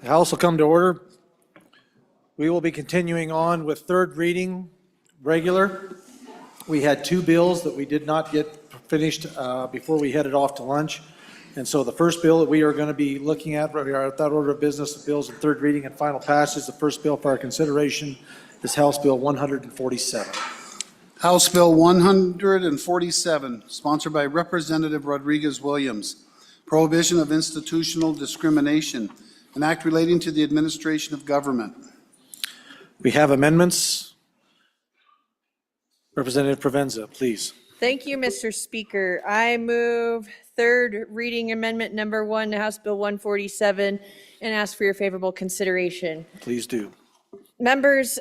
The House will come to order. We will be continuing on with third reading regular. We had two bills that we did not get finished before we headed off to lunch. And so the first bill that we are going to be looking at, we are at that order of business, the bills in third reading and final passage. The first bill for our consideration is House Bill 147. House Bill 147, sponsored by Representative Rodriguez-Williams. Prohibition of institutional discrimination, an act relating to the administration of government. We have amendments. Representative Provenza, please. Thank you, Mr. Speaker. I move third reading amendment number 1 to House Bill 147 and ask for your favorable consideration. Please do. Members,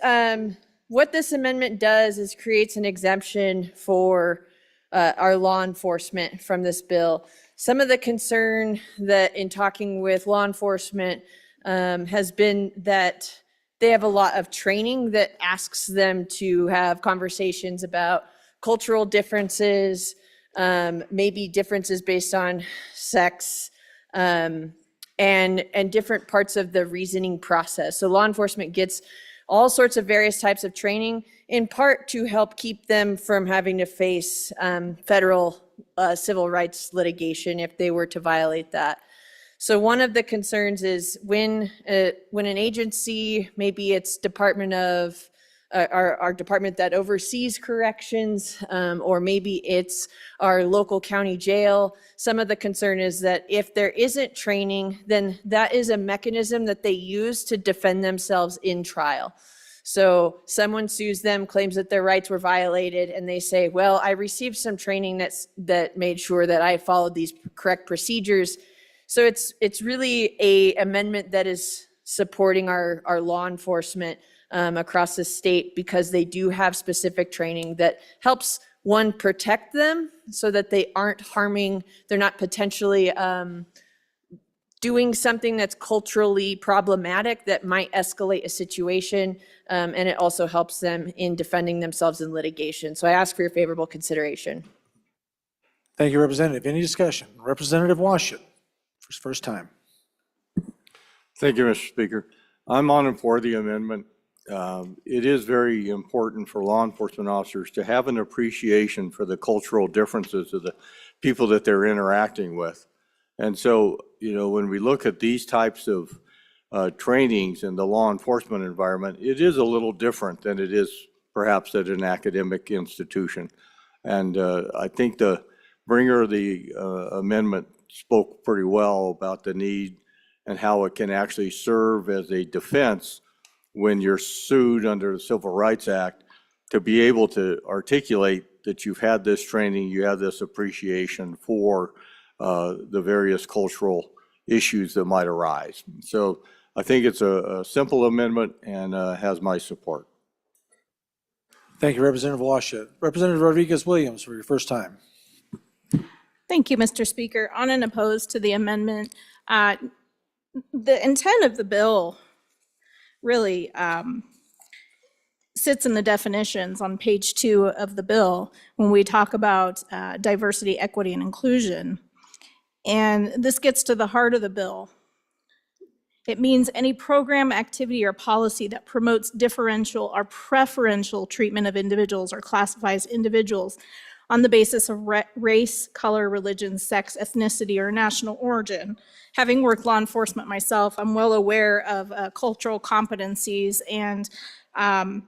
what this amendment does is creates an exemption for our law enforcement from this bill. Some of the concern that in talking with law enforcement has been that they have a lot of training that asks them to have conversations about cultural differences, maybe differences based on sex, and different parts of the reasoning process. So law enforcement gets all sorts of various types of training, in part to help keep them from having to face federal civil rights litigation if they were to violate that. So one of the concerns is when an agency, maybe it's Department of our department that oversees corrections, or maybe it's our local county jail. Some of the concern is that if there isn't training, then that is a mechanism that they use to defend themselves in trial. So someone sues them, claims that their rights were violated, and they say, well, I received some training that made sure that I followed these correct procedures. So it's really a amendment that is supporting our law enforcement across the state, because they do have specific training that helps, one, protect them so that they aren't harming, they're not potentially doing something that's culturally problematic that might escalate a situation, and it also helps them in defending themselves in litigation. So I ask for your favorable consideration. Thank you, Representative. Any discussion? Representative Washut, first time. Thank you, Mr. Speaker. I'm on and for the amendment. It is very important for law enforcement officers to have an appreciation for the cultural differences of the people that they're interacting with. And so, you know, when we look at these types of trainings in the law enforcement environment, it is a little different than it is perhaps at an academic institution. And I think the bringer of the amendment spoke pretty well about the need and how it can actually serve as a defense when you're sued under the Civil Rights Act, to be able to articulate that you've had this training, you have this appreciation for the various cultural issues that might arise. So I think it's a simple amendment and has my support. Thank you, Representative Washut. Representative Rodriguez-Williams, for your first time. Thank you, Mr. Speaker. On and opposed to the amendment, the intent of the bill really sits in the definitions on page 2 of the bill when we talk about diversity, equity, and inclusion. And this gets to the heart of the bill. It means any program, activity, or policy that promotes differential or preferential treatment of individuals or classifies individuals on the basis of race, color, religion, sex, ethnicity, or national origin. Having worked law enforcement myself, I'm well aware of cultural competencies, and I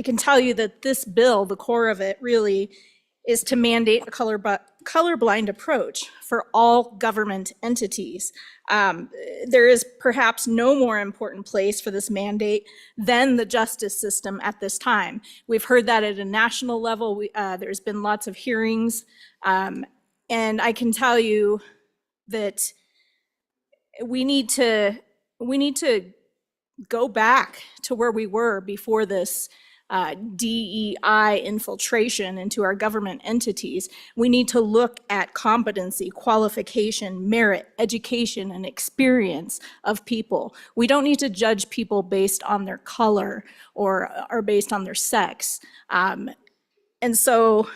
can tell you that this bill, the core of it really is to mandate a colorblind approach for all government entities. There is perhaps no more important place for this mandate than the justice system at this time. We've heard that at a national level. There's been lots of hearings, and I can tell you that we need to go back to where we were before this DEI infiltration into our government entities. We need to look at competency, qualification, merit, education, and experience of people. We don't need to judge people based on their color or based on their sex. And so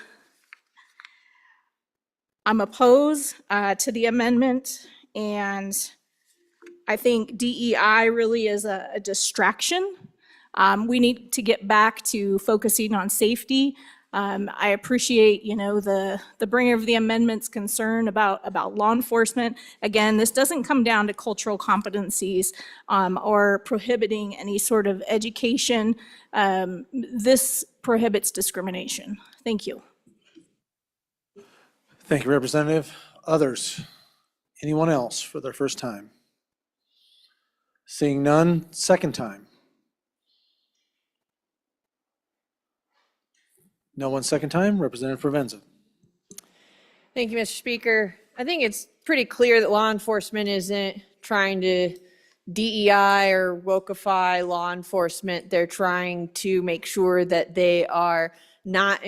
I'm opposed to the amendment, and I think DEI really is a distraction. We need to get back to focusing on safety. I appreciate, the bringer of the amendment's concern about law enforcement. Again, this doesn't come down to cultural competencies or prohibiting any sort of education. This prohibits discrimination. Thank you. Thank you, Representative. Others? Anyone else for their first time? Seeing none, second time. No one second time. Representative Provenza. Thank you, Mr. Speaker. I think it's pretty clear that law enforcement isn't trying to DEI or wokeify law enforcement. They're trying to make sure that they are not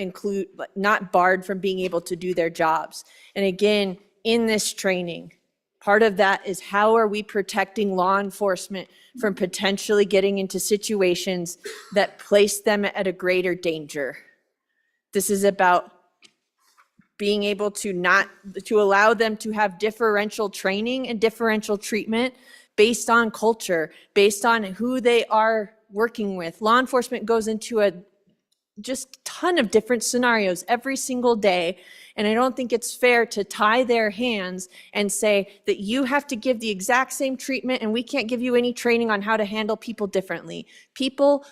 barred from being able to do their jobs. And again, in this training, part of that is how are we protecting law enforcement from potentially getting into situations that place them at a greater danger. This is about being able to allow them to have differential training and differential treatment based on culture, based on who they are working with. Law enforcement goes into a just ton of different scenarios every single day. And I don't think it's fair to tie their hands and say that you have to give the exact same treatment and we can't give you any training on how to handle people differently. People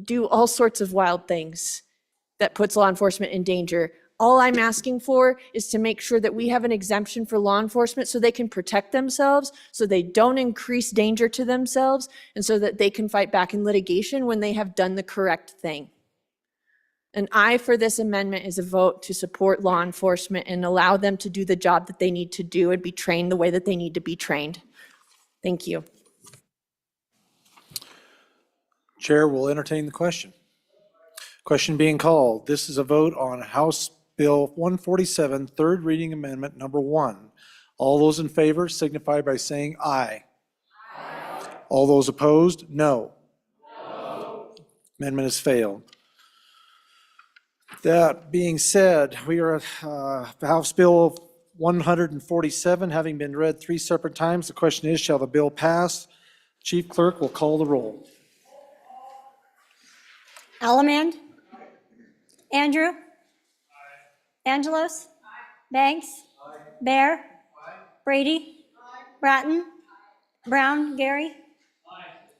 do all sorts of wild things that puts law enforcement in danger. All I'm asking for is to make sure that we have an exemption for law enforcement so they can protect themselves, so they don't increase danger to themselves, and so that they can fight back in litigation when they have done the correct thing. An aye for this amendment is a vote to support law enforcement and allow them to do the job that they need to do and be trained the way that they need to be trained. Thank you. Chair will entertain the question. Question being called. This is a vote on House Bill 147, third reading amendment number 1. All those in favor signify by saying aye. Aye. All those opposed, no. No. Amendment has failed. That being said, we are at House Bill 147, having been read 3 separate times. The question is, shall the bill pass? Chief Clerk will call the roll. Allemand? Andrew? Angelos? Banks? Bear? Brady? Bratton? Brown, Gary?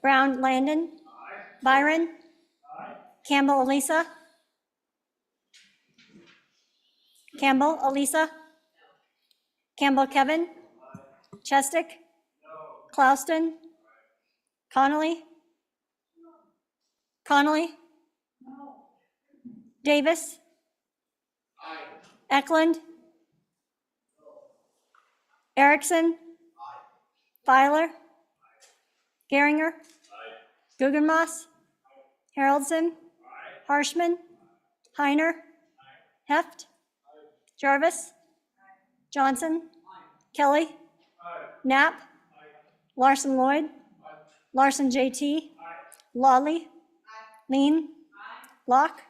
Brown, Landon? Byron? Campbell, Elisa? Campbell, Elisa? Campbell, Kevin? Chestick? Clouston? Connolly? Connolly? Davis? Eklund? Erickson? Filer? Geringer? Guggenmoss? Haroldson? Harshman? Heiner? Heft? Jarvis? Johnson? Kelly? Knapp? Larson Lloyd? Larson JT? Lawley? Lean? Locke?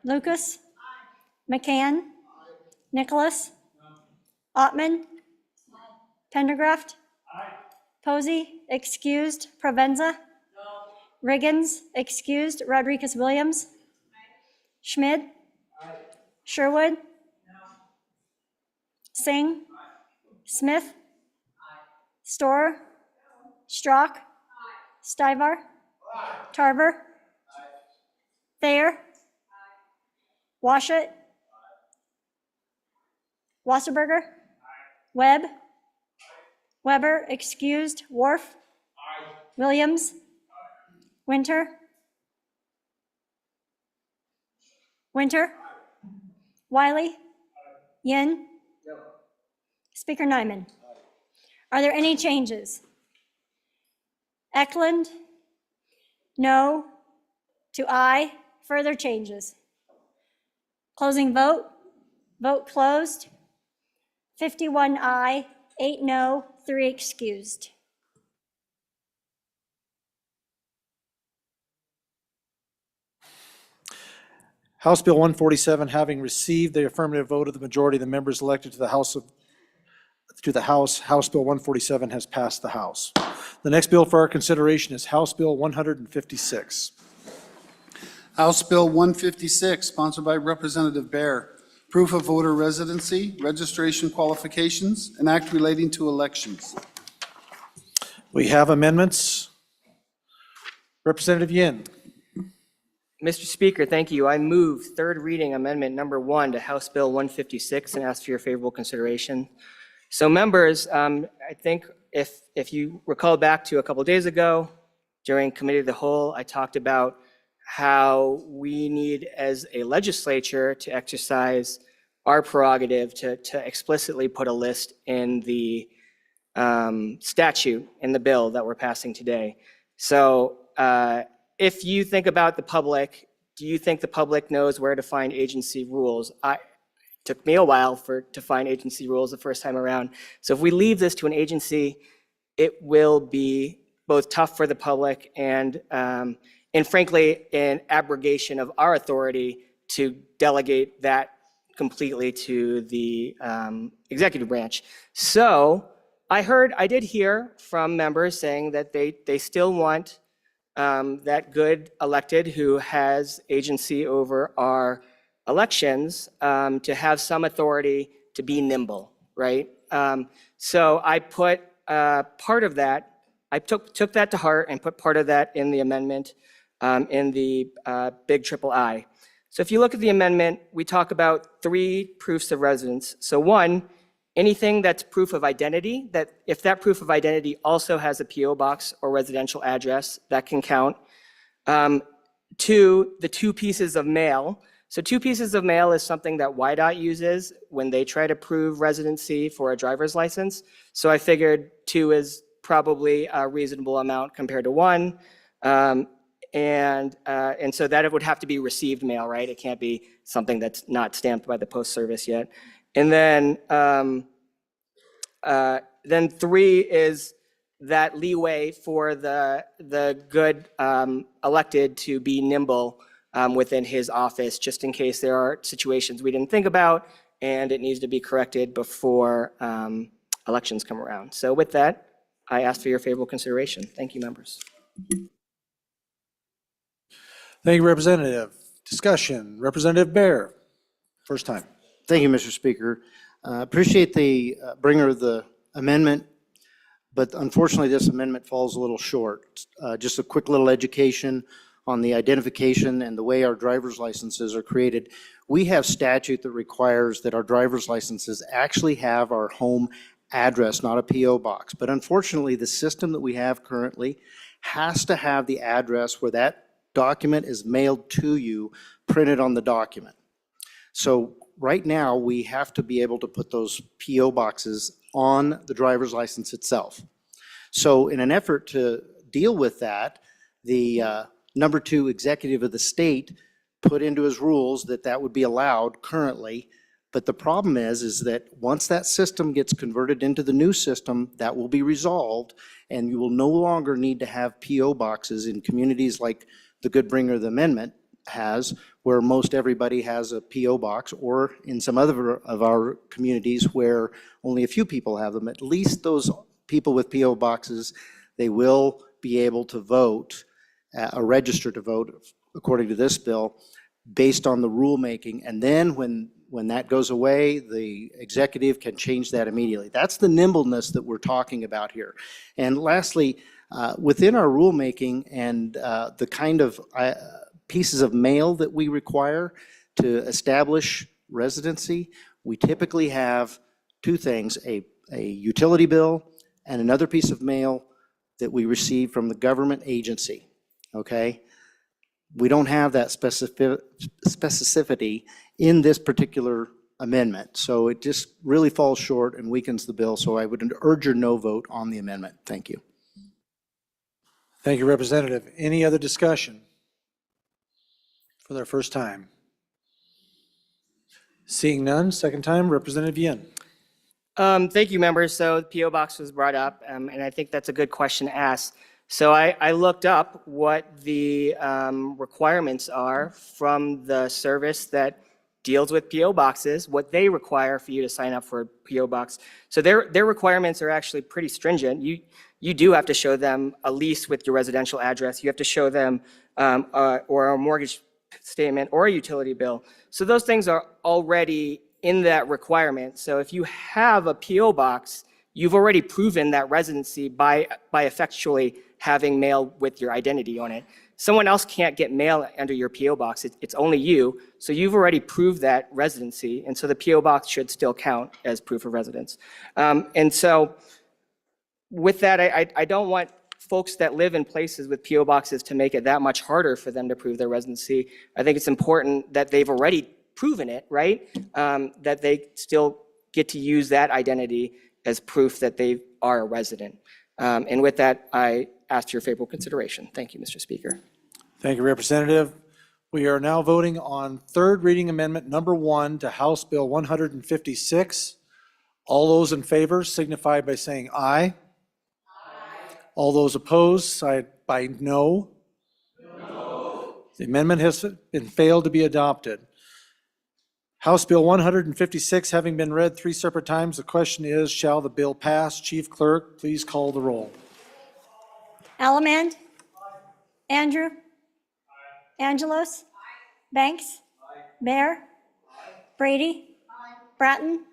Lucas? McCann? Nicholas? Ottman? Pendergraft? Posey, excused. Provenza? Riggins, excused. Rodriguez Williams? Schmid? Sherwood? Singh? Smith? Storer? Strzok? Stivar? Tarver? Thayer? Washut? Wasserberger? Webb? Weber, excused. Worf? Williams? Winter? Winter? Wiley? Yin? Speaker Nyman? Are there any changes? Eklund? No. To aye. Further changes? Closing vote. Vote closed. 51 aye, 8 no, 3 excused. House Bill 147, having received the affirmative vote of the majority of the members elected to the House of to the House. House Bill 147 has passed the House. The next bill for our consideration is House Bill 156. House Bill 156, sponsored by Representative Bear. Proof of voter residency, registration qualifications, an act relating to elections. We have amendments. Representative Yin. Mr. Speaker, thank you. I move third reading amendment number 1 to House Bill 156 and ask for your favorable consideration. So members, I think if you recall back to a couple days ago during Committee of the Whole, I talked about how we need as a legislature to exercise our prerogative to explicitly put a list in the statute in the bill that we're passing today. So if you think about the public, do you think the public knows where to find agency rules? It took me a while to find agency rules the first time around. So if we leave this to an agency, it will be both tough for the public and frankly, an abrogation of our authority to delegate that completely to the executive branch. So I did hear from members saying that they still want that good elected who has agency over our elections to have some authority to be nimble, right? So I put part of that, I took that to heart and put part of that in the amendment in the big triple I. So if you look at the amendment, we talk about 3 proofs of residence. So 1, anything that's proof of identity, that if that proof of identity also has a PO box or residential address, that can count. 2, the 2 pieces of mail. So 2 pieces of mail is something that YDOT uses when they try to prove residency for a driver's license. So I figured 2 is probably a reasonable amount compared to 1. And so that it would have to be received mail, right? It can't be something that's not stamped by the post service yet. And then 3 is that leeway for the good elected to be nimble within his office, just in case there are situations we didn't think about and it needs to be corrected before elections come around. So with that, I ask for your favorable consideration. Thank you, members. Thank you, Representative. Discussion. Representative Bear, first time. Thank you, Mr. Speaker. Appreciate the bringer of the amendment, but unfortunately this amendment falls a little short. Just a quick little education on the identification and the way our driver's licenses are created. We have statute that requires that our driver's licenses actually have our home address, not a PO box. But unfortunately, the system that we have currently has to have the address where that document is mailed to you printed on the document. So right now, we have to be able to put those PO boxes on the driver's license itself. So in an effort to deal with that, the number 2 executive of the state put into his rules that that would be allowed currently. But the problem is that once that system gets converted into the new system, that will be resolved, and you will no longer need to have PO boxes in communities like the good bringer of the amendment has, where most everybody has a PO box, or in some other of our communities where only a few people have them. At least those people with PO boxes, they will be able to vote, or register to vote, according to this bill, based on the rulemaking. And then when that goes away, the executive can change that immediately. That's the nimbleness that we're talking about here. And lastly, within our rulemaking and the kind of pieces of mail that we require to establish residency, we typically have 2 things, a utility bill and another piece of mail that we receive from the government agency, okay? We don't have that specificity in this particular amendment. So it just really falls short and weakens the bill. So I would urge your no vote on the amendment. Thank you. Thank you, Representative. Any other discussion for their first time? Seeing none, second time, Representative Yin. Thank you, members. So the PO box was brought up, and I think that's a good question to ask. So I looked up what the requirements are from the service that deals with PO boxes, what they require for you to sign up for a PO box. So their requirements are actually pretty stringent. You do have to show them a lease with your residential address. You have to show them or a mortgage statement or a utility bill. So those things are already in that requirement. So if you have a PO box, you've already proven that residency by effectually having mail with your identity on it. Someone else can't get mail under your PO box. It's only you. So you've already proved that residency. And so the PO box should still count as proof of residence. And so with that, I don't want folks that live in places with PO boxes to make it that much harder for them to prove their residency. I think it's important that they've already proven it, right? That they still get to use that identity as proof that they are a resident. And with that, I ask your favorable consideration. Thank you, Mr. Speaker. Thank you, Representative. We are now voting on third reading amendment number 1 to House Bill 156. All those in favor signify by saying aye. All those opposed, side by no. The amendment has been failed to be adopted. House Bill 156 having been read 3 separate times, the question is, shall the bill pass? Chief Clerk, please call the roll. Allemand? Andrew? Angelos? Banks? Bear? Brady? Bratton?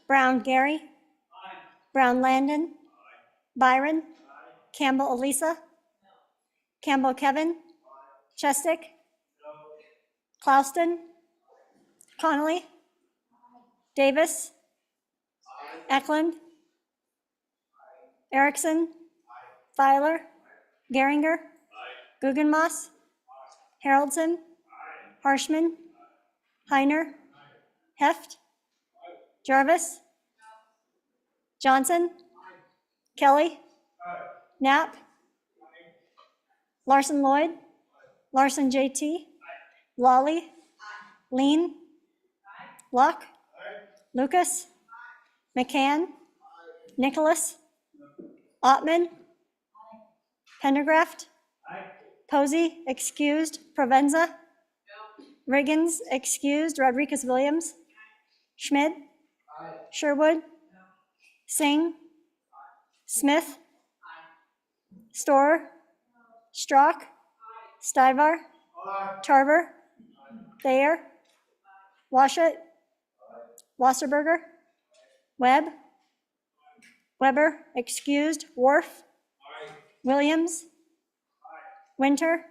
Brown Gary? Brown Landon? Byron? Campbell Elisa? Campbell Kevin? Chestick? Clauston? Connolly? Davis? Eklund? Erickson? Filer? Geringer? Guggenmoss? Haroldson? Harshman? Heiner? Heft? Jarvis? Johnson? Kelly? Knapp? Larson Lloyd? Larson JT? Lawley? Lean? Luck? Lucas? McCann? Nicholas? Ottman? Pendergraft? Posey, excused. Provenza? Riggins, excused. Rodriguez-Williams? Schmidt? Sherwood? Singh? Smith? Storer? Strock? Stivar? Tarver? Thayer? Washut? Wasserberger? Webb? Weber, excused. Worf? Williams? Winter?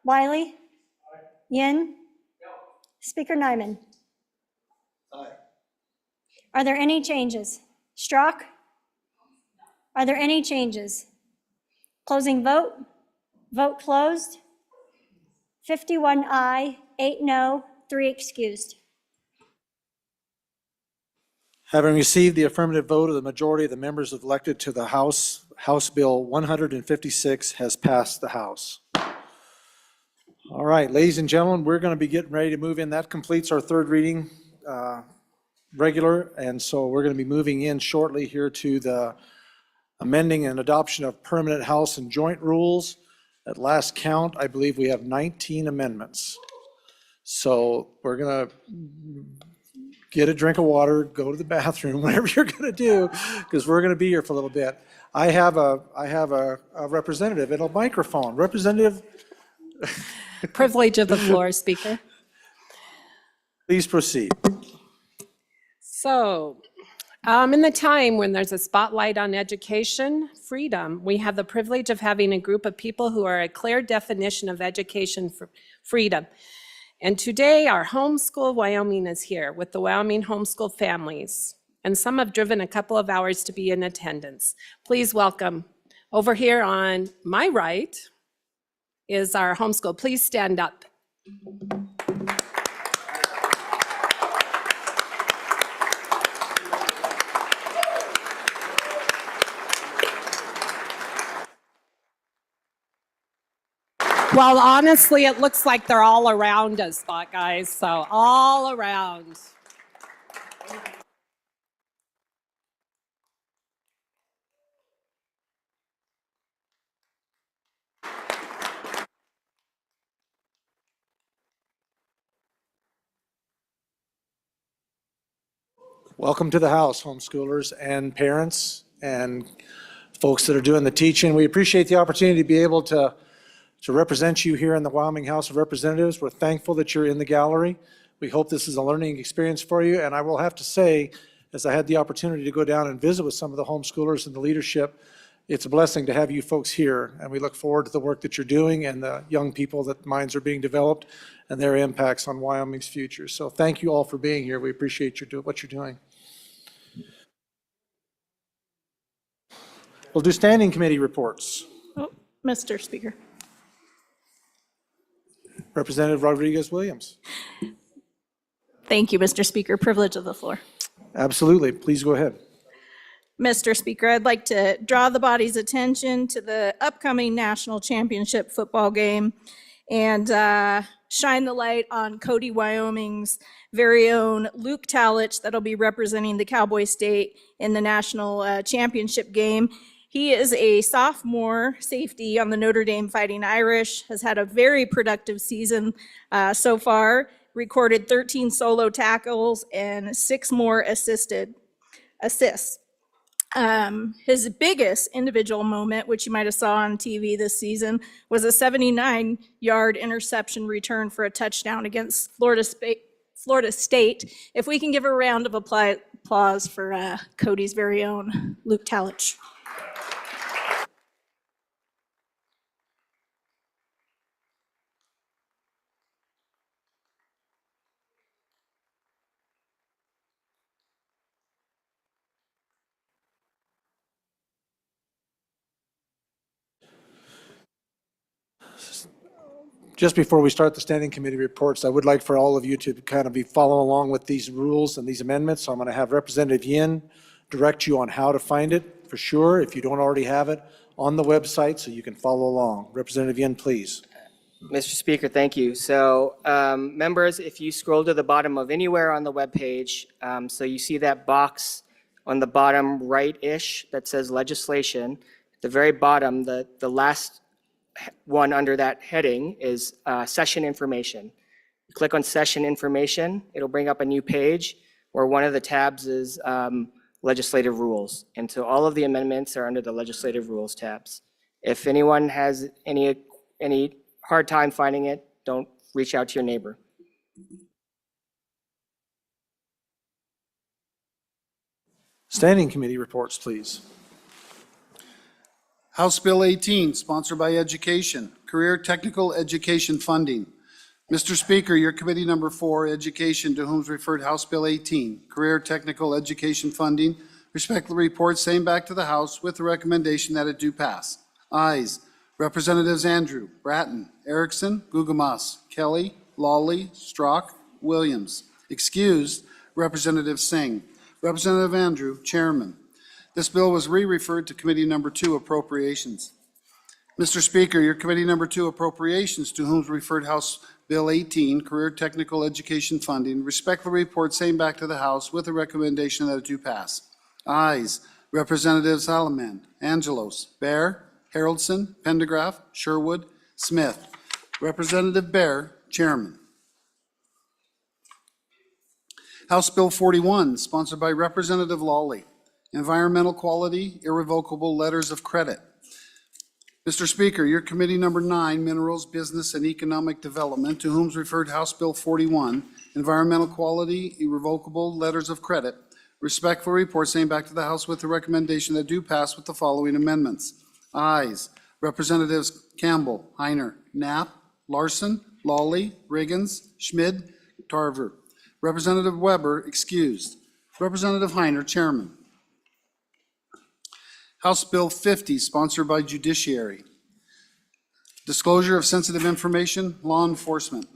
Wiley? Yin? Speaker Nyman? Are there any changes? Strock? Are there any changes? Closing vote? Vote closed. 51 aye, 8 no, 3 excused. Having received the affirmative vote of the majority of the members elected to the House, House Bill 156 has passed the House. All right, ladies and gentlemen, we're going to be getting ready to move in. That completes our third reading regular, and so we're going to be moving in shortly here to the amending and adoption of permanent House and joint rules. At last count, I believe we have 19 amendments. So we're going to get a drink of water, go to the bathroom, whatever you're going to do, because we're going to be here for a little bit. I have a representative and a microphone. Representative, Privilege of the floor, Speaker. please proceed. So, in the time when there's a spotlight on education freedom, we have the privilege of having a group of people who are a clear definition of education freedom. And today, our Homeschool Wyoming is here with the Wyoming homeschool families. And some have driven a couple of hours to be in attendance. Please welcome. Over here on my right is our homeschool. Please stand up. Well, honestly, it looks like they're all around us, guys, so all around. Welcome to the House, homeschoolers and parents and folks that are doing the teaching. We appreciate the opportunity to be able to represent you here in the Wyoming House of Representatives. We're thankful that you're in the gallery. We hope this is a learning experience for you. And I will have to say, as I had the opportunity to go down and visit with some of the homeschoolers and the leadership, it's a blessing to have you folks here. And we look forward to the work that you're doing and the young people that minds are being developed and their impacts on Wyoming's future. So thank you all for being here. We appreciate what you're doing. We'll do standing committee reports. Oh, Mr. Speaker. Representative Rodriguez-Williams. Thank you, Mr. Speaker. Privilege of the floor. Absolutely. Please go ahead. Mr. Speaker, I'd like to draw the body's attention to the upcoming national championship football game and shine the light on Cody, Wyoming's very own Luke Talich that'll be representing the Cowboy State in the national championship game. He is a sophomore safety on the Notre Dame Fighting Irish, has had a very productive season so far, recorded 13 solo tackles and 6 more assists. His biggest individual moment, which you might have saw on TV this season, was a 79-yard interception return for a touchdown against Florida State. If we can give a round of applause for Cody's very own Luke Talich. Just before we start the standing committee reports, I would like for all of you to kind of be following along with these rules and these amendments. So I'm going to have Representative Yin direct you on how to find it for sure, if you don't already have it, on the website so you can follow along. Representative Yin, please. Mr. Speaker, thank you. So members, if you scroll to the bottom of anywhere on the webpage, so you see that box on the bottom right-ish that says legislation. At the very bottom, the last one under that heading is session information. You click on session information, it'll bring up a new page where one of the tabs is legislative rules. And so all of the amendments are under the legislative rules tabs. If anyone has any hard time finding it, don't reach out to your neighbor. Standing committee reports, please. House Bill 18, sponsored by Education, Career Technical Education Funding. Mr. Speaker, your committee number 4, Education, to whom is referred House Bill 18, Career Technical Education Funding, respectfully reports same back to the House with the recommendation that it do pass. Ayes. Representatives Andrew, Bratton, Erickson, Gugamas, Kelly, Lawley, Strzok, Williams. Excused, Representative Singh. Representative Andrew, Chairman. This bill was re-referred to Committee Number 2, Appropriations. Mr. Speaker, your Committee Number 2, Appropriations, to whom is referred House Bill 18, Career Technical Education Funding, respectfully report same back to the House with a recommendation that it do pass. Ayes. Representatives Alaman, Angelos, Bear, Haroldson, Pendergraft, Sherwood, Smith. Representative Bear, Chairman. House Bill 41, sponsored by Representative Lawley. Environmental Quality, Irrevocable Letters of Credit. Mr. Speaker, your Committee Number 9, Minerals, Business, and Economic Development, to whom is referred House Bill 41, Environmental Quality, Irrevocable Letters of Credit, respectfully report same back to the House with the recommendation that do pass with the following amendments. Ayes. Representatives Campbell, Heiner, Knapp, Larson, Lawley, Riggins, Schmid, Tarver. Representative Weber, excused. Representative Heiner, Chairman. House Bill 50, sponsored by Judiciary. Disclosure of sensitive information, law enforcement.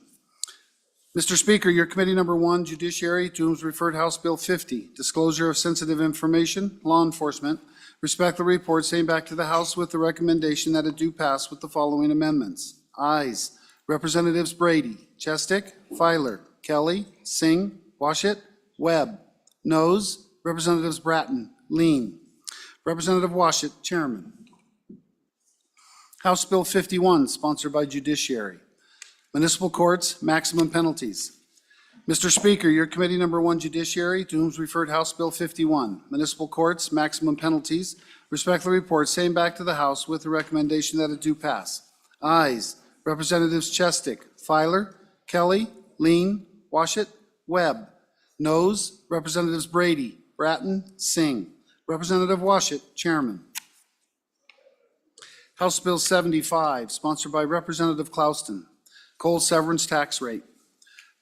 Mr. Speaker, your Committee Number 1, Judiciary, to whom is referred House Bill 50, Disclosure of sensitive information, law enforcement, respectfully report same back to the House with the recommendation that it do pass with the following amendments. Ayes. Representatives Brady, Chestick, Filer, Kelly, Singh, Washit, Webb. Noes. Representatives Bratton, Lean. Representative Washit, Chairman. House Bill 51, sponsored by Judiciary. Municipal Courts, Maximum Penalties. Mr. Speaker, your committee number 1, Judiciary, to whom is referred House Bill 51, Municipal Courts, Maximum Penalties, respectfully report same back to the House with the recommendation that it do pass. Ayes, Representatives Chestick, Filer, Kelly, Lean, Washit, Webb. Noes, Representatives Brady, Bratton, Singh. Representative Washit, Chairman. House Bill 75, sponsored by Representative Clouston, coal severance tax rate.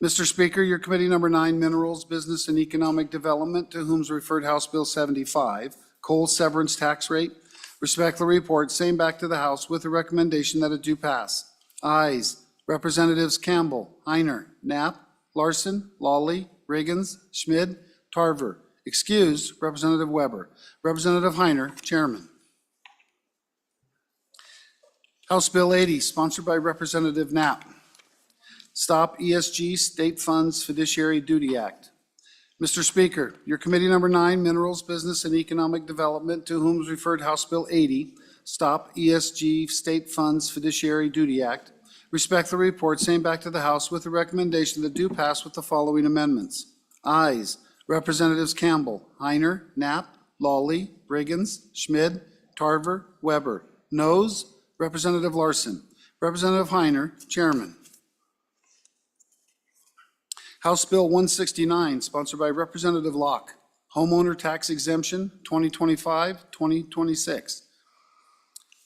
Mr. Speaker, your committee number 9, Minerals, Business and Economic Development, to whom is referred House Bill 75, coal severance tax rate, respectfully report same back to the House with the recommendation that it do pass. Ayes, Representatives Campbell, Heiner, Knapp, Larson, Lawley, Riggins, Schmid, Tarver. Excused, Representative Weber. Representative Heiner, Chairman. House Bill 80, sponsored by Representative Knapp. Stop ESG State Funds Fiduciary Duty Act. Mr. Speaker, your committee number 9, Minerals, Business and Economic Development, to whom is referred House Bill 80, Stop ESG State Funds Fiduciary Duty Act, respectfully report same back to the House with the recommendation that do pass with the following amendments. Ayes, Representatives Campbell, Heiner, Knapp, Lawley, Riggins, Schmid, Tarver, Weber. Noes, Representative Larson. Representative Heiner, Chairman. House Bill 169, sponsored by Representative Locke, Homeowner Tax Exemption 2025-2026.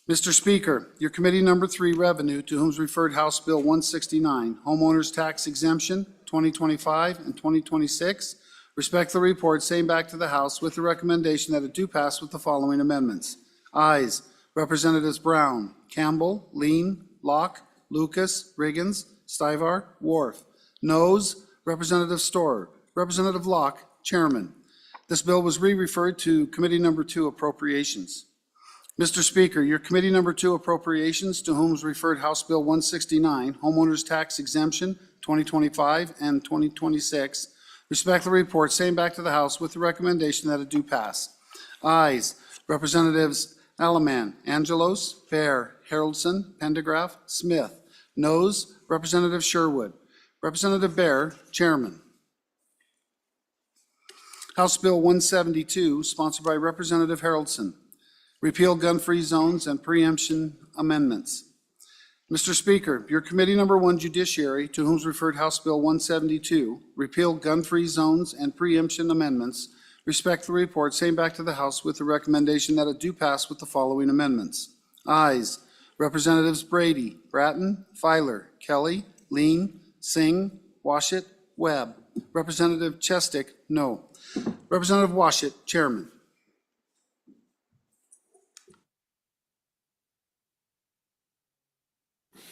Mr. Speaker, your committee number 3, Revenue, to whom is referred House Bill 169, Homeowners Tax Exemption 2025 and 2026, respectfully report same back to the House with the recommendation that it do pass with the following amendments. Ayes, Representatives Brown, Campbell, Lean, Locke, Lucas, Riggins, Stivar, Wharf. Noes, Representative Storer. Representative Locke, Chairman. This bill was re-referred to Committee Number 2, Appropriations. Mr. Speaker, your Committee Number 2, Appropriations, to whom is referred House Bill 169, Homeowners Tax Exemption 2025 and 2026, respectfully report same back to the House with the recommendation that it do pass. Ayes, Representatives Alaman, Angelos, Bear, Haroldson, Pendergraph, Smith. Noes, Representative Sherwood. Representative Bear, Chairman. House Bill 172, sponsored by Representative Haroldson, repeal gun-free zones and preemption amendments. Mr. Speaker, your Committee Number 1, Judiciary, to whom is referred House Bill 172, repeal gun-free zones and preemption amendments, respectfully report same back to the House with the recommendation that it do pass with the following amendments. Ayes, Representatives Brady, Bratton, Filer, Kelly, Lean, Singh, Washit, Webb. Representative Chestick, no. Representative Washit, Chairman.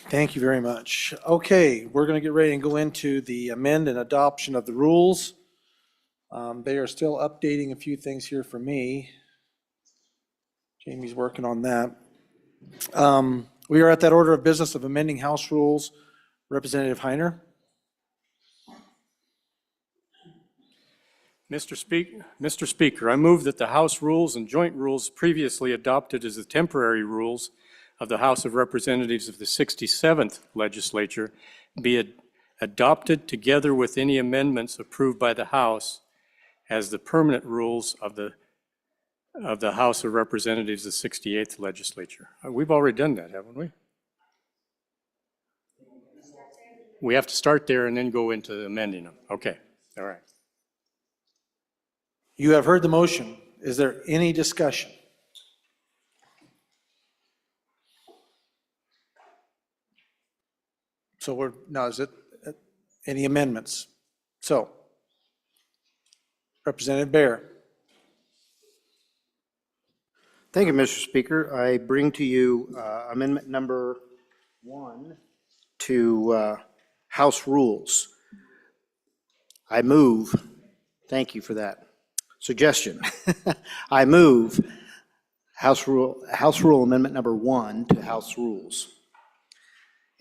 Thank you very much. Okay, we're going to get ready and go into the amend and adoption of the rules. They are still updating a few things here for me. Jamie's working on that. We are at that order of business of amending House rules. Representative Heiner. Mr. Speaker, I move that the House rules and joint rules previously adopted as the temporary rules of the House of Representatives of the 67th Legislature be adopted together with any amendments approved by the House as the permanent rules of the House of Representatives of the 68th Legislature. We've already done that, haven't we? We have to start there and then go into amending them. Okay, all right. You have heard the motion. Is there any discussion? So now is it any amendments? So, Representative Bear. Thank you, Mr. Speaker. I bring to you amendment number 1 to House rules. I move, thank you for that suggestion. I move House Rule Amendment number 1 to House rules.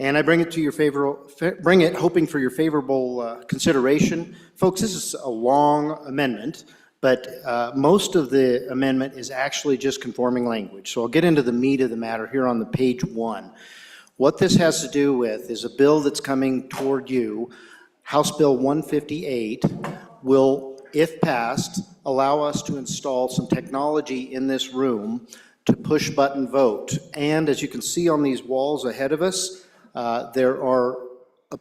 And I bring it to your hoping for your favorable consideration. Folks, this is a long amendment, but most of the amendment is actually just conforming language. So I'll get into the meat of the matter here on the page 1. What this has to do with is a bill that's coming toward you House Bill 158 will, if passed, allow us to install some technology in this room to push-button vote. And as you can see on these walls ahead of us, there are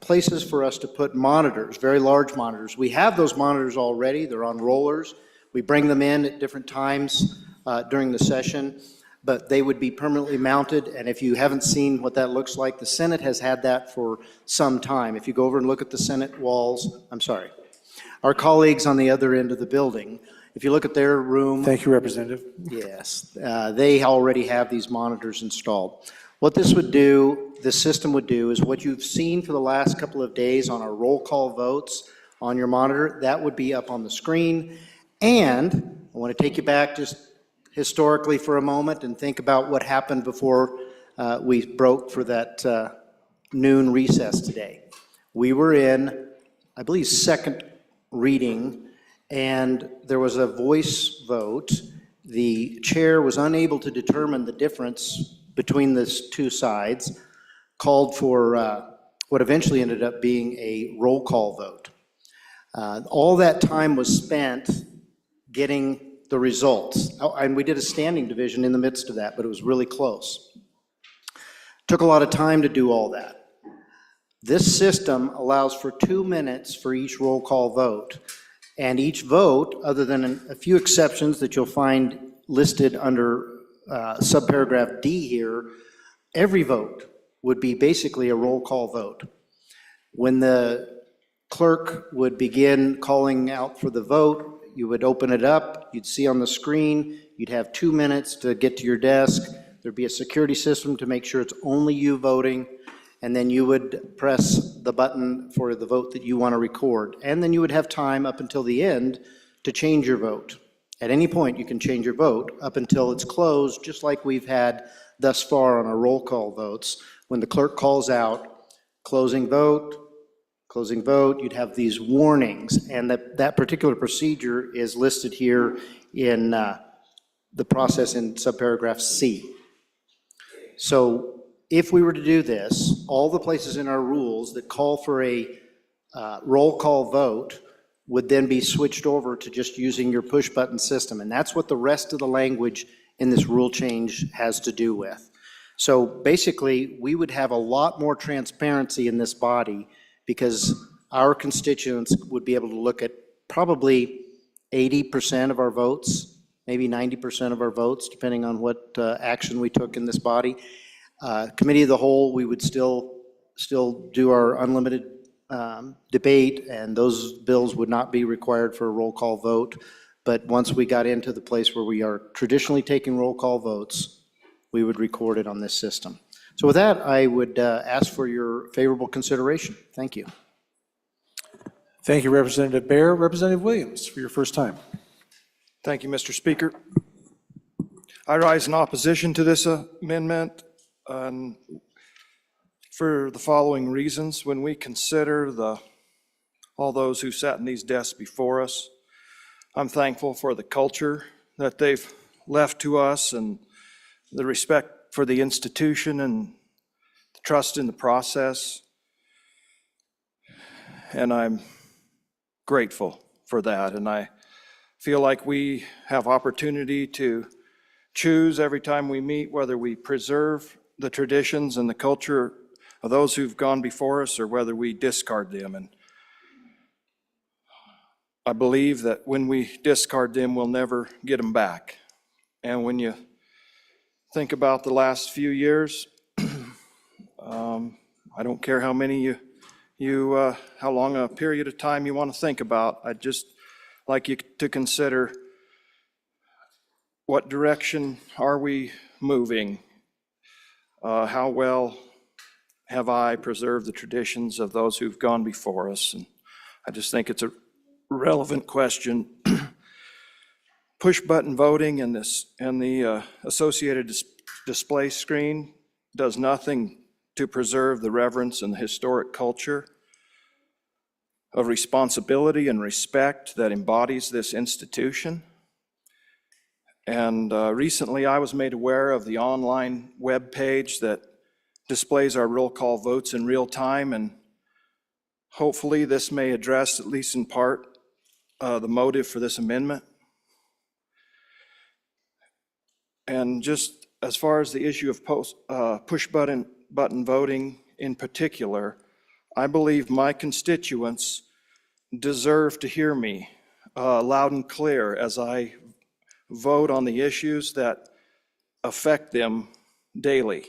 places for us to put monitors, very large monitors. We have those monitors already. They're on rollers. We bring them in at different times during the session, but they would be permanently mounted. And if you haven't seen what that looks like, the Senate has had that for some time. If you go over and look at the Senate walls, I'm sorry, our colleagues on the other end of the building, if you look at their room. Thank you, Representative. Yes, they already have these monitors installed. What this would do, this system would do, is what you've seen for the last couple of days on our roll call votes on your monitor, that would be up on the screen. And I want to take you back just historically for a moment and think about what happened before we broke for that noon recess today. We were in, I believe, second reading, and there was a voice vote. The chair was unable to determine the difference between the two sides, called for what eventually ended up being a roll call vote. All that time was spent getting the results. Oh, and we did a standing division in the midst of that, but it was really close. Took a lot of time to do all that. This system allows for 2 minutes for each roll call vote. And each vote, other than a few exceptions that you'll find listed under subparagraph D here, every vote would be basically a roll call vote. When the clerk would begin calling out for the vote, you would open it up, you'd see on the screen, you'd have 2 minutes to get to your desk, there'd be a security system to make sure it's only you voting, and then you would press the button for the vote that you want to record. And then you would have time up until the end to change your vote. At any point, you can change your vote up until it's closed, just like we've had thus far on our roll call votes. When the clerk calls out, closing vote, you'd have these warnings. And that particular procedure is listed here in the process in subparagraph C. So if we were to do this, all the places in our rules that call for a roll call vote would then be switched over to just using your push button system. And that's what the rest of the language in this rule change has to do with. So basically, we would have a lot more transparency in this body because our constituents would be able to look at probably 80% of our votes, maybe 90% of our votes, depending on what action we took in this body. Committee of the whole, we would still do our unlimited debate, and those bills would not be required for a roll call vote. But once we got into the place where we are traditionally taking roll call votes, we would record it on this system. So with that, I would ask for your favorable consideration. Thank you. Thank you, Representative Baer. Representative Williams, for your first time. Thank you, Mr. Speaker. I rise in opposition to this amendment for the following reasons. When we consider all those who sat in these desks before us, I'm thankful for the culture that they've left to us and the respect for the institution and the trust in the process. And I'm grateful for that. And I feel like we have opportunity to choose every time we meet whether we preserve the traditions and the culture of those who've gone before us or whether we discard them. And I believe that when we discard them, we'll never get them back. And when you think about the last few years, I don't care how many how long a period of time you want to think about. I'd just like you to consider what direction are we moving? How well have I preserved the traditions of those who've gone before us? And I just think it's a relevant question. Push button voting and the associated display screen does nothing to preserve the reverence and the historic culture of responsibility and respect that embodies this institution. And recently I was made aware of the online web page that displays our roll call votes in real time, and Hopefully, this may address, at least in part, the motive for this amendment. And just as far as the issue of push button voting in particular, I believe my constituents deserve to hear me loud and clear as I vote on the issues that affect them daily.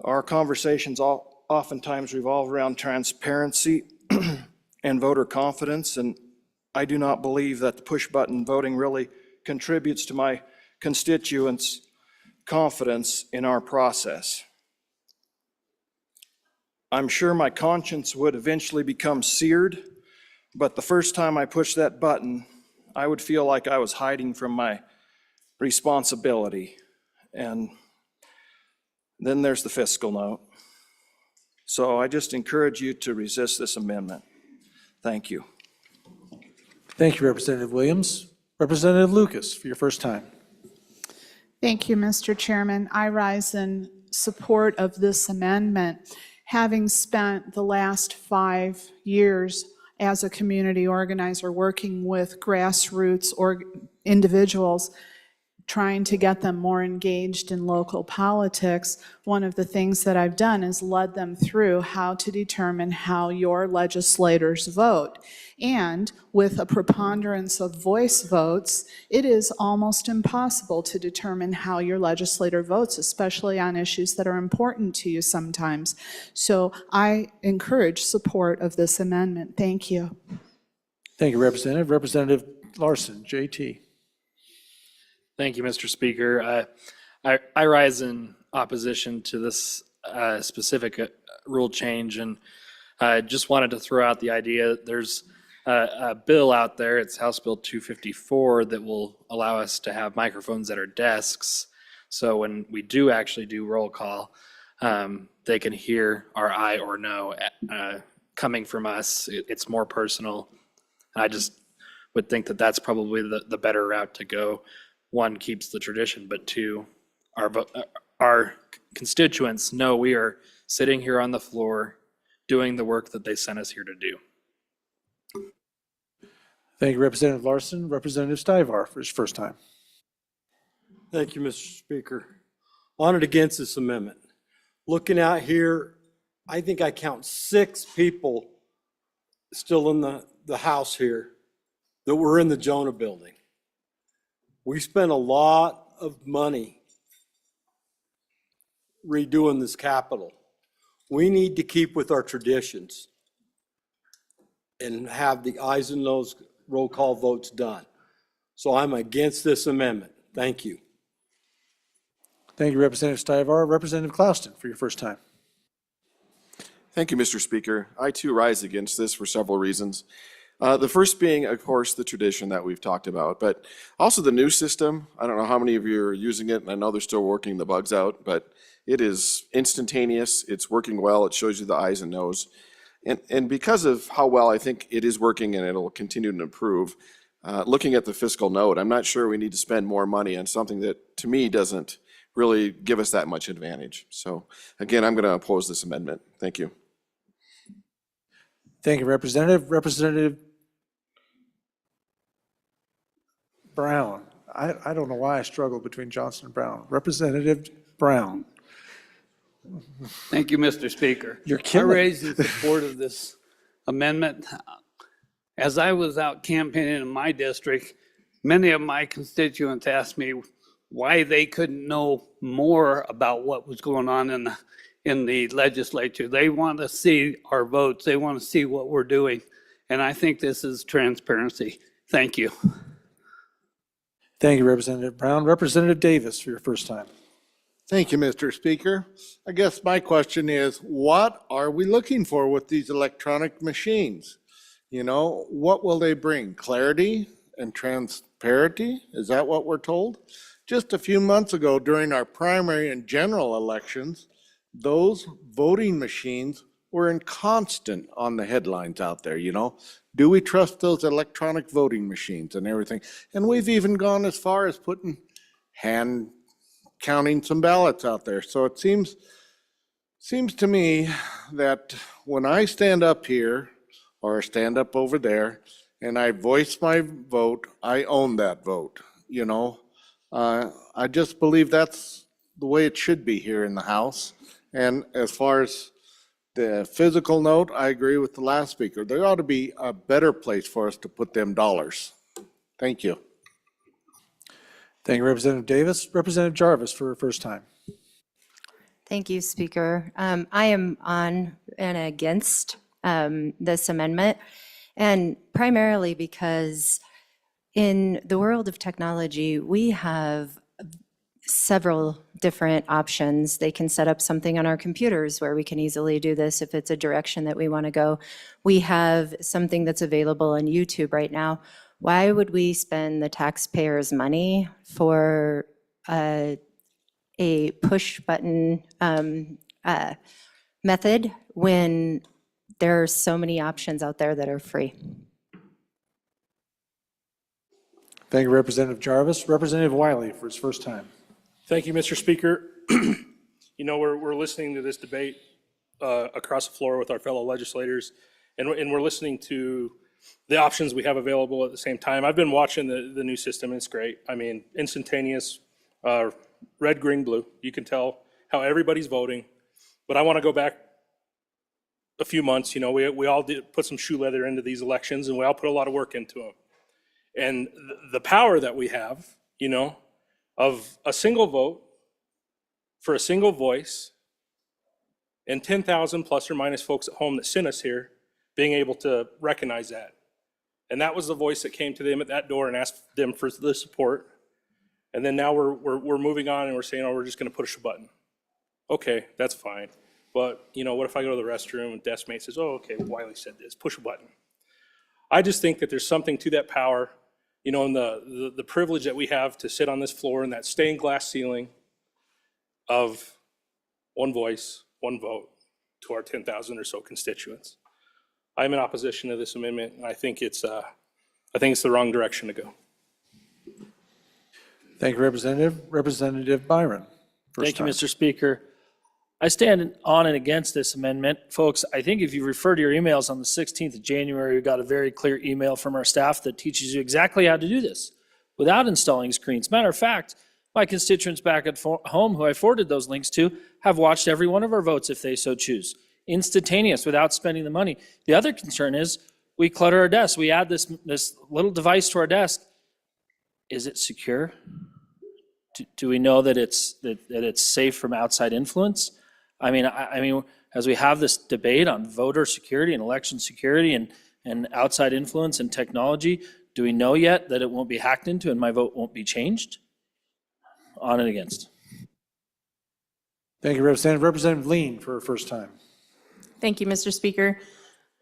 Our conversations oftentimes revolve around transparency and voter confidence, and I do not believe that the push button voting really contributes to my constituents' confidence in our process. I'm sure my conscience would eventually become seared, but the first time I pushed that button, I would feel like I was hiding from my responsibility. And then there's the fiscal note. So I just encourage you to resist this amendment. Thank you. Thank you, Representative Williams. Representative Lucas, for your first time. Thank you, Mr. Chairman. I rise in support of this amendment. Having spent the last 5 years as a community organizer working with grassroots or individuals, trying to get them more engaged in local politics, one of the things that I've done is led them through how to determine how your legislators vote. And with a preponderance of voice votes, it is almost impossible to determine how your legislator votes, especially on issues that are important to you sometimes. So I encourage support of this amendment. Thank you. Thank you, Representative. Representative Larson, JT. Thank you, Mr. Speaker. I rise in opposition to this specific rule change, and I just wanted to throw out the idea. There's a bill out there, it's House Bill 254, that will allow us to have microphones at our desks. So when we do actually do roll call, they can hear our aye or no coming from us. It's more personal. I just would think that that's probably the better route to go. One, keeps the tradition, but two, our constituents know we are sitting here on the floor doing the work that they sent us here to do. Thank you, Representative Larson. Representative Stivar for his first time. Thank you, Mr. Speaker. On and against this amendment. Looking out here, I think I count 6 people still in the house here that were in the Jonah building. We spent a lot of money redoing this Capitol. We need to keep with our traditions and have the ayes and noes roll call votes done. So I'm against this amendment. Thank you. Thank you, Representative Stivar. Representative Clouston for your first time. Thank you, Mr. Speaker. I too rise against this for several reasons. The first being, of course, the tradition that we've talked about, but also the new system. I don't know how many of you are using it, and I know they're still working the bugs out, but it is instantaneous. It's working well. It shows you the ayes and noes. And because of how well I think it is working and it'll continue to improve, looking at the fiscal note, I'm not sure we need to spend more money on something that, to me, doesn't really give us that much advantage. So, again, I'm going to oppose this amendment. Thank you. Thank you, Representative. Representative Brown. I don't know why I struggle between Johnson and Brown. Representative Brown. Thank you, Mr. Speaker. You're killing. I raise in support of this amendment. As I was out campaigning in my district, many of my constituents asked me why they couldn't know more about what was going on in the legislature. They want to see our votes. They want to see what we're doing. And I think this is transparency. Thank you. Thank you, Representative Brown. Representative Davis for your first time. Thank you, Mr. Speaker. I guess my question is, what are we looking for with these electronic machines? You know, what will they bring? Clarity and transparency? Is that what we're told? Just a few months ago, during our primary and general elections, those voting machines were in constant on the headlines out there, you know. Do we trust those electronic voting machines and everything? And we've even gone as far as putting hand counting some ballots out there. So it seems Seems to me that when I stand up here or stand up over there and I voice my vote, I own that vote, you know? I just believe that's the way it should be here in the House. And as far as the physical note, I agree with the last speaker. There ought to be a better place for us to put them dollars. Thank you. Thank you, Representative Davis. Representative Jarvis for her first time. Thank you, Speaker. I am on and against this amendment, and primarily because in the world of technology, we have several different options. They can set up something on our computers where we can easily do this if it's a direction that we want to go. We have something that's available on YouTube right now. Why would we spend the taxpayers' money for a push button method when there are so many options out there that are free? Thank you, Representative Jarvis. Representative Wiley for his first time. Thank you, Mr. Speaker. You know, we're listening to this debate across the floor with our fellow legislators, and we're listening to the options we have available at the same time. I've been watching the new system, and it's great. I mean, instantaneous, red, green, blue. You can tell how everybody's voting. But I want to go back a few months. You know, we all did put some shoe leather into these elections, and we all put a lot of work into them. And the power that we have, you know, of a single vote for a single voice and 10,000 plus or minus folks at home that sent us here being able to recognize that. And that was the voice that came to them at that door and asked them for the support. And then now we're moving on and we're saying, oh, we're just going to push a button. Okay, that's fine. But, you know, what if I go to the restroom and desk mate says, oh, okay, Wiley said this, push a button. I just think that there's something to that power, you know, and the privilege that we have to sit on this floor in that stained glass ceiling of one voice, one vote to our 10,000 or so constituents. I'm in opposition to this amendment, and I think it's the wrong direction to go. Thank you, Representative. Representative Byron. Thank you, Mr. Speaker. I stand on and against this amendment. Folks, I think if you refer to your emails on the 16th of January, we got a very clear email from our staff that teaches you exactly how to do this without installing screens. Matter of fact, my constituents back at home who I forwarded those links to have watched every one of our votes if they so choose. Instantaneous, without spending the money. The other concern is we clutter our desks. We add this little device to our desk. Is it secure? Do we know that it's safe from outside influence? I mean, as we have this debate on voter security and election security and outside influence and technology, do we know yet that it won't be hacked into and my vote won't be changed? On and against. Thank you, Representative. Representative Lean for her first time. Thank you, Mr. Speaker.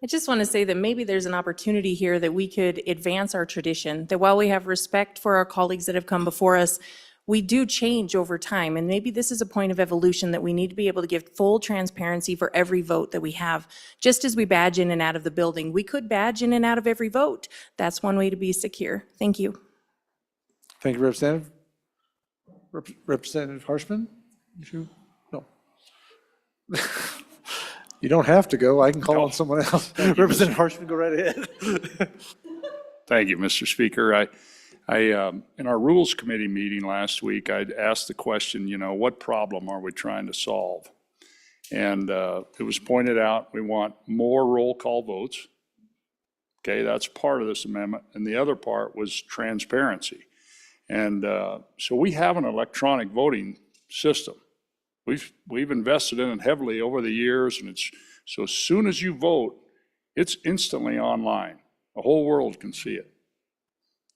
I just want to say that maybe there's an opportunity here that we could advance our tradition, that while we have respect for our colleagues that have come before us, we do change over time, and maybe this is a point of evolution that we need to be able to give full transparency for every vote that we have. Just as we badge in and out of the building, we could badge in and out of every vote. That's one way to be secure. Thank you. Thank you, Representative. Representative Harshman? No. You don't have to go. I can call on someone else. Representative Harshman, go right ahead. Thank you, Mr. Speaker. In our Rules Committee meeting last week, I'd asked the question, you know, what problem are we trying to solve? And it was pointed out we want more roll call votes. Okay, that's part of this amendment. And the other part was transparency. And so we have an electronic voting system. We've invested in it heavily over the years, and so as soon as you vote, it's instantly online. The whole world can see it.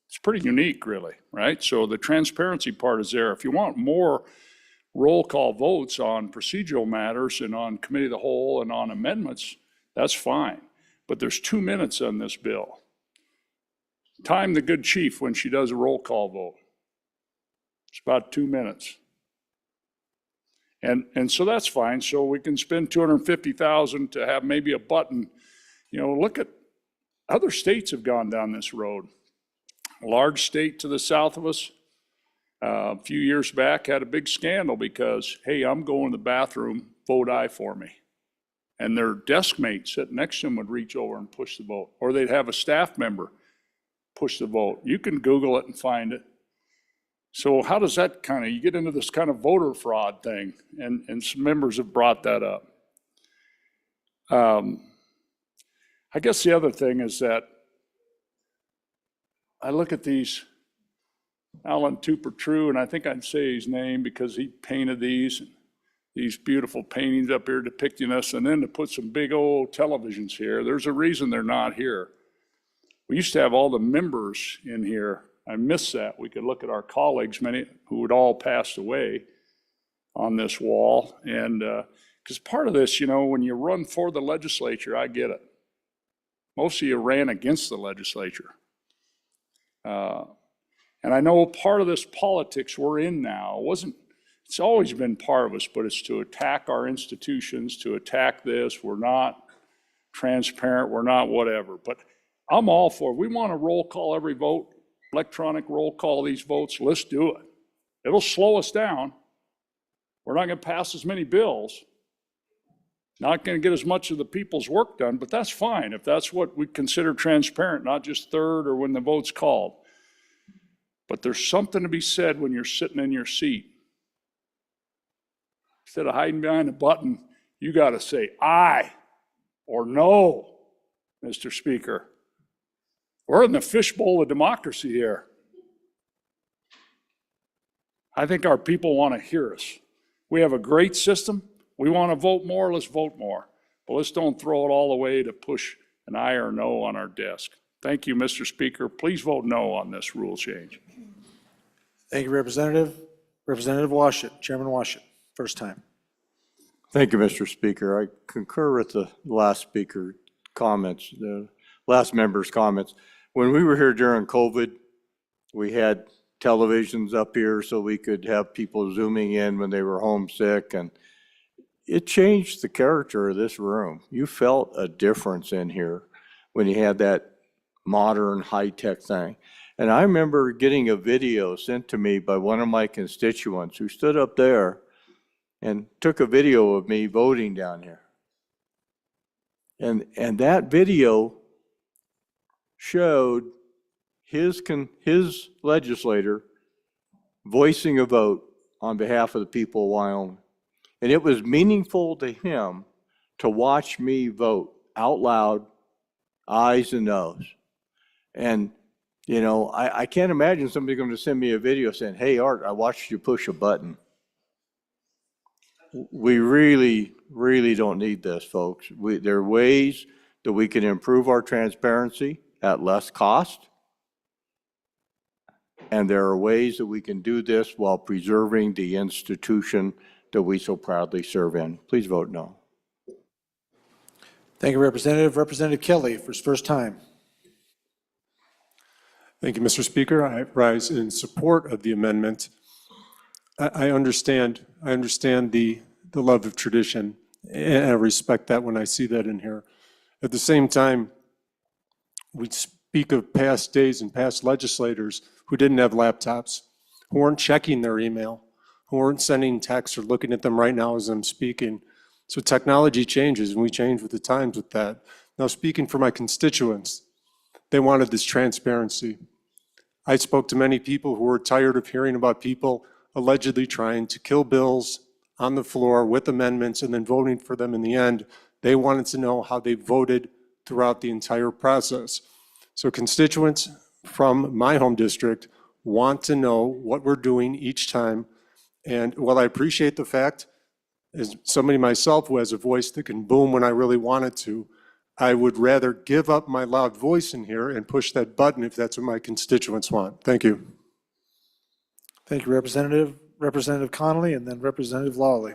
It's pretty unique, really, right? So the transparency part is there. If you want more roll call votes on procedural matters and on committee of the whole and on amendments, that's fine. But there's 2 minutes on this bill. Time the good chief when she does a roll call vote. It's about 2 minutes. And so that's fine. So we can spend $250,000 to have maybe a button. You know, look at other states have gone down this road. A large state to the south of us, a few years back, had a big scandal because, hey, I'm going to the bathroom vote aye for me. And their desk mate sitting next to them would reach over and push the vote. Or they'd have a staff member push the vote. You can Google it and find it. So how does that you get into this kind of voter fraud thing? And some members have brought that up. I guess the other thing is that I look at these, Alan Tupper-True, and I think I'd say his name because he painted these beautiful paintings up here depicting us, and then to put some big old televisions here. There's a reason they're not here. We used to have all the members in here. I miss that. We could look at our colleagues, many who had all passed away, on this wall. And because part of this, when you run for the legislature, I get it. Most of you ran against the legislature. And I know part of this politics we're in now it's always been part of us, but it's to attack our institutions, to attack this. We're not transparent, we're not whatever. But I'm all for it. We want to roll call every vote, electronic roll call these votes. Let's do it. It'll slow us down. We're not going to pass as many bills. Not going to get as much of the people's work done, but that's fine if that's what we consider transparent, not just third or when the vote's called. But there's something to be said when you're sitting in your seat. Instead of hiding behind a button, you got to say aye or no, Mr. Speaker. We're in the fishbowl of democracy here. I think our people want to hear us. We have a great system. We want to vote more, let's vote more. But let's don't throw it all away to push an aye or no on our desk. Thank you, Mr. Speaker. Please vote no on this rule change. Thank you, Representative. Representative Washut, Chairman Washut, first time. Thank you, Mr. Speaker. I concur with the last speaker comments, the last member's comments. When we were here during COVID, we had televisions up here so we could have people zooming in when they were homesick, and it changed the character of this room. You felt a difference in here when you had that modern high-tech thing. And I remember getting a video sent to me by one of my constituents who stood up there and took a video of me voting down here. And that video showed his legislator voicing a vote on behalf of the people of Wyoming. And it was meaningful to him to watch me vote out loud, ayes and noes. And, I can't imagine somebody going to send me a video saying, hey, Art, I watched you push a button. We really, really don't need this, folks. There are ways that we can improve our transparency at less cost. And there are ways that we can do this while preserving the institution that we so proudly serve in. Please vote no. Thank you, Representative. Representative Kelly, for his first time. Thank you, Mr. Speaker. I rise in support of the amendment. I understand the love of tradition, and I respect that when I see that in here. At the same time, we speak of past days and past legislators who didn't have laptops, who weren't checking their email, who weren't sending texts or looking at them right now as I'm speaking. So technology changes, and we change with the times with that. Now, speaking for my constituents, they wanted this transparency. I spoke to many people who were tired of hearing about people allegedly trying to kill bills on the floor with amendments and then voting for them in the end. They wanted to know how they voted throughout the entire process. So constituents from my home district want to know what we're doing each time. And while I appreciate the fact, as somebody myself who has a voice that can boom when I really want it to, I would rather give up my loud voice in here and push that button if that's what my constituents want. Thank you. Thank you, Representative. Representative Connolly, and then Representative Lawley.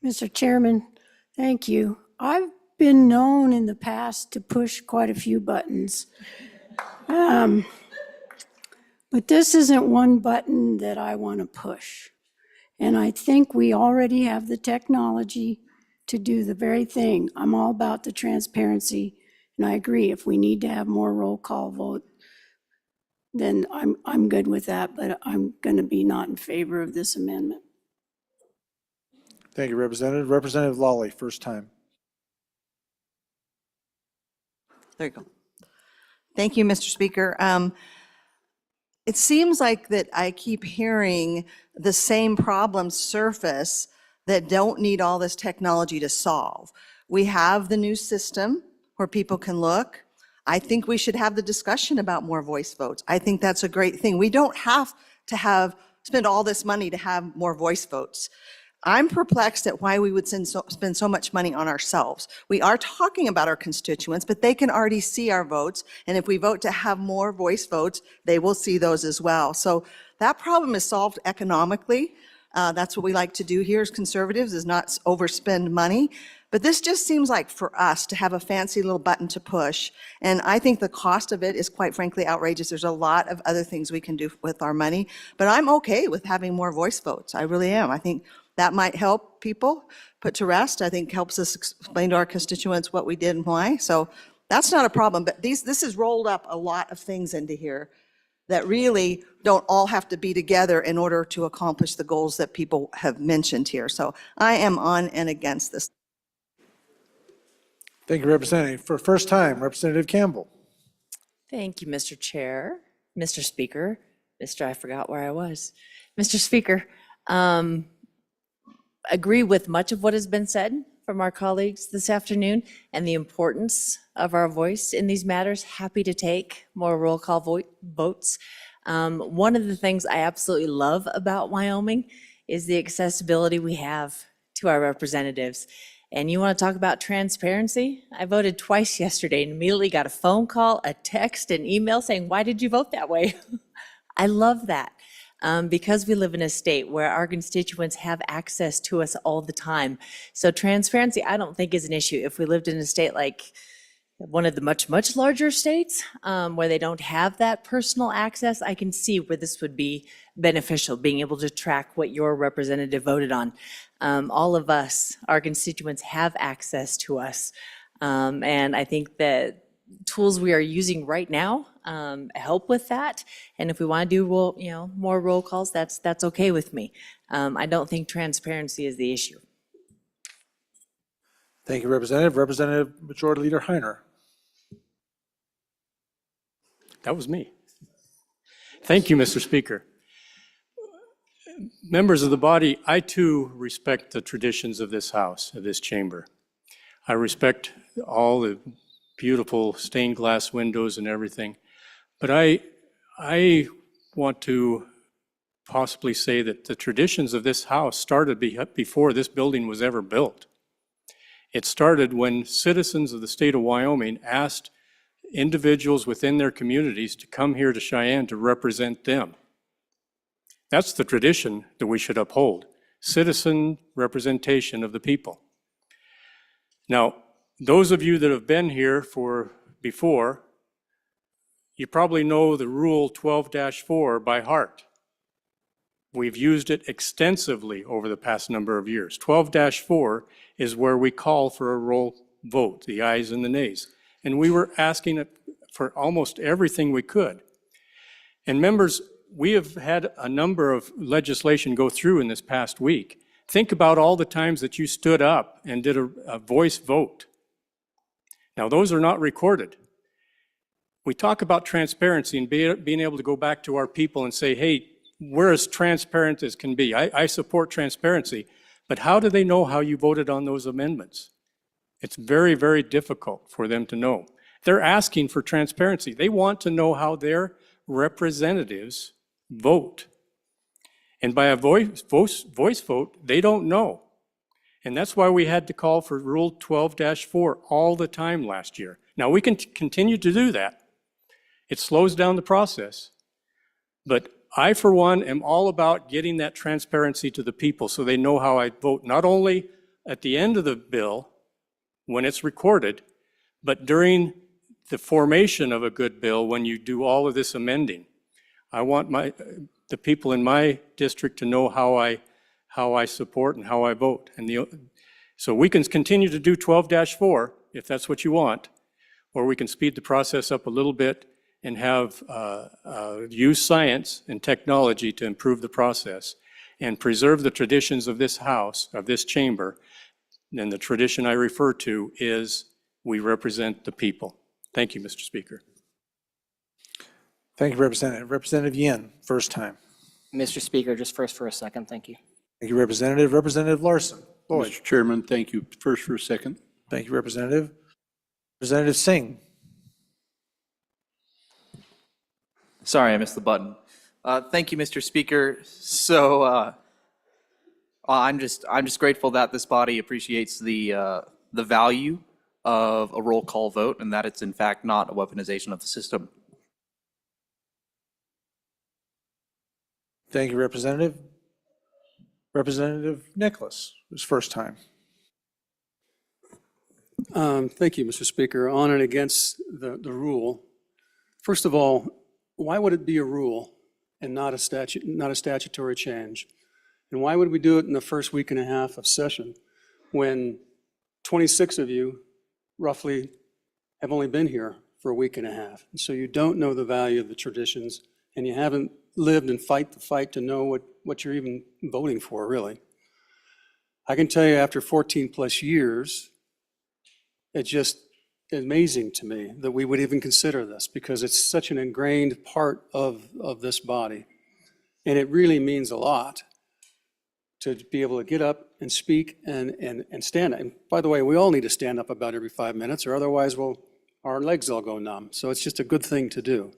Mr. Chairman, thank you. I've been known in the past to push quite a few buttons. But this isn't one button that I want to push. And I think we already have the technology to do the very thing. I'm all about the transparency, and I agree, if we need to have more roll call vote, then I'm good with that, but I'm going to be not in favor of this amendment. Thank you, Representative. Representative Lawley, first time. There you go. Thank you, Mr. Speaker. It seems like that I keep hearing the same problems surface that don't need all this technology to solve. We have the new system where people can look. I think we should have the discussion about more voice votes. I think that's a great thing. We don't have to spend all this money to have more voice votes. I'm perplexed at why we would spend so much money on ourselves. We are talking about our constituents, but they can already see our votes. And if we vote to have more voice votes, they will see those as well. So that problem is solved economically. That's what we like to do here as conservatives, is not overspend money. But this just seems like for us to have a fancy little button to push. And I think the cost of it is quite frankly outrageous. There's a lot of other things we can do with our money. But I'm okay with having more voice votes. I really am. I think that might help people put to rest. I think helps us explain to our constituents what we did and why. So that's not a problem. But this has rolled up a lot of things into here that really don't all have to be together in order to accomplish the goals that people have mentioned here. So I am on and against this. Thank you, Representative. For first time, Representative Campbell. Thank you, Mr. Chair, Mr. Speaker, I forgot where I was. Mr. Speaker, agree with much of what has been said from our colleagues this afternoon and the importance of our voice in these matters. Happy to take more roll call votes. One of the things I absolutely love about Wyoming is the accessibility we have to our representatives. And you want to talk about transparency? I voted twice yesterday and immediately got a phone call, a text, an email saying, why did you vote that way? I love that. Because we live in a state where our constituents have access to us all the time. So transparency, I don't think is an issue. If we lived in a state like one of the much, much larger states where they don't have that personal access, I can see where this would be beneficial, being able to track what your representative voted on. All of us, our constituents, have access to us. And I think that tools we are using right now help with that. And if we want to do more roll calls, that's okay with me. I don't think transparency is the issue. Thank you, Representative. Representative Majority Leader Heiner. That was me. Thank you, Mr. Speaker. Members of the body, I too respect the traditions of this House, of this chamber. I respect all the beautiful stained glass windows and everything. But I want to possibly say that the traditions of this House started before this building was ever built. It started when citizens of the state of Wyoming asked individuals within their communities to come here to Cheyenne to represent them. That's the tradition that we should uphold, citizen representation of the people. Now, those of you that have been here before, you probably know the Rule 12-4 by heart. We've used it extensively over the past number of years. 12-4 is where we call for a roll vote, the ayes and the nays. And we were asking it for almost everything we could. And members, we have had a number of legislation go through in this past week. Think about all the times that you stood up and did a voice vote. Now, those are not recorded. We talk about transparency and being able to go back to our people and say, hey, we're as transparent as can be. I support transparency, but how do they know how you voted on those amendments? It's very, very difficult for them to know. They're asking for transparency. They want to know how their representatives vote. And by a voice vote, they don't know. And that's why we had to call for Rule 12-4 all the time last year. Now, we can continue to do that. It slows down the process. But I, for one, am all about getting that transparency to the people so they know how I vote, not only at the end of the bill when it's recorded, but during the formation of a good bill when you do all of this amending. I want the people in my district to know how I support and how I vote. And so we can continue to do 12-4 if that's what you want, or we can speed the process up a little bit and have use science and technology to improve the process. and preserve the traditions of this house, of this chamber, then the tradition I refer to is we represent the people. Thank you, Mr. Speaker. Thank you, Representative. Representative Yin, first time. Mr. Speaker, just first for a second, thank you. Thank you, Representative. Representative Larson. Lloyd. Mr. Chairman, thank you. First for a second. Thank you, Representative. Representative Singh. Sorry, I missed the button. Thank you, Mr. Speaker. So I'm just grateful that this body appreciates the value of a roll call vote and that it's in fact not a weaponization of the system. Thank you, Representative. Representative Nicholas, his first time. Thank you, Mr. Speaker. On and against the rule. First of all, why would it be a rule and not a statutory change? And why would we do it in the first week and a half of session when 26 of you roughly have only been here for a week and a half? And so you don't know the value of the traditions and you haven't lived and fight the fight to know what you're even voting for, really. I can tell you after 14 plus years, it's just amazing to me that we would even consider this because it's such an ingrained part of this body. And it really means a lot to be able to get up and speak and stand up. And by the way, we all need to stand up about every 5 minutes or otherwise our legs all go numb. So it's just a good thing to do.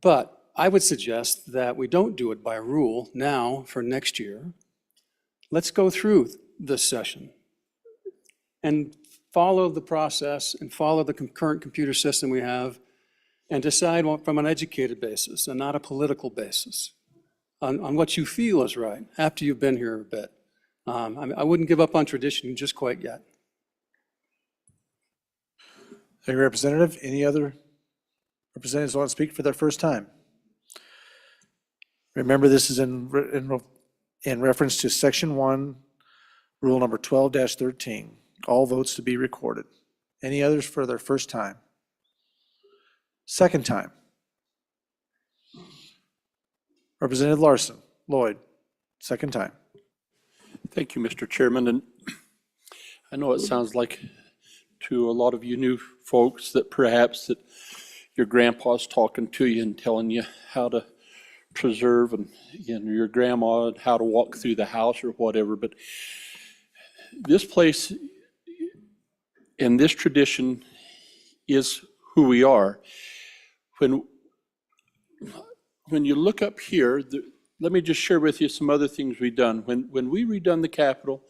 But I would suggest that we don't do it by rule now for next year. Let's go through this session and follow the process and follow the current computer system we have and decide from an educated basis and not a political basis on what you feel is right after you've been here a bit. I wouldn't give up on tradition just quite yet. Thank you, Representative. Any other representatives want to speak for their first time? Remember, this is in reference to Section 1, Rule number 12-13. All votes to be recorded. Any others for their first time? Second time. Representative Larson, Lloyd, second time. Thank you, Mr. Chairman. And I know it sounds like to a lot of you new folks that perhaps that your grandpa's talking to you and telling you how to preserve and your grandma how to walk through the house or whatever. But this place and this tradition is who we are. When you look up here, let me just share with you some other things we've done. When we redone the Capitol,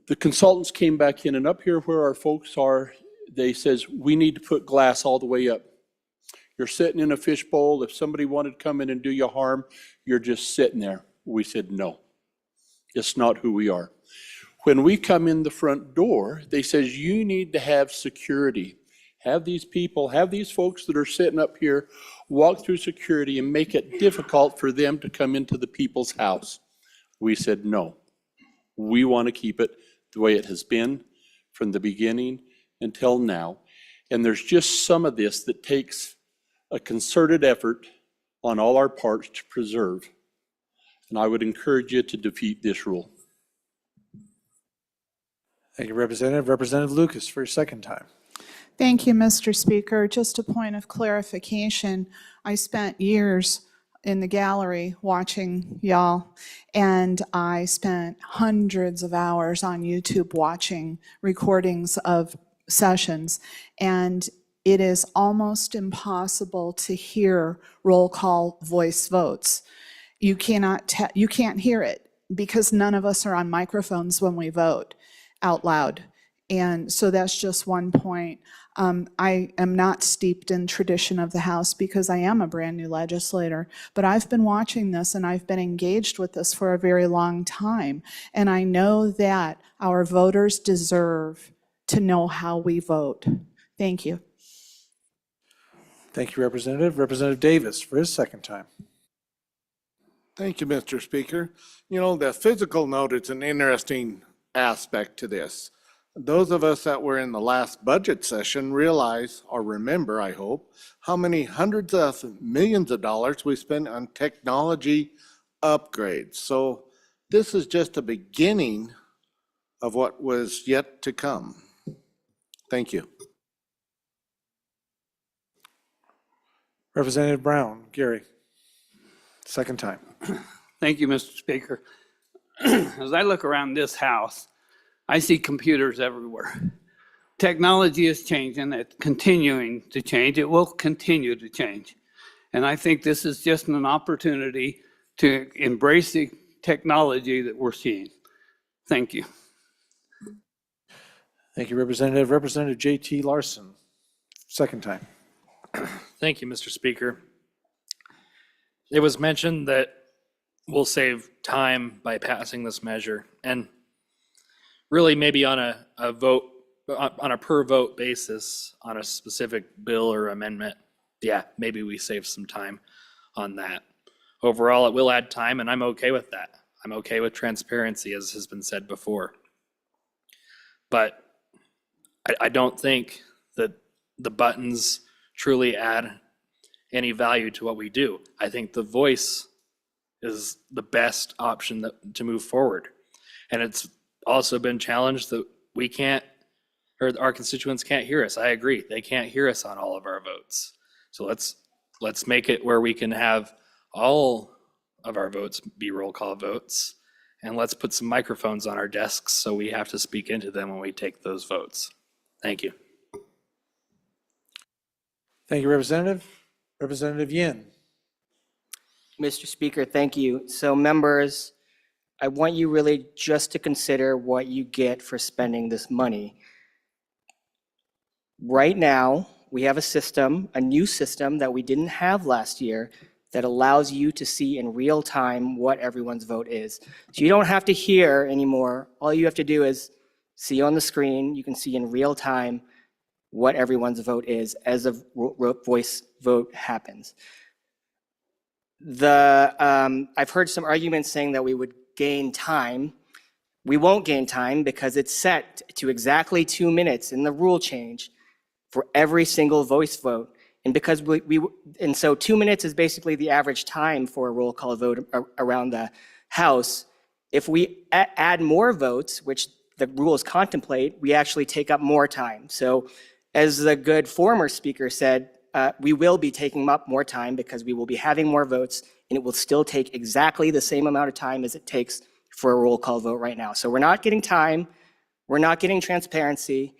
the consultants came back in and up here where our folks are, they says, we need to put glass all the way up. You're sitting in a fishbowl. If somebody wanted to come in and do you harm, you're just sitting there. We said, no, it's not who we are. When we come in the front door, they says, you need to have security. Have these people, have these folks that are sitting up here walk through security and make it difficult for them to come into the people's house. We said, no, we want to keep it the way it has been from the beginning until now. And there's just some of this that takes a concerted effort on all our parts to preserve. And I would encourage you to defeat this rule. Thank you, Representative. Representative Lucas for your second time. Thank you, Mr. Speaker. Just a point of clarification. I spent years in the gallery watching y'all, and I spent hundreds of hours on YouTube watching recordings of sessions, and it is almost impossible to hear roll call voice votes. You can't hear it because none of us are on microphones when we vote out loud. And so that's just one point. I am not steeped in tradition of the House because I am a brand new legislator, but I've been watching this and I've been engaged with this for a very long time. And I know that our voters deserve to know how we vote. Thank you. Thank you, Representative. Representative Davis for his second time. Thank you, Mr. Speaker. You know, the physical note is an interesting aspect to this. Those of us that were in the last budget session realize, or remember, I hope, how many hundreds of millions of dollars we spent on technology upgrades. So this is just a beginning of what was yet to come. Thank you. Representative Brown, Gary, second time. Thank you, Mr. Speaker. As I look around this house, I see computers everywhere. Technology is changing, it's continuing to change, it will continue to change. And I think this is just an opportunity to embrace the technology that we're seeing. Thank you. Thank you, Representative. Representative J.T. Larson, second time. Thank you, Mr. Speaker. It was mentioned that we'll save time by passing this measure, and really maybe on a vote, on a per vote basis on a specific bill or amendment, yeah, maybe we save some time on that. Overall, it will add time, and I'm okay with that. I'm okay with transparency, as has been said before. But I don't think that the buttons truly add any value to what we do. I think the voice is the best option to move forward. And it's also been challenged that we can't, or our constituents can't hear us. I agree, they can't hear us on all of our votes. So let's make it where we can have all of our votes be roll call votes, and let's put some microphones on our desks so we have to speak into them when we take those votes. Thank you. Thank you, Representative. Representative Yin. Mr. Speaker, thank you. So members, I want you really just to consider what you get for spending this money. Right now, we have a system, a new system that we didn't have last year, that allows you to see in real time what everyone's vote is. So you don't have to hear anymore. All you have to do is see on the screen. You can see in real time what everyone's vote is as a voice vote happens. I've heard some arguments saying that we would gain time. We won't gain time because it's set to exactly 2 minutes in the rule change for every single voice vote. And because and so 2 minutes is basically the average time for a roll call vote around the House. If we add more votes, which the rules contemplate, we actually take up more time. So as the good former speaker said, we will be taking up more time because we will be having more votes, and it will still take exactly the same amount of time as it takes for a roll call vote right now. So we're not getting time, we're not getting transparency.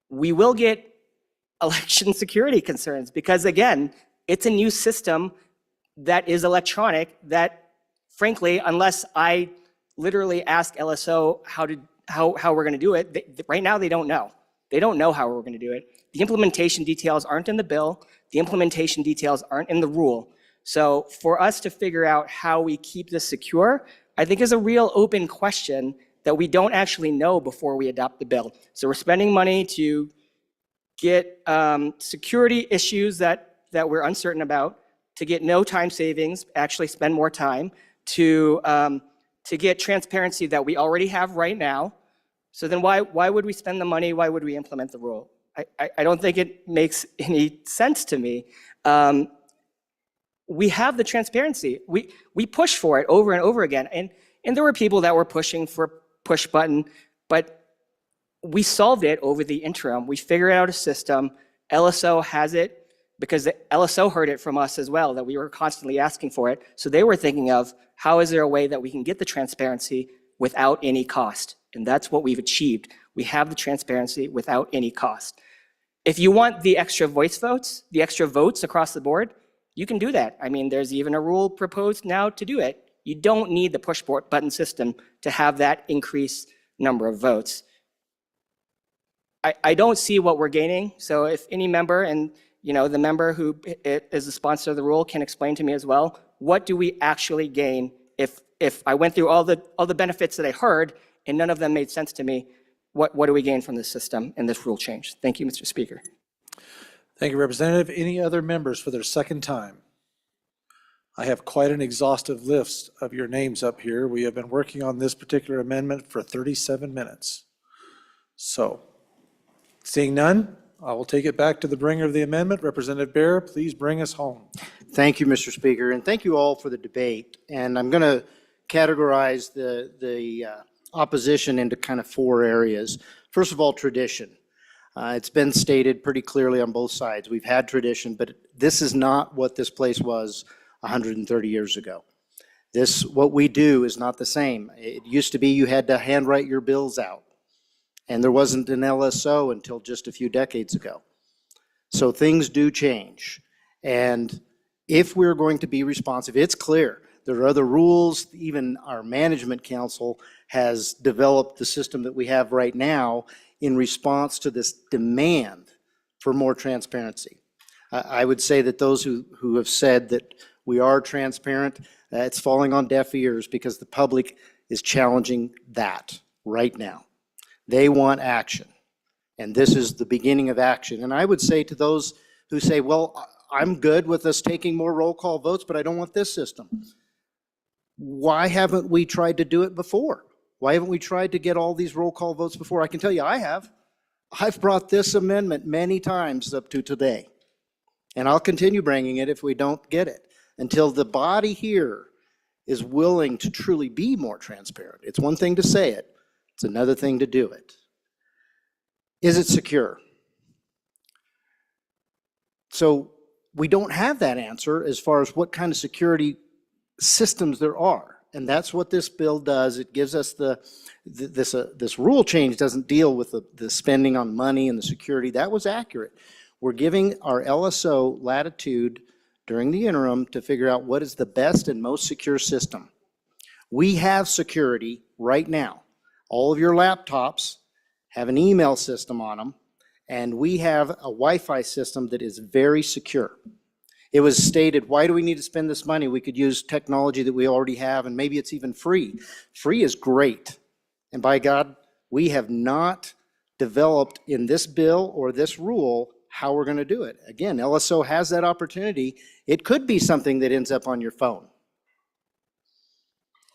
We will get election security concerns because, again, it's a new system that is electronic that, frankly, unless I literally ask LSO how we're going to do it, right now they don't know. They don't know how we're going to do it. The implementation details aren't in the bill. The implementation details aren't in the rule. So for us to figure out how we keep this secure, I think is a real open question that we don't actually know before we adopt the bill. So we're spending money to get security issues that we're uncertain about, to get no time savings, actually spend more time, to get transparency that we already have right now. So then why would we spend the money? Why would we implement the rule? I don't think it makes any sense to me. We have the transparency. We push for it over and over again. And there were people that were pushing for push button, but we solved it over the interim. We figured out a system. LSO has it because the LSO heard it from us as well, that we were constantly asking for it. So they were thinking of how is there a way that we can get the transparency without any cost? And that's what we've achieved. We have the transparency without any cost. If you want the extra voice votes, the extra votes across the board, you can do that. I mean, there's even a rule proposed now to do it. You don't need the push button system to have that increased number of votes. I don't see what we're gaining. So if any member, and the member who is the sponsor of the rule can explain to me as well, what do we actually gain if I went through all the benefits that I heard and none of them made sense to me? What do we gain from this system and this rule change? Thank you, Mr. Speaker. Thank you, Representative. Any other members for their second time? I have quite an exhaustive list of your names up here. We have been working on this particular amendment for 37 minutes. So, seeing none, I will take it back to the bringer of the amendment. Representative Bear, please bring us home. Thank you, Mr. Speaker, and thank you all for the debate. And I'm going to categorize the opposition into kind of 4 areas. First of all, tradition. It's been stated pretty clearly on both sides. We've had tradition, but this is not what this place was 130 years ago. What we do is not the same. It used to be you had to handwrite your bills out, and there wasn't an LSO until just a few decades ago. So things do change. And if we're going to be responsive, it's clear. There are other rules. Even our management council has developed the system that we have right now in response to this demand for more transparency. I would say that those who have said that we are transparent, it's falling on deaf ears because the public is challenging that right now. They want action, and this is the beginning of action. And I would say to those who say, well, I'm good with us taking more roll call votes, but I don't want this system. Why haven't we tried to do it before? Why haven't we tried to get all these roll call votes before? I can tell you I have. I've brought this amendment many times up to today, and I'll continue bringing it if we don't get it until the body here is willing to truly be more transparent. It's one thing to say it. It's another thing to do it. Is it secure? So we don't have that answer as far as what kind of security systems there are. And that's what this bill does. It gives us this rule change doesn't deal with the spending on money and the security. That was accurate. We're giving our LSO latitude during the interim to figure out what is the best and most secure system. We have security right now. All of your laptops have an email system on them, and we have a Wi-Fi system that is very secure. It was stated, why do we need to spend this money? We could use technology that we already have, and maybe it's even free. Free is great. And by God, we have not developed in this bill or this rule how we're going to do it. Again, LSO has that opportunity. It could be something that ends up on your phone.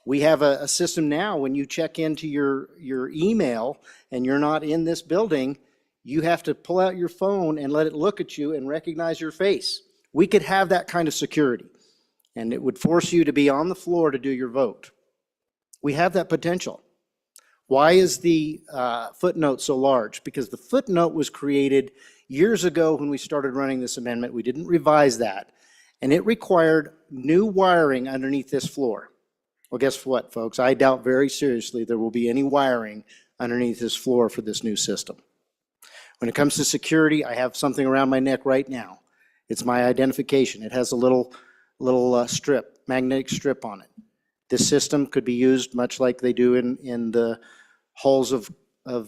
We have a system now when you check into your email and you're not in this building, you have to pull out your phone and let it look at you and recognize your face. We could have that kind of security, and it would force you to be on the floor to do your vote. We have that potential. Why is the footnote so large? Because the footnote was created years ago when we started running this amendment. We didn't revise that, and it required new wiring underneath this floor. Well, guess what, folks? I doubt very seriously there will be any wiring underneath this floor for this new system. When it comes to security, I have something around my neck right now. It's my identification. It has a little strip, magnetic strip on it. This system could be used much like they do in the halls of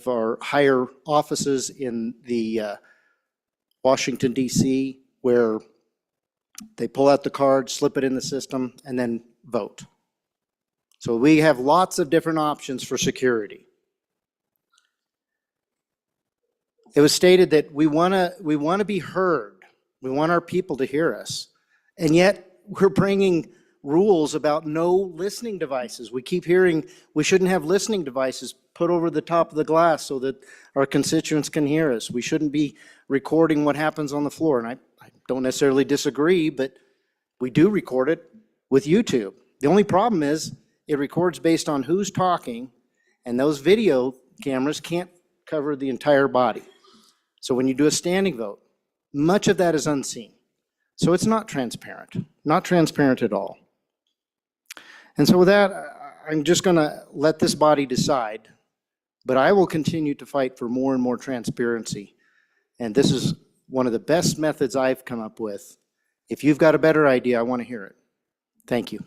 our higher offices in the Washington, D.C., where they pull out the card, slip it in the system, and then vote. So we have lots of different options for security. It was stated that we want to be heard. We want our people to hear us. And yet we're bringing rules about no listening devices. We keep hearing we shouldn't have listening devices put over the top of the glass so that our constituents can hear us. We shouldn't be recording what happens on the floor. And I don't necessarily disagree, but we do record it with YouTube. The only problem is it records based on who's talking, and those video cameras can't cover the entire body. So when you do a standing vote, much of that is unseen. So it's not transparent at all. And so with that, I'm just going to let this body decide, but I will continue to fight for more and more transparency. And this is one of the best methods I've come up with. If you've got a better idea, I want to hear it. Thank you.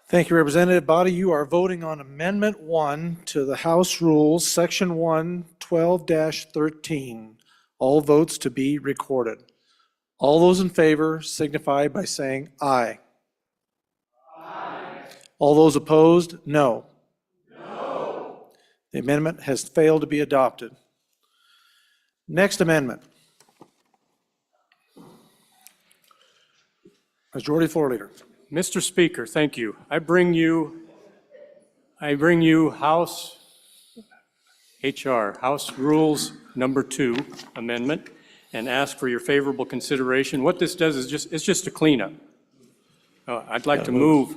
Thank you, Representative Body. You are voting on Amendment 1 to the House Rules, Section 1, 12-13. All votes to be recorded. All those in favor signify by saying aye. Aye. All those opposed, no. No. The amendment has failed to be adopted. Next amendment. Majority Floor Leader. Mr. Speaker, thank you. I bring you House HR House Rules Number 2 Amendment and ask for your favorable consideration. What this does is it's just a cleanup. I'd like to move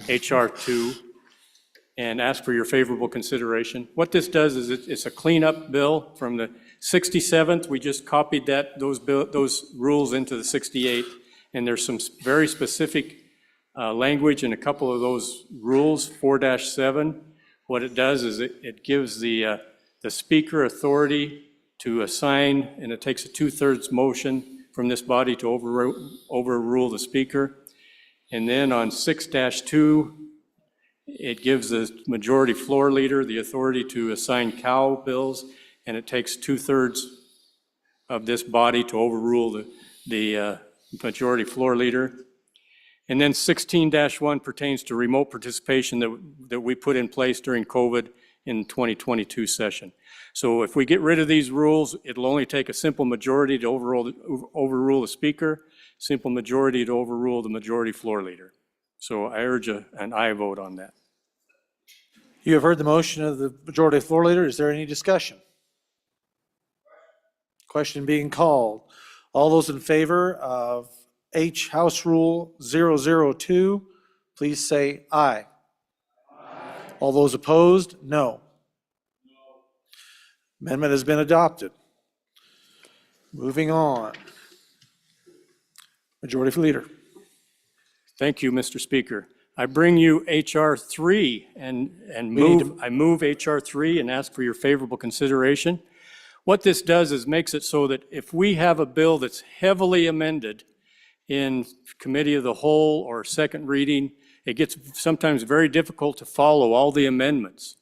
HR 2 and ask for your favorable consideration. What this does is it's a cleanup bill from the 67th. We just copied those rules into the 68th, and there's some very specific language in a couple of those rules, 4-7. What it does is it gives the speaker authority to assign, and it takes a 2/3 motion from this body to overrule the speaker. And then on 6-2, it gives the majority floor leader the authority to assign cow bills, and it takes 2/3 of this body to overrule the majority floor leader. And then 16-1 pertains to remote participation that we put in place during COVID in 2022 session. So if we get rid of these rules, it'll only take a simple majority to overrule the speaker, simple majority to overrule the majority floor leader. So I urge an aye vote on that. You have heard the motion of the majority floor leader. Is there any discussion? Question being called. All those in favor of H House Rule 002, please say aye. All those opposed, no. Amendment has been adopted. Moving on. Majority Leader. Thank you, Mr. Speaker. I bring you HR 3 and I move HR 3 and ask for your favorable consideration. What this does is makes it so that if we have a bill that's heavily amended in committee of the whole or second reading, it gets sometimes very difficult to follow all the amendments.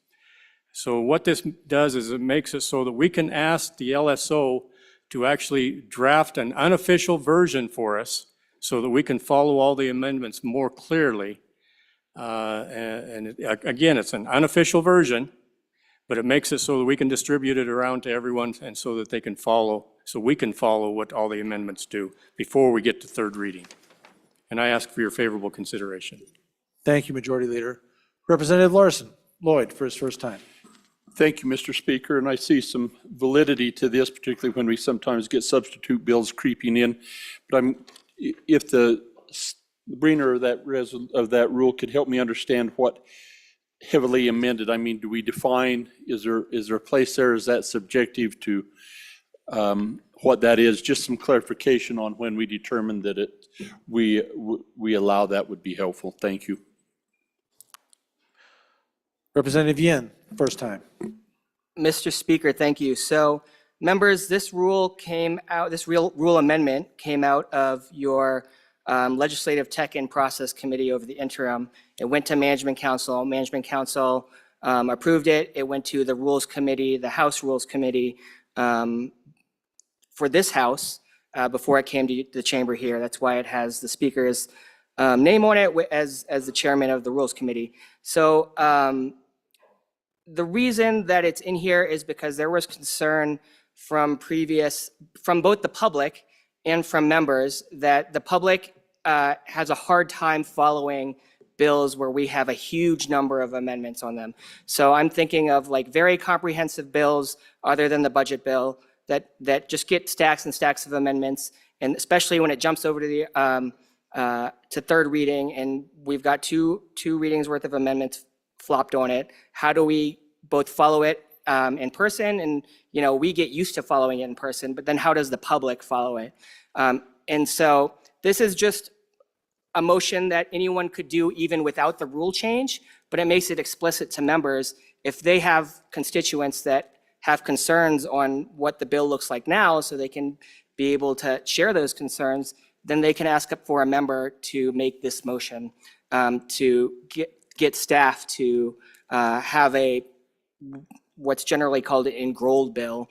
So what this does is it makes it so that we can ask the LSO to actually draft an unofficial version for us so that we can follow all the amendments more clearly. Again, it's an unofficial version, but it makes it so that we can distribute it around to everyone and so that they can follow, so we can follow what all the amendments do before we get to third reading. And I ask for your favorable consideration. Thank you, Majority Leader. Representative Lloyd, for his first time. Thank you, Mr. Speaker, and I see some validity to this, particularly when we sometimes get substitute bills creeping in. But if the bringer of that rule could help me understand what heavily amended, I mean, do we define, is there a place there, is that subjective to what that is? Just some clarification on when we determine that we allow that would be helpful. Thank you. Representative Yin, first time. Mr. Speaker, thank you. So members, this rule rule amendment came out of your Legislative Tech and Process Committee over the interim. It went to Management Council. Management Council approved it. It went to the Rules Committee, the House Rules Committee for this House before it came to the chamber here. That's why it has the Speaker's name on it as the chairman of the Rules Committee. So the reason that it's in here is because there was concern from both the public and from members that the public has a hard time following bills where we have a huge number of amendments on them. So I'm thinking of like very comprehensive bills other than the budget bill that just get stacks and stacks of amendments, and especially when it jumps over to the to third reading and we've got two readings worth of amendments flopped on it. How do we both follow it in person, and we get used to following it in person, but then how does the public follow it? And so this is just a motion that anyone could do even without the rule change, but it makes it explicit to members if they have constituents that have concerns on what the bill looks like now, so they can be able to share those concerns, then they can ask for a member to make this motion to get staff to have what's generally called an enrolled bill,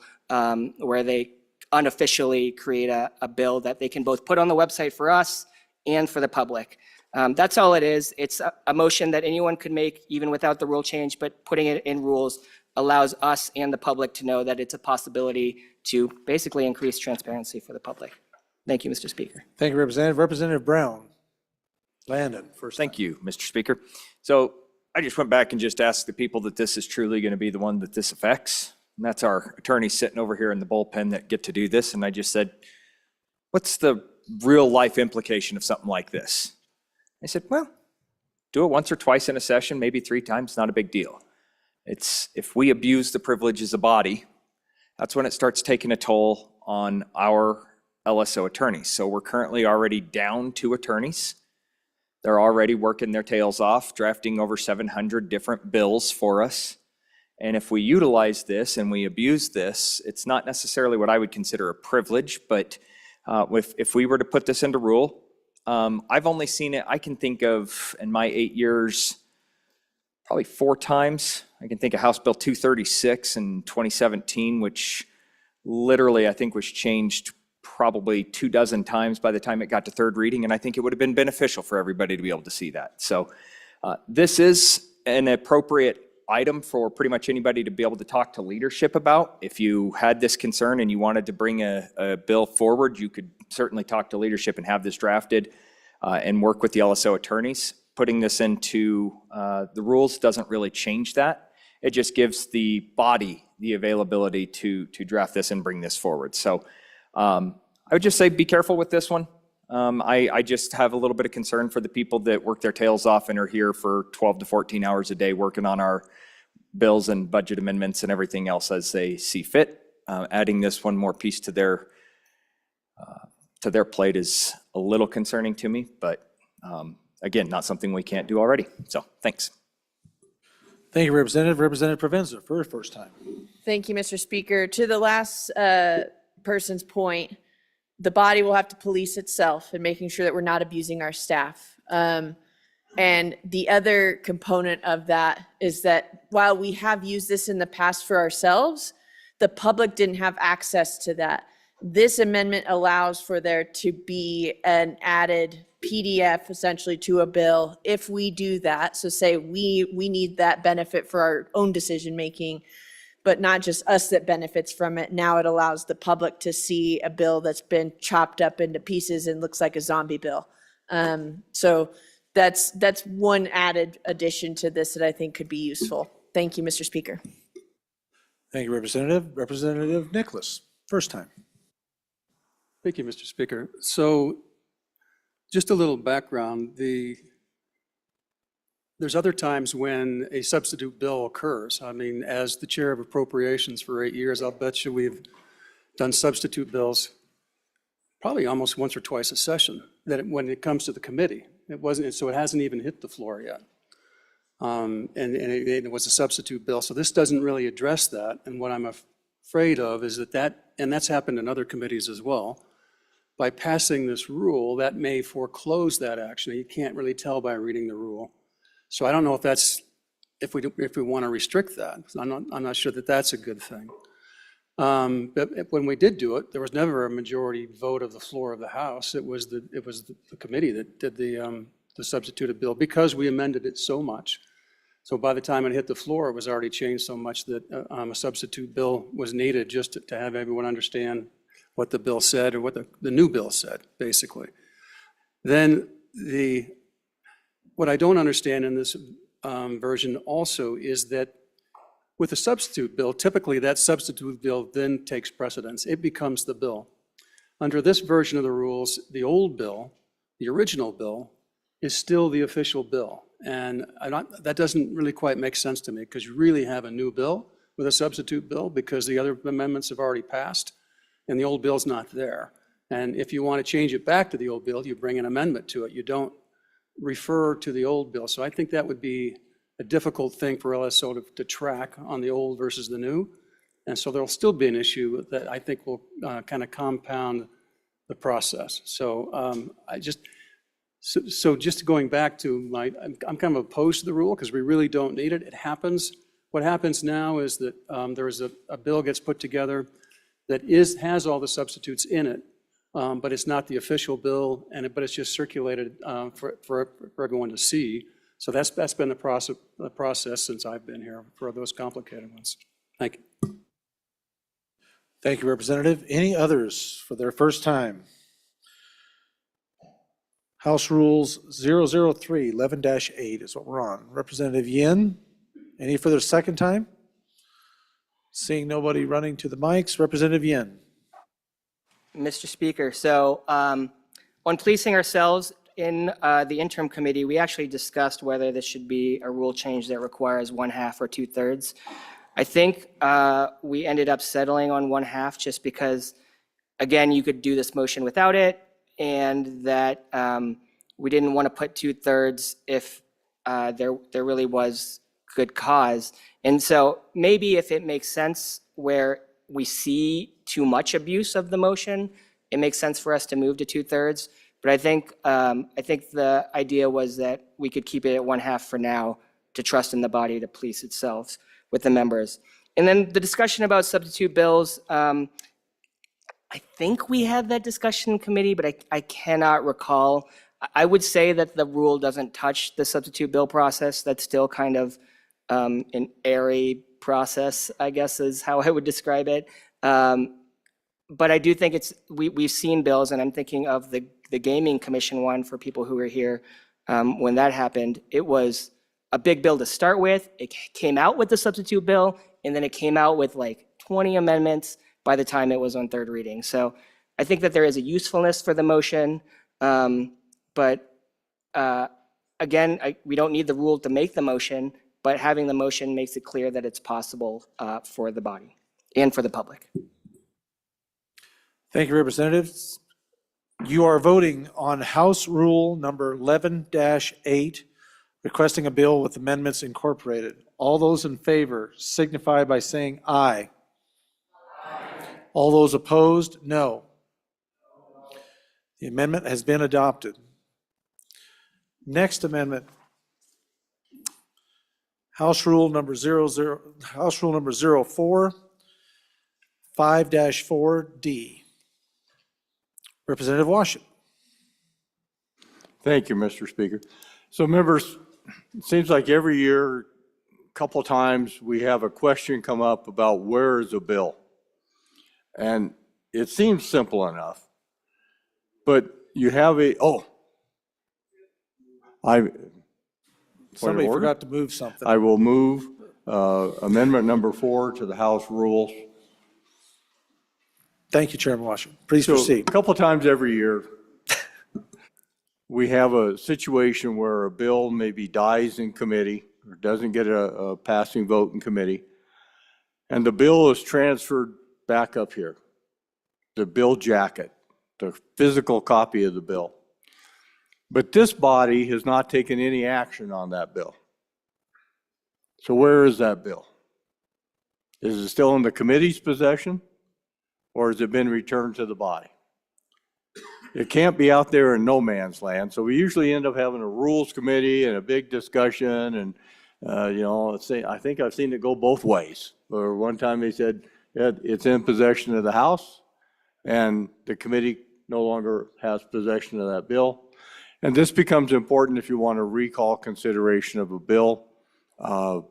where they unofficially create a bill that they can both put on the website for us and for the public. That's all it is. It's a motion that anyone could make even without the rule change, but putting it in rules allows us and the public to know that it's a possibility to basically increase transparency for the public. Thank you, Mr. Speaker. Thank you, Representative. Representative Brown. Landon, first. Thank you, Mr. Speaker. So I just went back and just asked the people that this is truly going to be the one that this affects, and that's our attorney sitting over here in the bullpen that get to do this. And I just said, what's the real life implication of something like this? I said, well, do it once or twice in a session, maybe 3 times, not a big deal. It's if we abuse the privilege as a body, that's when it starts taking a toll on our LSO attorneys. So we're currently already down 2 attorneys. They're already working their tails off, drafting over 700 different bills for us. And if we utilize this and we abuse this, it's not necessarily what I would consider a privilege, but if we were to put this into rule, I've only seen it, I can think of in my 8 years, probably 4 times. I can think of House Bill 236 in 2017, which literally I think was changed probably 24 times by the time it got to 3rd reading, and I think it would have been beneficial for everybody to be able to see that. So this is an appropriate item for pretty much anybody to be able to talk to leadership about. If you had this concern and you wanted to bring a bill forward, you could certainly talk to leadership and have this drafted and work with the LSO attorneys. Putting this into the rules doesn't really change that. It just gives the body the availability to draft this and bring this forward. So I would just say be careful with this one. I just have a little bit of concern for the people that work their tails off and are here for 12 to 14 hours a day working on our bills and budget amendments and everything else as they see fit. Adding this one more piece to their plate is a little concerning to me, but again, not something we can't do already. So thanks. Thank you, Representative. Representative Provenza for her first time. Thank you, Mr. Speaker. To the last person's point, the body will have to police itself in making sure that we're not abusing our staff. And the other component of that is that while we have used this in the past for ourselves, the public didn't have access to that. This amendment allows for there to be an added PDF essentially to a bill if we do that. So say we need that benefit for our own decision making, but not just us that benefits from it. Now it allows the public to see a bill that's been chopped up into pieces and looks like a zombie bill. So that's one added addition to this that I think could be useful. Thank you, Mr. Speaker. Thank you, Representative. Representative Nicholas, first time. Thank you, Mr. Speaker. So just a little background. There's other times when a substitute bill occurs. I mean, as the chair of appropriations for 8 years, I'll bet you we've done substitute bills probably almost once or twice a session when it comes to the committee. So it hasn't even hit the floor yet. And it was a substitute bill. So this doesn't really address that. And what I'm afraid of is and that's happened in other committees as well, by passing this rule, that may foreclose that action. You can't really tell by reading the rule. So I don't know if we want to restrict that. I'm not sure that that's a good thing. But when we did do it, there was never a majority vote of the floor of the House. It was the committee that did the substituted bill because we amended it so much. So by the time it hit the floor, it was already changed so much that a substitute bill was needed just to have everyone understand what the bill said or what the new bill said, basically. Then what I don't understand in this version also is that with a substitute bill, typically that substitute bill then takes precedence. It becomes the bill. Under this version of the rules, the old bill, the original bill, is still the official bill. And that doesn't really quite make sense to me because you really have a new bill with a substitute bill because the other amendments have already passed and the old bill's not there. And if you want to change it back to the old bill, you bring an amendment to it. You don't refer to the old bill. So I think that would be a difficult thing for LSO to track on the old versus the new. And so there'll still be an issue that I think will kind of compound the process. So just going back to I'm kind of opposed to the rule because we really don't need it. It happens. What happens now is that there is a bill gets put together that has all the substitutes in it, but it's not the official bill, but it's just circulated for everyone to see. So that's been the process since I've been here for those complicated ones. Thank you. Thank you, Representative. Any others for their first time? House Rules 003, 11-8 is what we're on. Representative Yin, any for their second time? Seeing nobody running to the mics, Representative Yen. Mr. Speaker, so on policing ourselves in the interim committee, we actually discussed whether this should be a rule change that requires 1/2 or 2/3. I think we ended up settling on 1/2 just because, again, you could do this motion without it, and that we didn't want to put 2/3 if there really was good cause. And so maybe if it makes sense where we see too much abuse of the motion, it makes sense for us to move to 2/3. But I think the idea was that we could keep it at 1/2 for now to trust in the body to police itself with the members. And then the discussion about substitute bills, I think we had that discussion in committee, but I cannot recall. I would say that the rule doesn't touch the substitute bill process. That's still kind of an airy process, I guess is how I would describe it. But I do think we've seen bills, and I'm thinking of the Gaming Commission one for people who were here when that happened. It was a big bill to start with. It came out with the substitute bill, and then it came out with like 20 amendments by the time it was on third reading. So I think that there is a usefulness for the motion, but again, we don't need the rule to make the motion, but having the motion makes it clear that it's possible for the body and for the public. Thank you, Representatives. You are voting on House Rule number 11-8, requesting a bill with amendments incorporated. All those in favor signify by saying aye. All those opposed, no. The amendment has been adopted. Next amendment, House Rule number 04, 5-4D. Representative Washington. Thank you, Mr. Speaker. So members, it seems like every year, a couple times, we have a question come up about where is a bill? And it seems simple enough, but you have Somebody forgot to move something. I will move amendment number 4 to the House rules. Thank you, Chairman Washington. Please proceed. A couple times every year, we have a situation where a bill maybe dies in committee or doesn't get a passing vote in committee, and the bill is transferred back up here, the bill jacket, the physical copy of the bill. But this body has not taken any action on that bill. So where is that bill? Is it still in the committee's possession, or has it been returned to the body? It can't be out there in no man's land, so we usually end up having a rules committee and a big discussion, and I think I've seen it go both ways. Or one time they said, yeah, it's in possession of the House, and the committee no longer has possession of that bill. And this becomes important if you want to recall consideration of a bill. But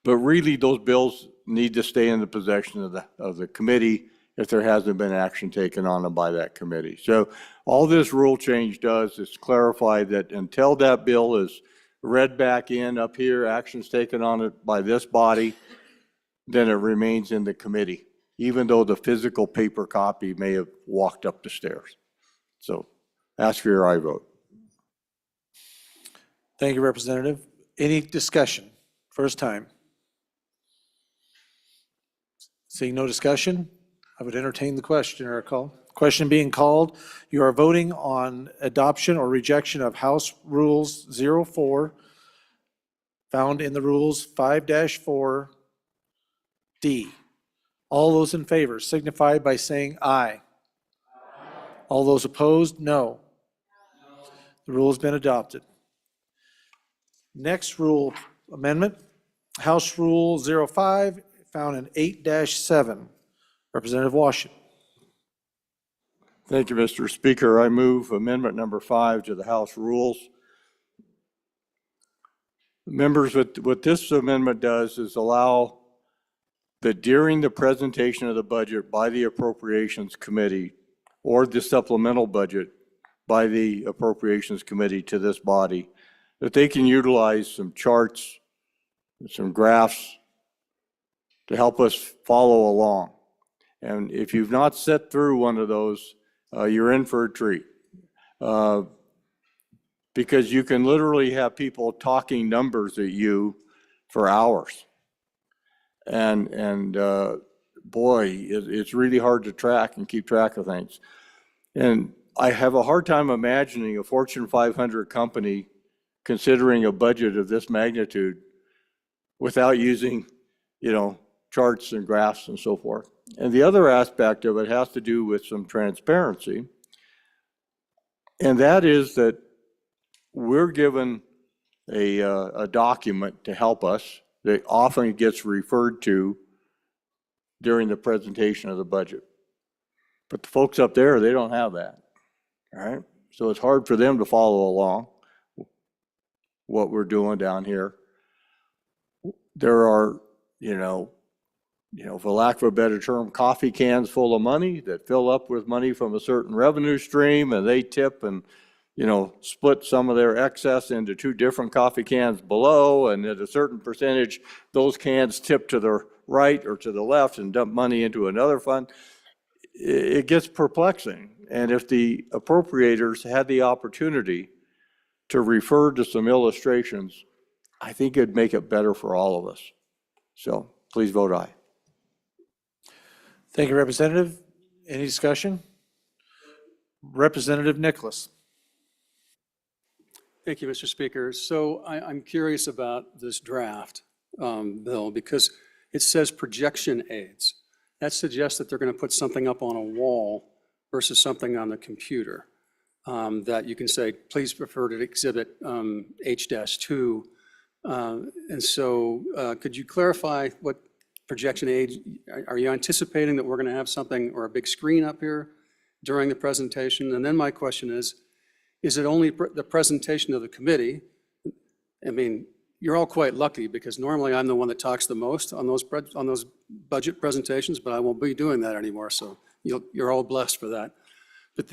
really, those bills need to stay in the possession of the committee if there hasn't been action taken on them by that committee. So all this rule change does is clarify that until that bill is read back in up here, actions taken on it by this body, then it remains in the committee, even though the physical paper copy may have walked up the stairs. So ask for your aye vote. Thank you, Representative. Any discussion? First time. Seeing no discussion, I would entertain the question or call. Question being called, you are voting on adoption or rejection of House Rules 04, found in the rules 5-4D. All those in favor signify by saying aye. All those opposed, no. The rule has been adopted. Next rule amendment, House Rule 05, found in 8-7. Representative Washington. Thank you, Mr. Speaker. I move amendment number 5 to the House rules. Members, what this amendment does is allow that during the presentation of the budget by the Appropriations Committee or the supplemental budget by the Appropriations Committee to this body, that they can utilize some charts, some graphs to help us follow along. And if you've not sat through one of those, you're in for a treat. Because you can literally have people talking numbers at you for hours. And boy, it's really hard to track and keep track of things. And I have a hard time imagining a Fortune 500 company considering a budget of this magnitude without using, charts and graphs and so forth. And the other aspect of it has to do with some transparency. And that is that we're given a document to help us that often gets referred to during the presentation of the budget. But the folks up there, they don't have that, all right? So it's hard for them to follow along what we're doing down here. There are, for lack of a better term, coffee cans full of money that fill up with money from a certain revenue stream, and they tip and split some of their excess into two different coffee cans below, and at a certain percentage, those cans tip to the right or to the left and dump money into another fund. It gets perplexing. And if the appropriators had the opportunity to refer to some illustrations, I think it'd make it better for all of us. So please vote aye. Thank you, Representative. Any discussion? Representative Nicholas. Thank you, Mr. Speaker. So I'm curious about this draft bill because it says projection aids. That suggests that they're going to put something up on a wall versus something on the computer that you can say, please refer to exhibit H-2. And so could you clarify what projection aids, are you anticipating that we're going to have something or a big screen up here during the presentation? And then my question is it only the presentation of the committee? I mean, you're all quite lucky because normally I'm the one that talks the most on those budget presentations, but I won't be doing that anymore. So you're all blessed for that. But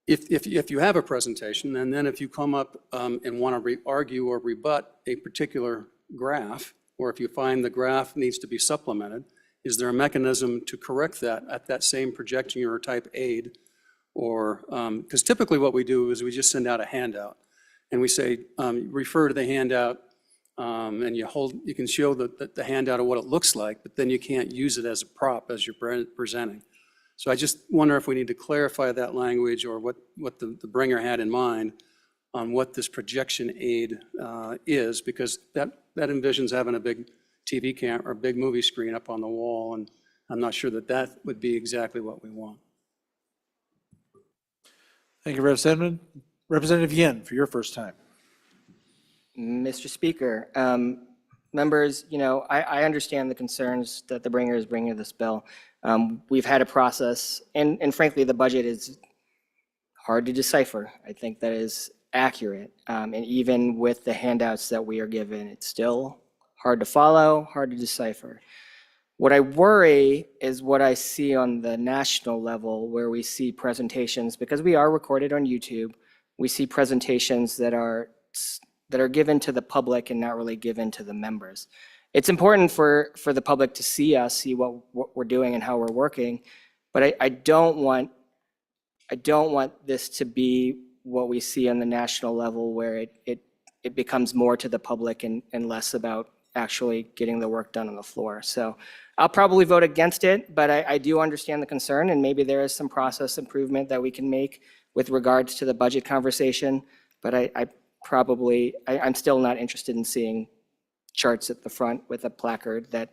if you have a presentation and then if you come up and want to argue or rebut a particular graph, or if you find the graph needs to be supplemented, is there a mechanism to correct that at that same projection or type aid? Or, because typically what we do is we just send out a handout and we say, refer to the handout and you can show the handout of what it looks like, but then you can't use it as a prop as you're presenting. So I just wonder if we need to clarify that language or what the bringer had in mind on what this projection aid is, because that envisions having a big TV camera or a big movie screen up on the wall, and I'm not sure that would be exactly what we want. Thank you, Representative. Representative Yin, for your first time. Mr. Speaker, members, I understand the concerns that the bringer is bringing to this bill. We've had a process, and frankly, the budget is hard to decipher. I think that is accurate. And even with the handouts that we are given, it's still hard to follow, hard to decipher. What I worry is what I see on the national level, where we see presentations, because we are recorded on YouTube, we see presentations that are given to the public and not really given to the members. It's important for the public to see us, see what we're doing and how we're working, but I don't want this to be what we see on the national level, where it becomes more to the public and less about actually getting the work done on the floor. So I'll probably vote against it, but I do understand the concern, and maybe there is some process improvement that we can make with regards to the budget conversation, but I'm still not interested in seeing charts at the front with a placard that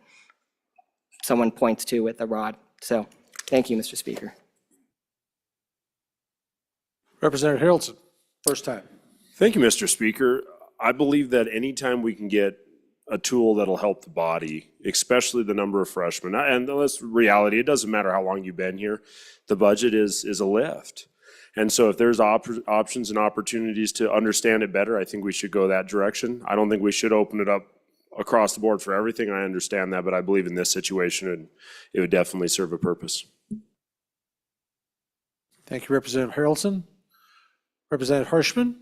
someone points to with a rod. So thank you, Mr. Speaker. Representative Harrelson, first time. Thank you, Mr. Speaker. I believe that anytime we can get a tool that'll help the body, especially the number of freshmen, and that's reality, it doesn't matter how long you've been here, the budget is a lift. And so if there's options and opportunities to understand it better, I think we should go that direction. I don't think we should open it up across the board for everything. I understand that, but I believe in this situation, it would definitely serve a purpose. Thank you, Representative Harrelson. Representative Hirschman.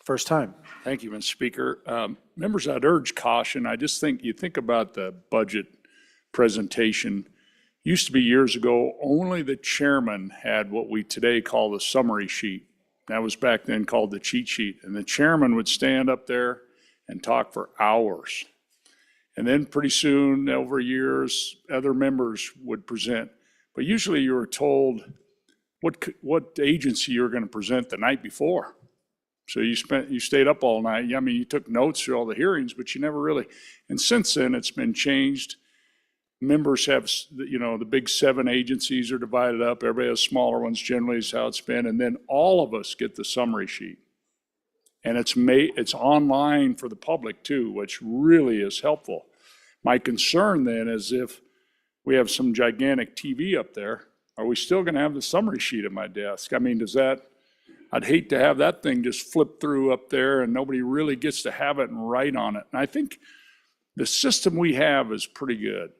First time. Thank you, Mr. Speaker. Members, I'd urge caution. I just think, you think about the budget presentation. Used to be years ago, only the chairman had what we today call the summary sheet. That was back then called the cheat sheet. And the chairman would stand up there and talk for hours. And then pretty soon, over years, other members would present. But usually you were told what agency you were going to present the night before. So you stayed up all night. I mean, you took notes through all the hearings, but you never really, and since then it's been changed. Members have, the big 7 agencies are divided up. Everybody has smaller ones, generally is how it's been. And then all of us get the summary sheet. And it's online for the public too, which really is helpful. My concern then is if we have some gigantic TV up there, are we still going to have the summary sheet at my desk? I mean, I'd hate to have that thing just flip through up there and nobody really gets to have it and write on it. And I think the system we have is pretty good.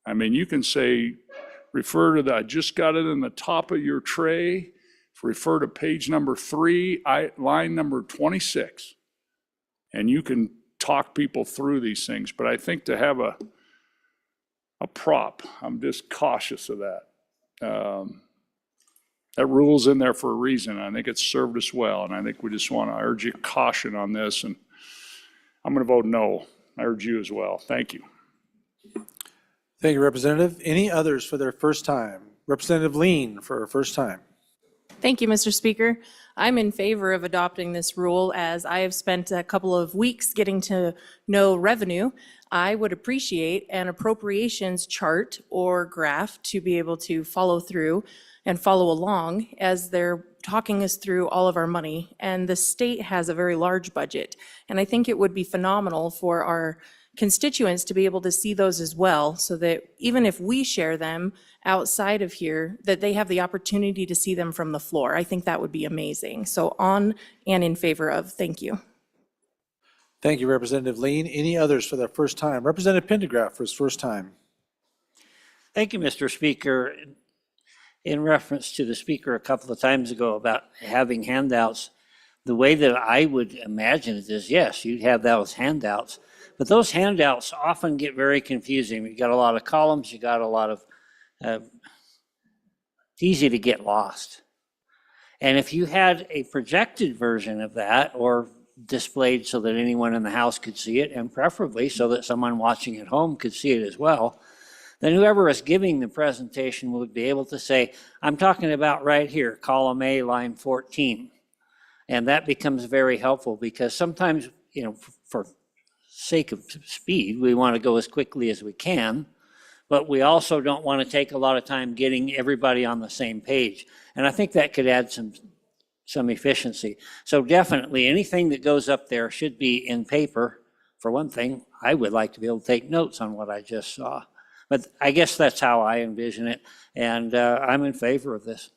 I mean, you can say, refer to I just got it in the top of your tray, refer to page number 3, line number 26. And you can talk people through these things. But I think to have a prop, I'm just cautious of that. That rule's in there for a reason. I think it's served us well, and I think we just want to urge you caution on this, and I'm going to vote no. I urge you as well. Thank you. Thank you, Representative. Any others for their first time? Representative Lean for her first time. Thank you, Mr. Speaker. I'm in favor of adopting this rule as I have spent a couple of weeks getting to know revenue. I would appreciate an appropriations chart or graph to be able to follow through and follow along as they're talking us through all of our money. And the state has a very large budget. And I think it would be phenomenal for our constituents to be able to see those as well, so that even if we share them outside of here, that they have the opportunity to see them from the floor. I think that would be amazing. So on and in favor of. Thank you. Thank you, Representative Lean. Any others for their first time? Representative Pendergraft for his first time. Thank you, Mr. Speaker. In reference to the speaker a couple of times ago about having handouts, the way that I would imagine it is, yes, you'd have those handouts, but those handouts often get very confusing. You got a lot of columns, you got a lot of, it's easy to get lost. And if you had a projected version of that or displayed so that anyone in the house could see it, and preferably so that someone watching at home could see it as well, then whoever is giving the presentation would be able to say, I'm talking about right here, column A, line 14. And that becomes very helpful because sometimes, for sake of speed, we want to go as quickly as we can, but we also don't want to take a lot of time getting everybody on the same page. And I think that could add some efficiency. So definitely anything that goes up there should be in paper. For one thing, I would like to be able to take notes on what I just saw. But I guess that's how I envision it, and I'm in favor of this.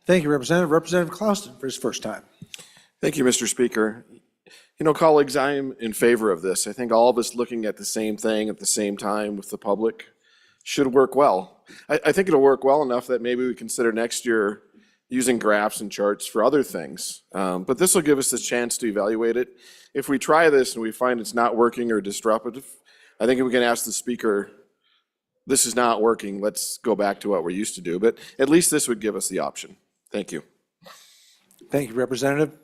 Thank you, Representative. Representative Clouston for his first time. Thank you, Mr. Speaker. Colleagues, I am in favor of this. I think all of us looking at the same thing at the same time with the public should work well. I think it'll work well enough that maybe we consider next year using graphs and charts for other things. But this will give us the chance to evaluate it. If we try this and we find it's not working or disruptive, I think we can ask the speaker, this is not working, let's go back to what we're used to do. But at least this would give us the option. Thank you. Thank you, Representative.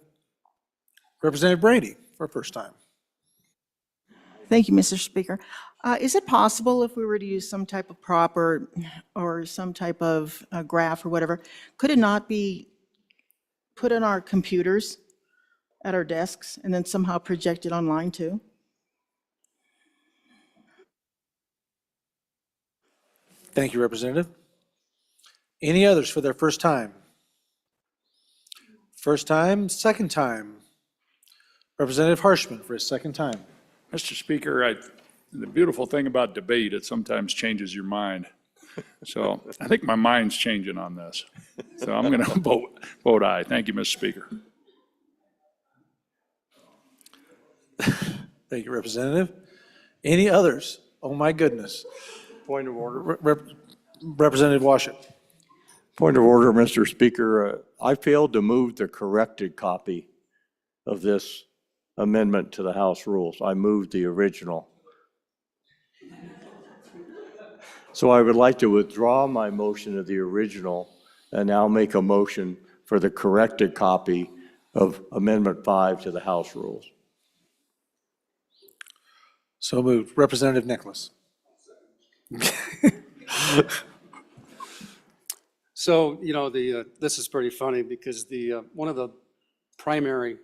Representative Brady for first time. Thank you, Mr. Speaker. Is it possible if we were to use some type of prop or some type of graph or whatever, could it not be put in our computers at our desks and then somehow projected online too? Thank you, Representative. Any others for their first time? First time, second time. Representative Harshman for his second time. Mr. Speaker, the beautiful thing about debate, it sometimes changes your mind. So I think my mind's changing on this. So I'm going to vote aye. Thank you, Mr. Speaker. Thank you, Representative. Any others? Oh, my goodness. Point of order. Representative Washington. Point of order, Mr. Speaker. I failed to move the corrected copy of this amendment to the House rules. I moved the original. So I would like to withdraw my motion of the original and now make a motion for the corrected copy of Amendment 5 to the House rules. So moved. Representative Nicholas. So, this is pretty funny because one of the primary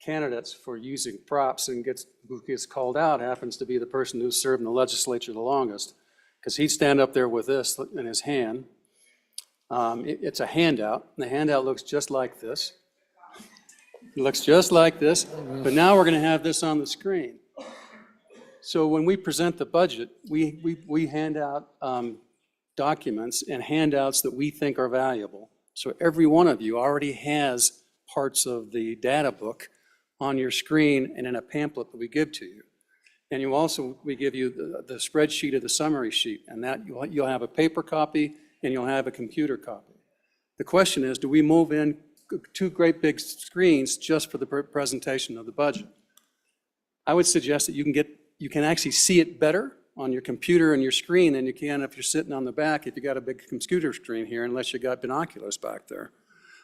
candidates for using props and who gets called out happens to be the person who's served in the legislature the longest, because he'd stand up there with this in his hand. It's a handout, and the handout looks just like this. It looks just like this, but now we're going to have this on the screen. So when we present the budget, we hand out documents and handouts that we think are valuable. So every one of you already has parts of the data book on your screen and in a pamphlet that we give to you. And we give you the spreadsheet of the summary sheet, and that you'll have a paper copy and you'll have a computer copy. The question is, do we move in 2 great big screens just for the presentation of the budget? I would suggest that you can actually see it better on your computer and your screen than you can if you're sitting on the back, if you got a big computer screen here, unless you got binoculars back there,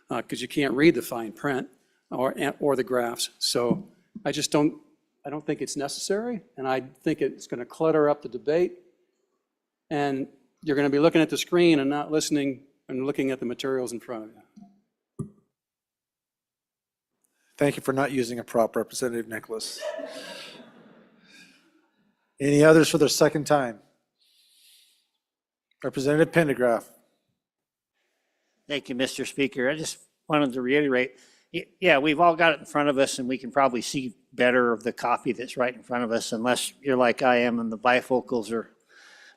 because you can't read the fine print or the graphs. So I don't think it's necessary, and I think it's going to clutter up the debate, and you're going to be looking at the screen and not listening and looking at the materials in front of you. Thank you for not using a prop, Representative Nicholas. Any others for their second time? Representative Pendergraft. Thank you, Mr. Speaker. I just wanted to reiterate, yeah, we've all got it in front of us, and we can probably see better of the copy that's right in front of us, unless you're like I am and the bifocals are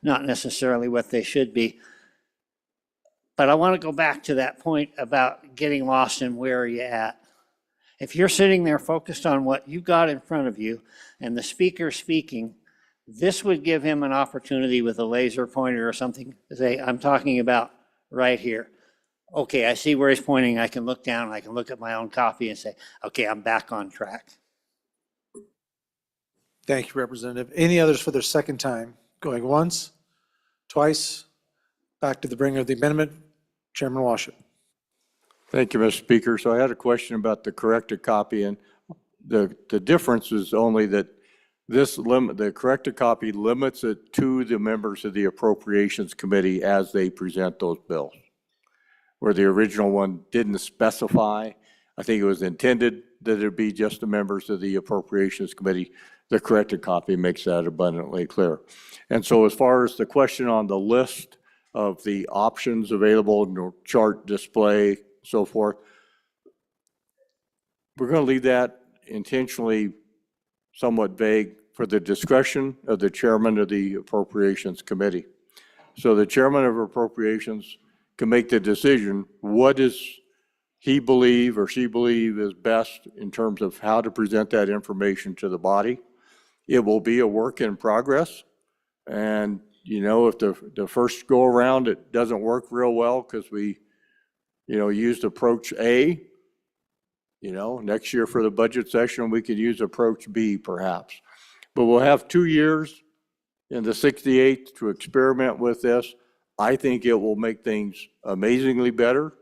not necessarily what they should be. But I want to go back to that point about getting lost in where are you at. If you're sitting there focused on what you got in front of you and the speaker speaking, this would give him an opportunity with a laser pointer or something to say, I'm talking about right here. Okay, I see where he's pointing. I can look down, I can look at my own copy and say, okay, I'm back on track. Thank you, Representative. Any others for their second time? Going once, twice, back to the bringer of the amendment, Chairman Washington. Thank you, Mr. Speaker. So I had a question about the corrected copy, and the difference is only that the corrected copy limits it to the members of the Appropriations Committee as they present those bills, where the original one didn't specify. I think it was intended that it be just the members of the Appropriations Committee. The corrected copy makes that abundantly clear. And so as far as the question on the list of the options available, chart display, so forth, we're going to leave that intentionally somewhat vague for the discretion of the chairman of the Appropriations Committee. So the chairman of Appropriations can make the decision, what does he believe or she believe is best in terms of how to present that information to the body. It will be a work in progress. And, if the first go around, it doesn't work real well because we, used approach A, next year for the budget session, we could use approach B perhaps. But we'll have 2 years in the 68th to experiment with this. I think it will make things amazingly better.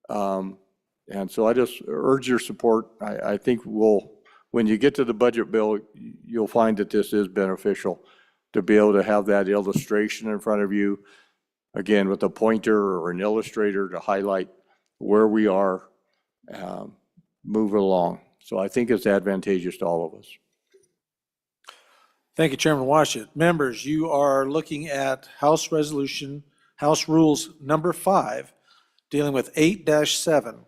And so I just urge your support. I think when you get to the budget bill, you'll find that this is beneficial to be able to have that illustration in front of you, again, with a pointer or an illustrator to highlight where we are, move along. So I think it's advantageous to all of us. Thank you, Chairman Washington. Members, you are looking at House Rules number 5, dealing with 8-7.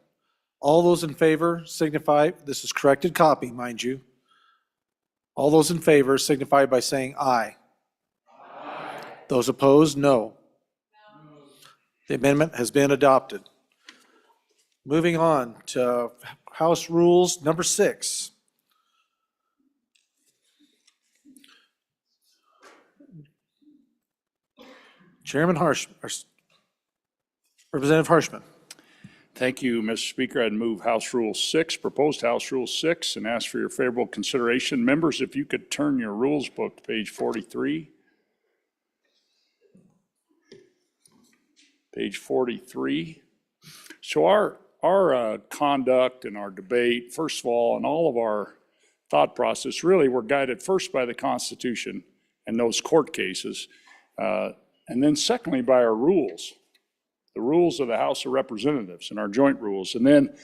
All those in favor signify, this is corrected copy, mind you. All those in favor signify by saying aye. Aye. Those opposed, no. The amendment has been adopted. Moving on to House Rules number 6. Chairman Representative Harshman. Thank you, Mr. Speaker. I'd move House Rule 6, proposed House Rule 6, and ask for your favorable consideration. Members, if you could turn your rules book to page 43. Page 43. So our conduct and our debate, first of all, and all of our thought process, really we're guided first by the Constitution and those court cases, and then secondly by our rules. The rules of the House of Representatives and our joint rules. And then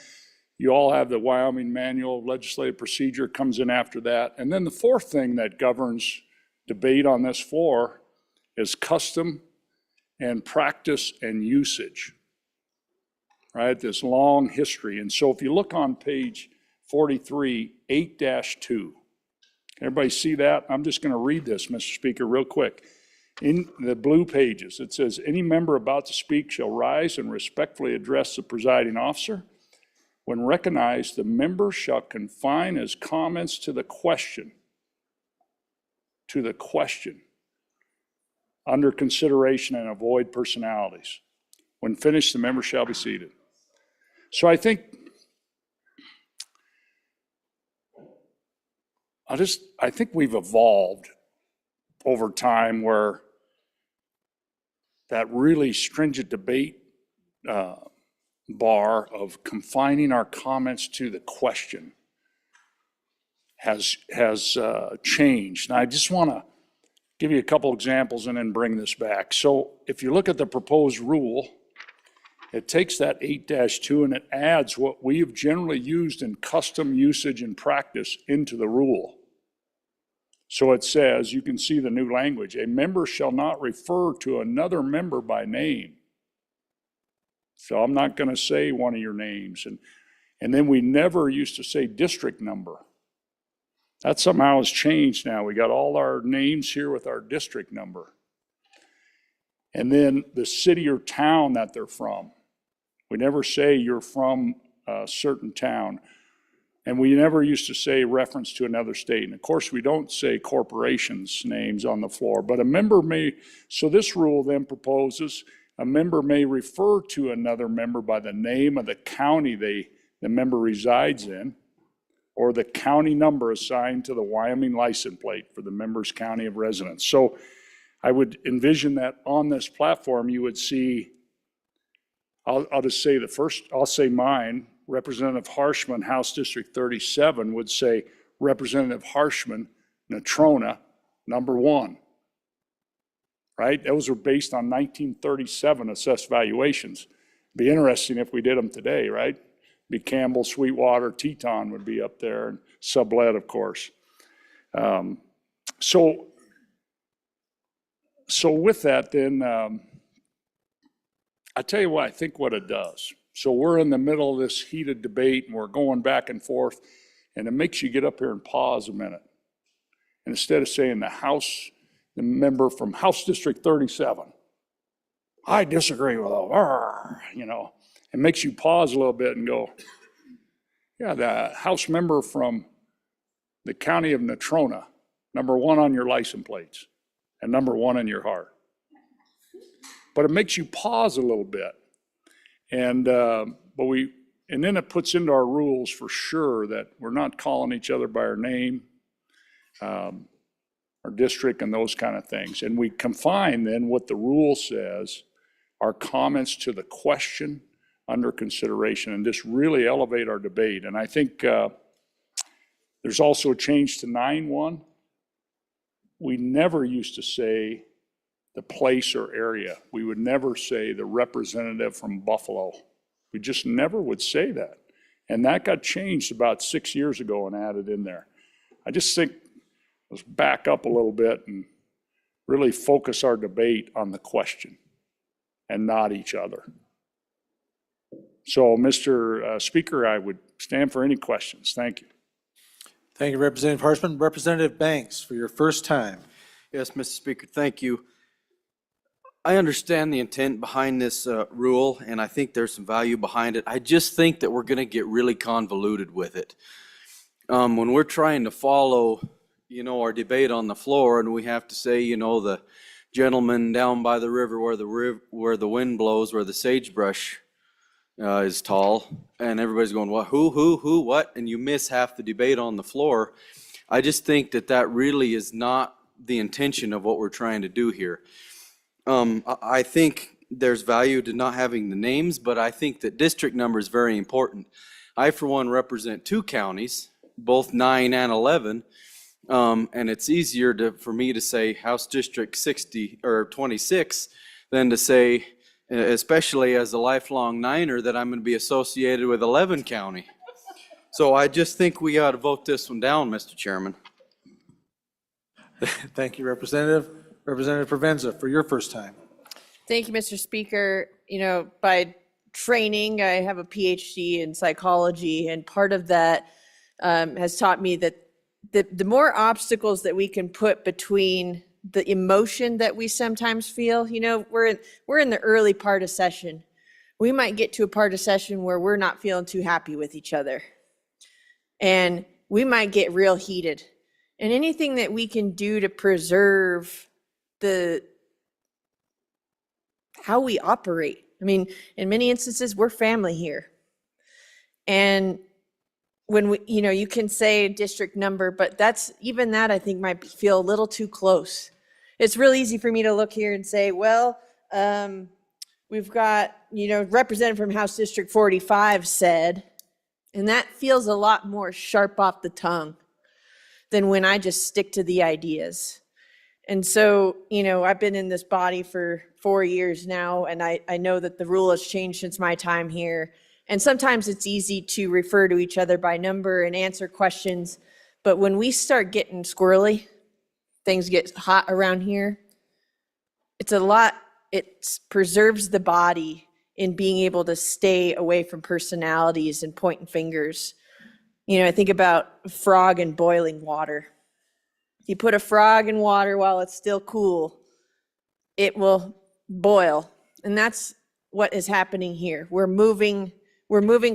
you all have the Wyoming Manual of Legislative Procedure comes in after that. And then the fourth thing that governs debate on this floor is custom and practice and usage, right? This long history. And so if you look on page 43, 8-2, everybody see that? I'm just going to read this, Mr. Speaker, real quick. In the blue pages, it says, any member about to speak shall rise and respectfully address the presiding officer. When recognized, the member shall confine his comments to the question under consideration and avoid personalities. When finished, the member shall be seated. So I think we've evolved over time where that really stringent debate bar of confining our comments to the question has changed. And I just want to give you a couple examples and then bring this back. So if you look at the proposed rule, it takes that 8-2 and it adds what we have generally used in custom usage and practice into the rule. So it says, you can see the new language, a member shall not refer to another member by name. So I'm not going to say one of your names. And then we never used to say district number. That somehow has changed now. We got all our names here with our district number. And then the city or town that they're from. We never say you're from a certain town. And we never used to say reference to another state. And of course, we don't say corporations' names on the floor, but a member may, so this rule then proposes a member may refer to another member by the name of the county the member resides in, or the county number assigned to the Wyoming license plate for the member's county of residence. So I would envision that on this platform, you would see, I'll just say the first, I'll say mine, Representative Harshman, House District 37, would say Representative Harshman, Natrona, number 1. Right? Those are based on 1937 assessed valuations. Be interesting if we did them today, right? Be Campbell, Sweetwater, Teton would be up there, and Sublette, of course. So with that, then, I tell you what, I think what it does. So we're in the middle of this heated debate, and we're going back and forth, and it makes you get up here and pause a minute. And instead of saying the member from House District 37, I disagree with them, you know, it makes you pause a little bit and go, yeah, the House member from the county of Natrona, number 1 on your license plates, and number 1 in your heart. But it makes you pause a little bit. And and then it puts into our rules for sure that we're not calling each other by our name, our district, and those kind of things. And we confine then what the rule says, our comments to the question under consideration, and just really elevate our debate. And I think there's also a change to 9-1. We never used to say the place or area. We would never say the representative from Buffalo. We just never would say that. And that got changed about 6 years ago and added in there. I just think let's back up a little bit and really focus our debate on the question and not each other. So, Mr. Speaker, I would stand for any questions. Thank you. Thank you, Representative Harshman. Representative Banks, for your first time. Yes, Mr. Speaker, thank you. I understand the intent behind this rule, and I think there's some value behind it. I just think that we're going to get really convoluted with it. When we're trying to follow, our debate on the floor, and we have to say, the gentleman down by the river where the wind blows, where the sagebrush is tall, and everybody's going, what, who, what? And you miss half the debate on the floor. I just think that that really is not the intention of what we're trying to do here. I think there's value to not having the names, but I think that district number is very important. I, for one, represent 2 counties, both 9 and 11, and it's easier for me to say House District 60 or 26 than to say, especially as a lifelong Niner, that I'm going to be associated with 11 County. So I just think we ought to vote this one down, Mr. Chairman. Thank you, Representative. Representative Provenza, for your first time. Thank you, Mr. Speaker. You know, by training, I have a PhD in psychology, and part of that has taught me that the more obstacles that we can put between the emotion that we sometimes feel, you know, we're in the early part of session. We might get to a part of session where we're not feeling too happy with each other. And we might get real heated. And anything that we can do to preserve how we operate. I mean, in many instances, we're family here. And when you can say district number, but even that I think might feel a little too close. It's real easy for me to look here and say, well, we've got, representative from House District 45 said, and that feels a lot more sharp off the tongue than when I just stick to the ideas. And so, I've been in this body for 4 years now, and I know that the rule has changed since my time here. And sometimes it's easy to refer to each other by number and answer questions. But when we start getting squirrely, things get hot around here, it preserves the body in being able to stay away from personalities and pointing fingers. I think about a frog in boiling water. You put a frog in water while it's still cool, it will boil. And that's what is happening here. We're moving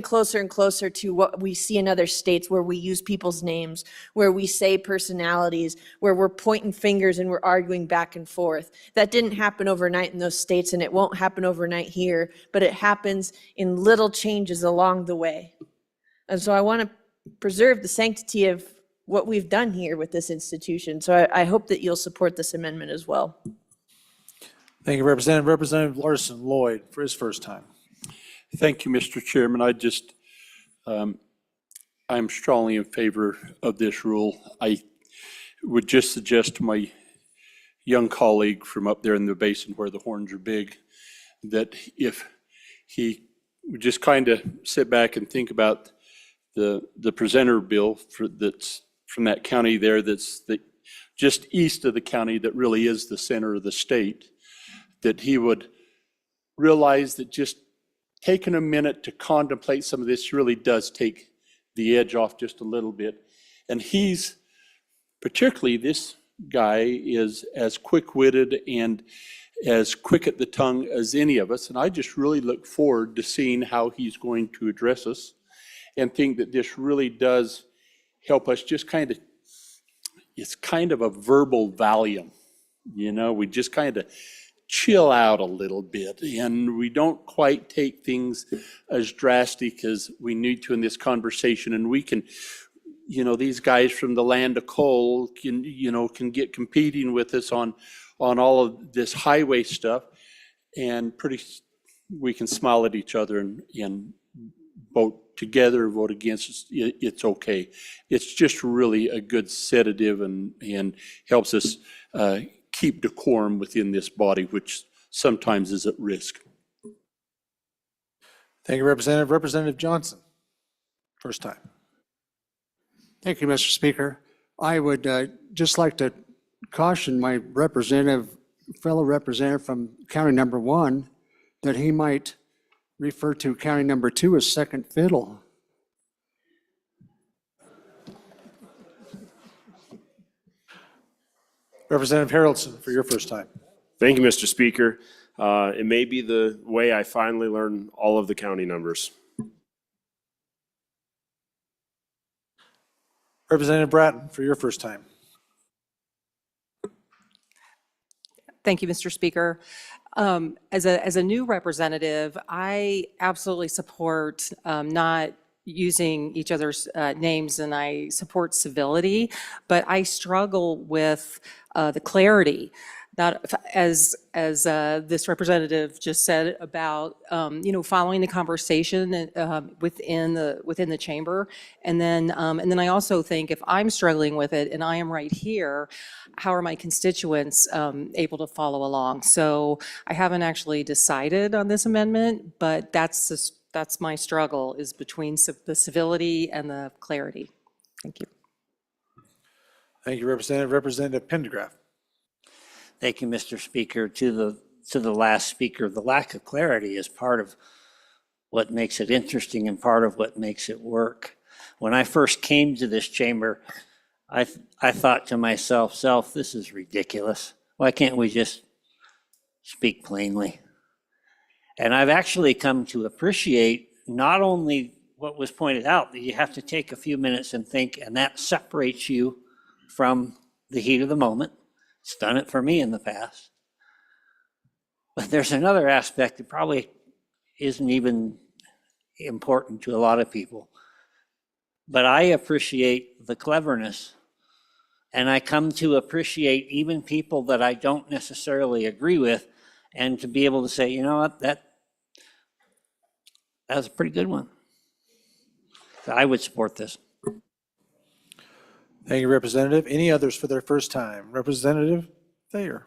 closer and closer to what we see in other states where we use people's names, where we say personalities, where we're pointing fingers and we're arguing back and forth. That didn't happen overnight in those states, and it won't happen overnight here, but it happens in little changes along the way. And so I want to preserve the sanctity of what we've done here with this institution. So I hope that you'll support this amendment as well. Thank you, Representative. Representative Larson Lloyd for his first time. Thank you, Mr. Chairman. I'm strongly in favor of this rule. I would just suggest to my young colleague from up there in the basin where the horns are big, that if he would just kind of sit back and think about the presenter bill that's from that county there, that's just east of the county that really is the center of the state, that he would realize that just taking a minute to contemplate some of this really does take the edge off just a little bit. And particularly this guy is as quick-witted and as quick at the tongue as any of us. And I just really look forward to seeing how he's going to address us, and think that this really does help us just it's kind of a verbal Valium. We just kind of chill out a little bit, and we don't quite take things as drastic as we need to in this conversation. And we can, these guys from the land of coal can get competing with us on all of this highway stuff, and we can smile at each other and vote together, vote against us. It's okay. It's just really a good sedative and helps us keep decorum within this body, which sometimes is at risk. Thank you, Representative. Representative Johnson, first time. Thank you, Mr. Speaker. I would just like to caution my fellow representative from county number 1 that he might refer to county number 2 as second fiddle. Representative Harrelson for your first time. Thank you, Mr. Speaker. It may be the way I finally learn all of the county numbers. Representative Bratton for your first time. Thank you, Mr. Speaker. As a new representative, I absolutely support not using each other's names, and I support civility, but I struggle with the clarity. Not as this representative just said about following the conversation within the chamber, and then I also think if I'm struggling with it and I am right here, how are my constituents able to follow along? So I haven't actually decided on this amendment, but that's my struggle, is between the civility and the clarity. Thank you. Thank you, Representative. Representative Pendergraft. Thank you, Mr. Speaker. To the last speaker, the lack of clarity is part of what makes it interesting and part of what makes it work. When I first came to this chamber, I thought to myself, this is ridiculous. Why can't we just speak plainly? And I've actually come to appreciate not only what was pointed out, that you have to take a few minutes and think, and that separates you from the heat of the moment. It's done it for me in the past. But there's another aspect that probably isn't even important to a lot of people. But I appreciate the cleverness, and I come to appreciate even people that I don't necessarily agree with, and to be able to say, you know what, that was a pretty good one. So I would support this. Thank you, Representative. Any others for their first time? Representative Thayer.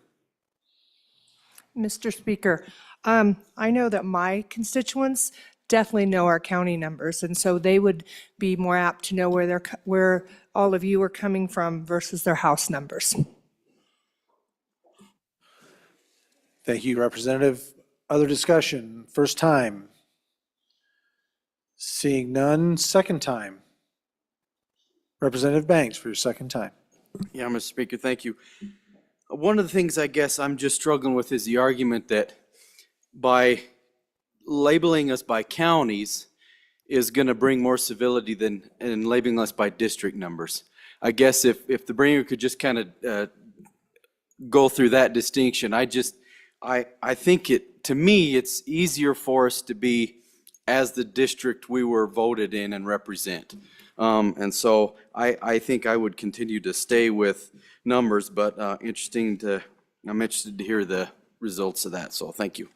Mr. Speaker, I know that my constituents definitely know our county numbers, and so they would be more apt to know where all of you are coming from versus their house numbers. Thank you, Representative. Other discussion? First time? Seeing none. Second time? Representative Banks for your second time. Yeah, Mr. Speaker, thank you. One of the things I guess I'm just struggling with is the argument that by labeling us by counties is going to bring more civility than labeling us by district numbers. I guess if the bringer could just kind of go through that distinction, I think to me, it's easier for us to be as the district we were voted in and represent. And so I think I would continue to stay with numbers, but I'm interested to hear the results of that. So thank you.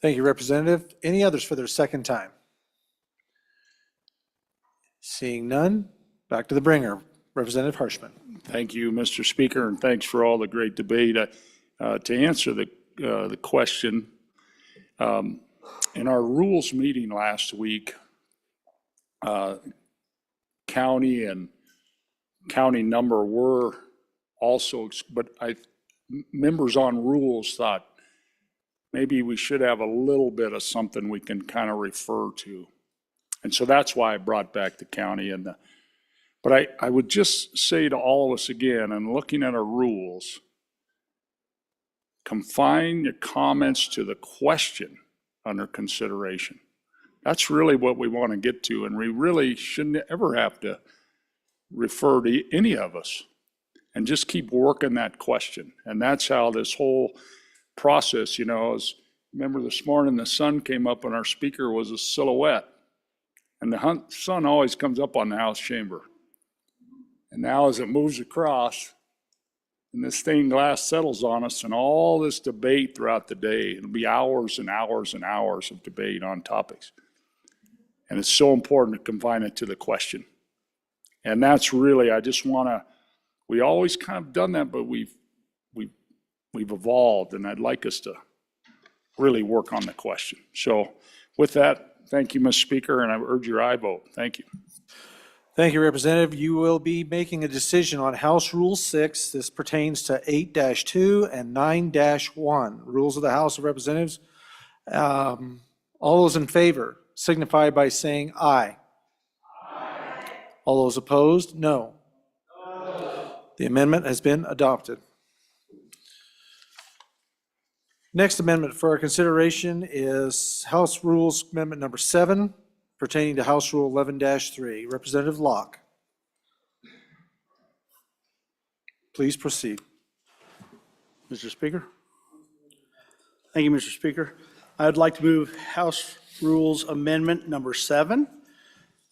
Thank you, Representative. Any others for their second time? Seeing none, back to the bringer. Representative Harshman. Thank you, Mr. Speaker, and thanks for all the great debate. To answer the question, in our rules meeting last week, county and county number were also, but members on rules thought maybe we should have a little bit of something we can kind of refer to. And so that's why I brought back the county but I would just say to all of us again, and looking at our rules, confine your comments to the question under consideration. That's really what we want to get to, and we really shouldn't ever have to refer to any of us, and just keep working that question. And that's how this whole process, remember this morning the sun came up and our speaker was a silhouette, and the sun always comes up on the House chamber. And now as it moves across, and this stained glass settles on us, and all this debate throughout the day, it'll be hours and hours and hours of debate on topics. And it's so important to confine it to the question. And that's really, we always kind of done that, but we've evolved, and I'd like us to really work on the question. So with that, thank you, Mr. Speaker, and I urge your aye vote. Thank you. Thank you, Representative. You will be making a decision on House Rule 6. This pertains to 8-2 and 9-1, Rules of the House of Representatives. All those in favor signify by saying aye. Aye. All those opposed, no. The amendment has been adopted. Next amendment for our consideration is House Rules Amendment number 7, pertaining to House Rule 11-3. Representative Locke. Please proceed. Mr. Speaker. Thank you, Mr. Speaker. I'd like to move House Rules Amendment number 7,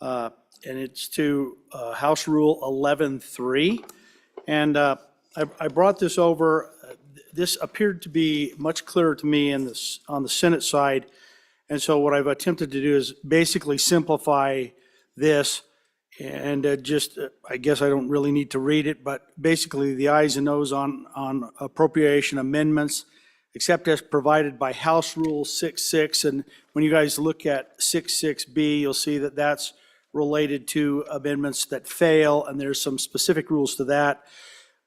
and it's to House Rule 11.3. And I brought this over. This appeared to be much clearer to me on the Senate side. And so what I've attempted to do is basically simplify this and I guess I don't really need to read it, but basically the ayes and noes on appropriation amendments, except as provided by House Rule 6.6. And when you guys look at 6.6B, you'll see that that's related to amendments that fail, and there's some specific rules to that.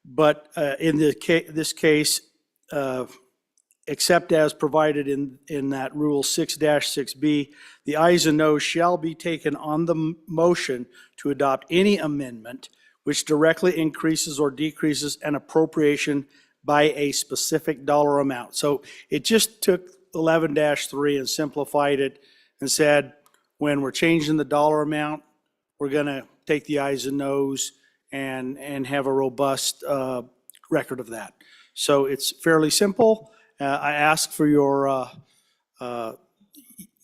But in this case, except as provided in that Rule 6-6B, the ayes and noes shall be taken on the motion to adopt any amendment which directly increases or decreases an appropriation by a specific dollar amount. So it just took 11-3 and simplified it and said, when we're changing the dollar amount, we're going to take the ayes and noes and have a robust record of that. So it's fairly simple. I ask for your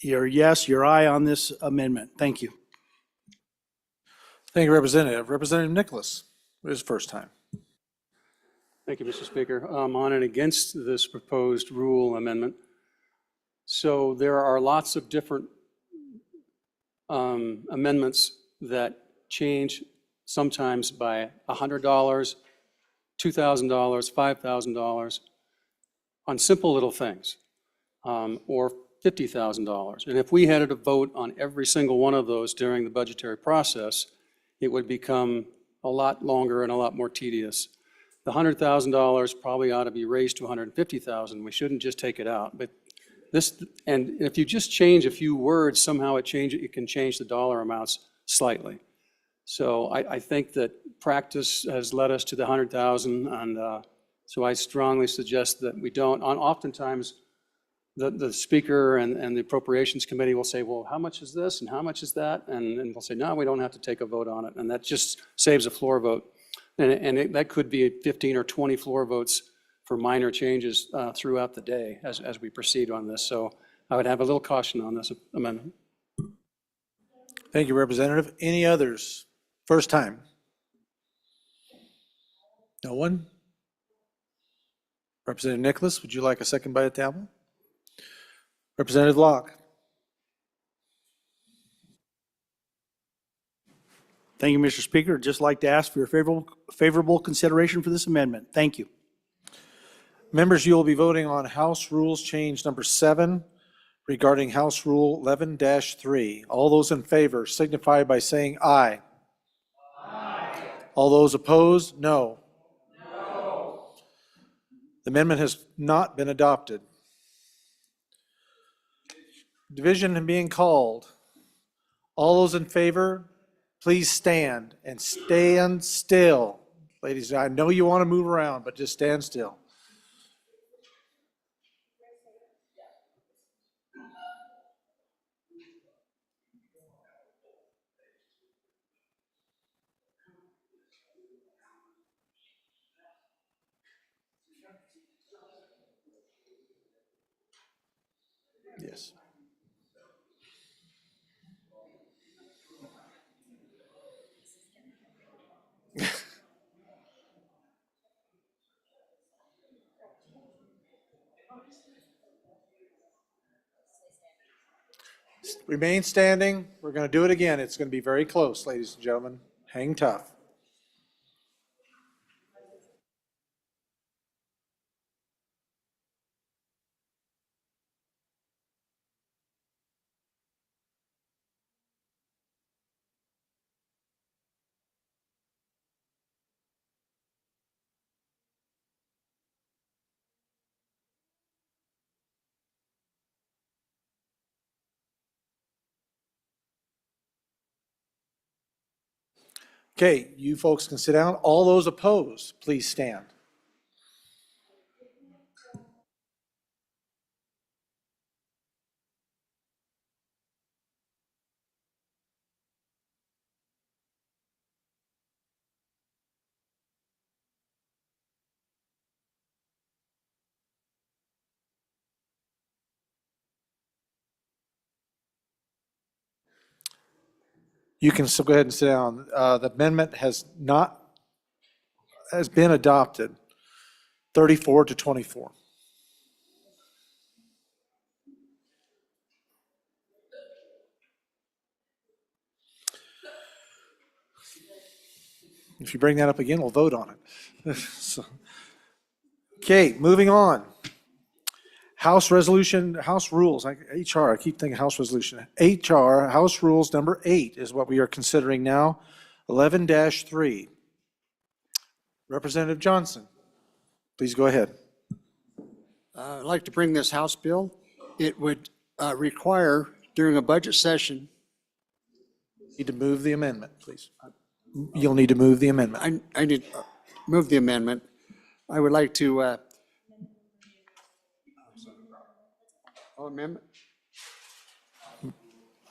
yes, your aye on this amendment. Thank you. Thank you, Representative. Representative Nicholas, it is first time. Thank you, Mr. Speaker. I'm on and against this proposed rule amendment. So there are lots of different amendments that change sometimes by $100, $2,000, $5,000 on simple little things, or $50,000. And if we had to vote on every single one of those during the budgetary process, it would become a lot longer and a lot more tedious. The $100,000 probably ought to be raised to $150,000. We shouldn't just take it out. But this, and if you just change a few words, somehow it can change the dollar amounts slightly. So I think that practice has led us to the 100,000, and so I strongly suggest that we don't. Oftentimes, the speaker and the appropriations committee will say, well, how much is this and how much is that? And they'll say, no, we don't have to take a vote on it. And that just saves a floor vote. And that could be 15 or 20 floor votes for minor changes throughout the day as we proceed on this. So I would have a little caution on this amendment. Thank you, Representative. Any others? First time. No one? Representative Nicholas, would you like a second by the table? Representative Locke. Thank you, Mr. Speaker. I'd just like to ask for your favorable consideration for this amendment. Thank you. Members, you will be voting on House Rules Change number 7 regarding House Rule 11-3. All those in favor signify by saying aye. Aye. All those opposed, no. No. The amendment has not been adopted. Division being called. All those in favor, please stand and stand still. Ladies, I know you want to move around, but just stand still. Yes. Remain standing. We're going to do it again. It's going to be very close, ladies and gentlemen. Hang tough. Okay, you folks can sit down. All those opposed, please stand. You can still go ahead and sit down. The amendment has been adopted, 34 to 24. If you bring that up again, we'll vote on it. So, okay, moving on. House resolution, House rules, HR, I keep thinking House resolution. HR, House rules number 8 is what we are considering now, 11-3. Representative Johnson, please go ahead. I'd like to bring this House bill. It would require during a budget session. Need to move the amendment, please. You'll need to move the amendment. I need to move the amendment. I would like to, amendment?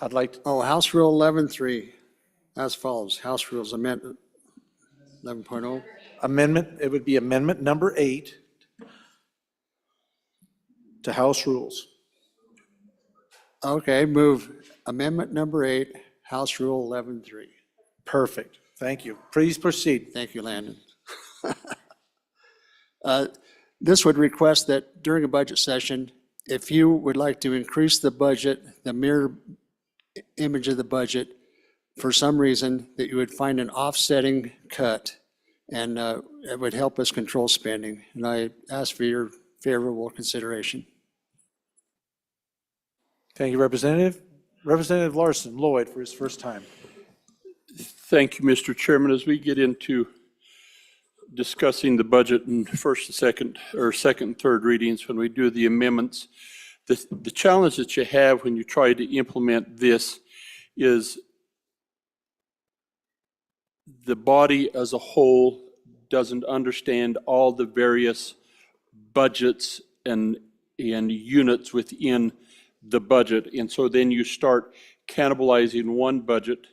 I'd like to. House Rule 11.3, as follows. House Rules Amendment 11.0. Amendment, it would be amendment number 8 to House rules. Okay, move amendment number 8, House Rule 11.3. Perfect. Thank you. Please proceed. Thank you, Landon. This would request that during a budget session, if you would like to increase the budget, the mirror image of the budget, for some reason, that you would find an offsetting cut, and it would help us control spending. And I ask for your favorable consideration. Thank you, Representative. Representative Larson Lloyd for his first time. Thank you, Mr. Chairman. As we get into discussing the budget in first and second, or second and third readings, when we do the amendments, the challenge that you have when you try to implement this is the body as a whole doesn't understand all the various budgets and units within the budget. And so then you start cannibalizing one budget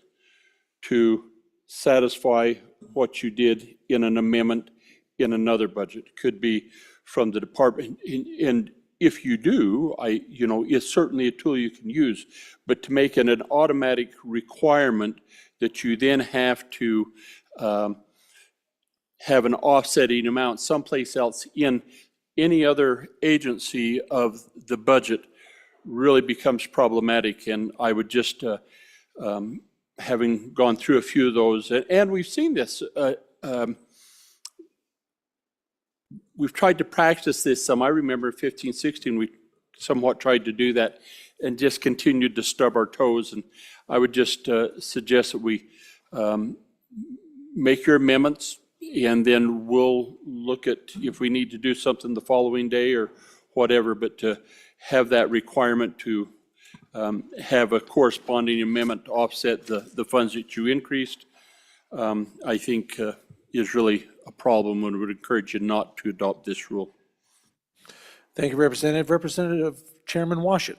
to satisfy what you did in an amendment in another budget. Could be from the department. And if you do, it's certainly a tool you can use. But to make it an automatic requirement that you then have to have an offsetting amount someplace else in any other agency of the budget really becomes problematic. And I would just, having gone through a few of those, and we've seen this, we've tried to practice this some. I remember 15, 16, we somewhat tried to do that and just continued to stub our toes. And I would just suggest that we make your amendments, and then we'll look at if we need to do something the following day or whatever, but to have that requirement to have a corresponding amendment to offset the funds that you increased, I think is really a problem, and would encourage you not to adopt this rule. Thank you, Representative. Representative Chairman Washit.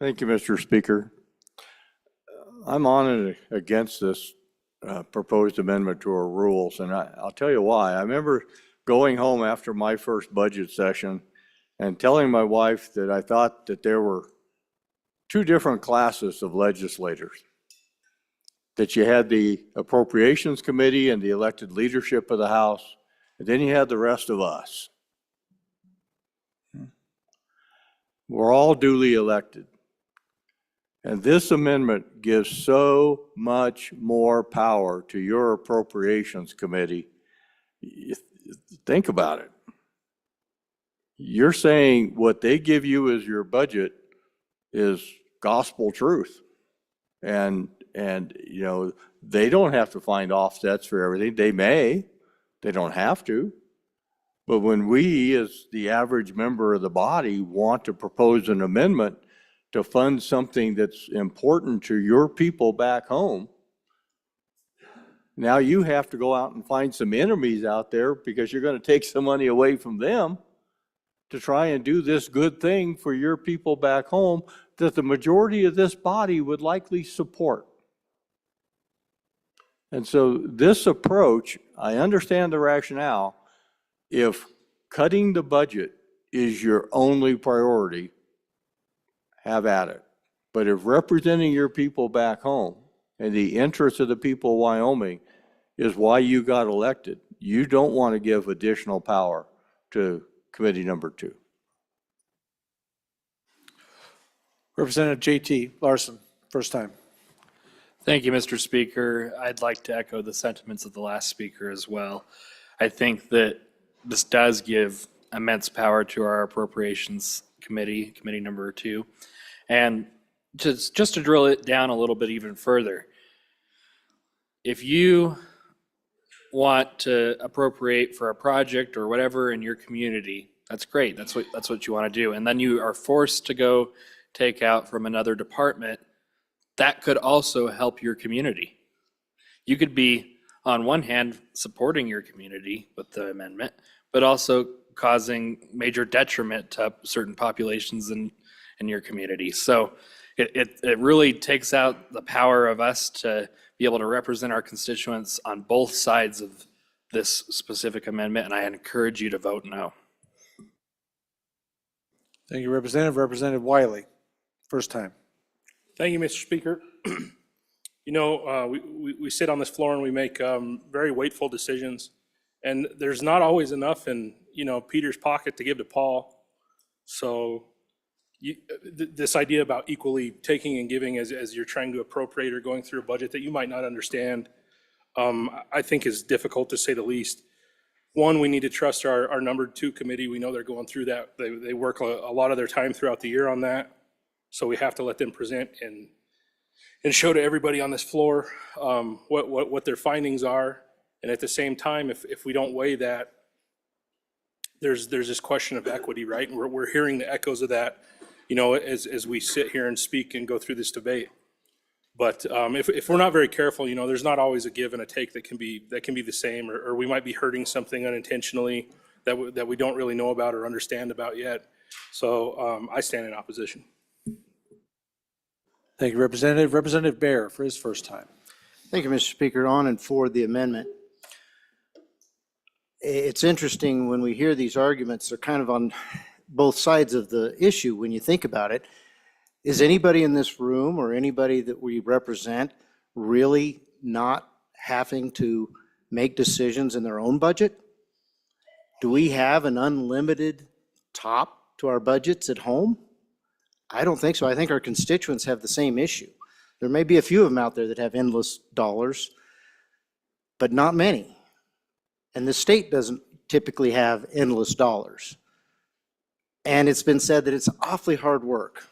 Thank you, Mr. Speaker. I'm on and against this proposed amendment to our rules, and I'll tell you why. I remember going home after my first budget session and telling my wife that I thought that there were two different classes of legislators. That you had the Appropriations Committee and the elected leadership of the House, and then you had the rest of us. We're all duly elected. And this amendment gives so much more power to your Appropriations Committee. Think about it. You're saying what they give you as your budget is gospel truth. And they don't have to find offsets for everything. They may, they don't have to. But when we, as the average member of the body, want to propose an amendment to fund something that's important to your people back home, now you have to go out and find some enemies out there because you're going to take some money away from them to try and do this good thing for your people back home that the majority of this body would likely support. And so this approach, I understand the rationale. If cutting the budget is your only priority, have at it. But if representing your people back home and the interests of the people of Wyoming is why you got elected, you don't want to give additional power to committee number 2. Representative J.T. Larson, first time. Thank you, Mr. Speaker. I'd like to echo the sentiments of the last speaker as well. I think that this does give immense power to our Appropriations Committee, Committee number 2. And just to drill it down a little bit even further, if you want to appropriate for a project or whatever in your community, that's great. That's what you want to do. And then you are forced to go take out from another department. That could also help your community. You could be, on one hand, supporting your community with the amendment, but also causing major detriment to certain populations in your community. So it really takes out the power of us to be able to represent our constituents on both sides of this specific amendment, and I encourage you to vote no. Thank you, Representative. Representative Wiley, first time. Thank you, Mr. Speaker. You know, we sit on this floor and we make very weightful decisions, and there's not always enough in, you know, Peter's pocket to give to Paul. So this idea about equally taking and giving as you're trying to appropriate or going through a budget that you might not understand, I think is difficult to say the least. One, we need to trust our number 2 committee. We know they're going through that. They work a lot of their time throughout the year on that. So we have to let them present and show to everybody on this floor what their findings are. And at the same time, if we don't weigh that, there's this question of equity, right? And we're hearing the echoes of that, you know, as we sit here and speak and go through this debate. But if we're not very careful, you know, there's not always a give and a take that can be the same, or we might be hurting something unintentionally that we don't really know about or understand about yet. So I stand in opposition. Thank you, Representative. Representative Baer for his first time. Thank you, Mr. Speaker. On and for the amendment. It's interesting when we hear these arguments, they're kind of on both sides of the issue when you think about it. Is anybody in this room or anybody that we represent really not having to make decisions in their own budget? Do we have an unlimited top to our budgets at home? I don't think so. I think our constituents have the same issue. There may be a few of them out there that have endless dollars, but not many. And the state doesn't typically have endless dollars. And it's been said that it's awfully hard work.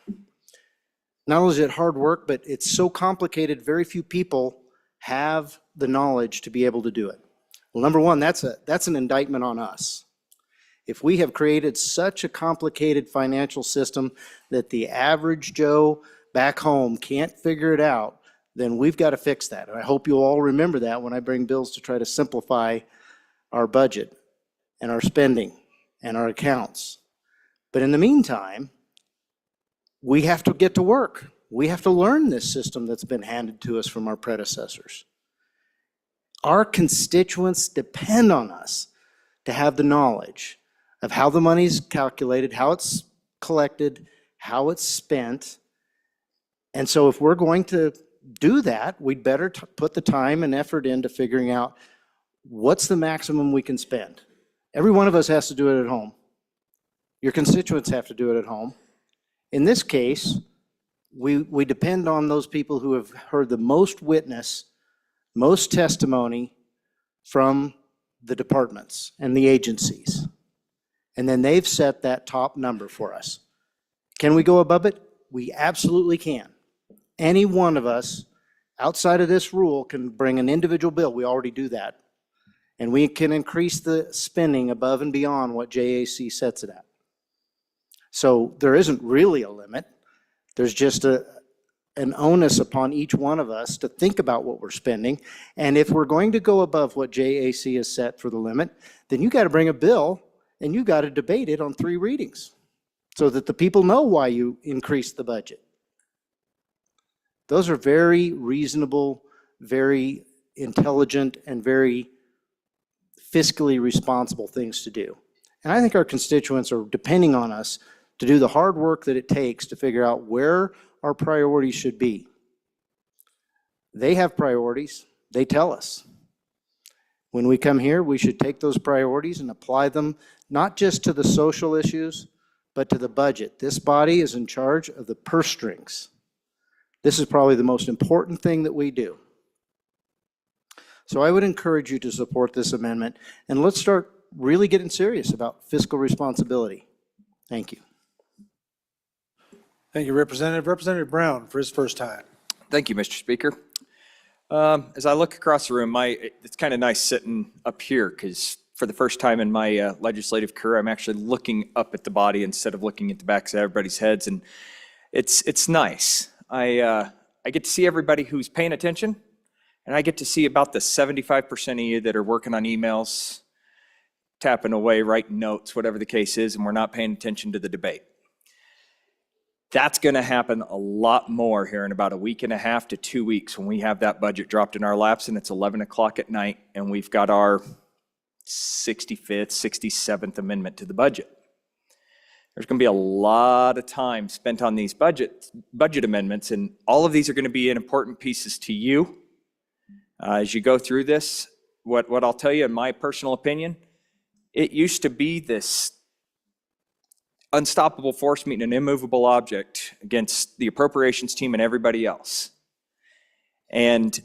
Not only is it hard work, but it's so complicated, very few people have the knowledge to be able to do it. Well, number one, that's an indictment on us. If we have created such a complicated financial system that the average Joe back home can't figure it out, then we've got to fix that. And I hope you'll all remember that when I bring bills to try to simplify our budget and our spending and our accounts. But in the meantime, we have to get to work. We have to learn this system that's been handed to us from our predecessors. Our constituents depend on us to have the knowledge of how the money's calculated, how it's collected, how it's spent. And so if we're going to do that, we'd better put the time and effort into figuring out what's the maximum we can spend. Every one of us has to do it at home. Your constituents have to do it at home. In this case, we depend on those people who have heard the most witness, most testimony from the departments and the agencies. And then they've set that top number for us. Can we go above it? We absolutely can. Any one of us outside of this rule can bring an individual bill. We already do that. And we can increase the spending above and beyond what JAC sets it at. So there isn't really a limit. There's just an onus upon each one of us to think about what we're spending. And if we're going to go above what JAC has set for the limit, then you got to bring a bill and you got to debate it on 3 readings so that the people know why you increased the budget. Those are very reasonable, very intelligent, and very fiscally responsible things to do. And I think our constituents are depending on us to do the hard work that it takes to figure out where our priorities should be. They have priorities, they tell us. When we come here, we should take those priorities and apply them not just to the social issues, but to the budget. This body is in charge of the purse strings. This is probably the most important thing that we do. So I would encourage you to support this amendment, and let's start really getting serious about fiscal responsibility. Thank you. Thank you, Representative. Representative Brown for his first time. Thank you, Mr. Speaker. As I look across the room, it's kind of nice sitting up here because for the first time in my legislative career, I'm actually looking up at the body instead of looking at the backs of everybody's heads, and it's nice. I get to see everybody who's paying attention, and I get to see about the 75% of you that are working on emails, tapping away, writing notes, whatever the case is, and we're not paying attention to the debate. That's going to happen a lot more here in about a week and a half to 2 weeks when we have that budget dropped in our laps and it's 11 o'clock at night and we've got our 65th, 67th amendment to the budget. There's going to be a lot of time spent on these budget amendments, and all of these are going to be important pieces to you as you go through this. What I'll tell you, in my personal opinion, it used to be this unstoppable force meeting an immovable object against the appropriations team and everybody else. And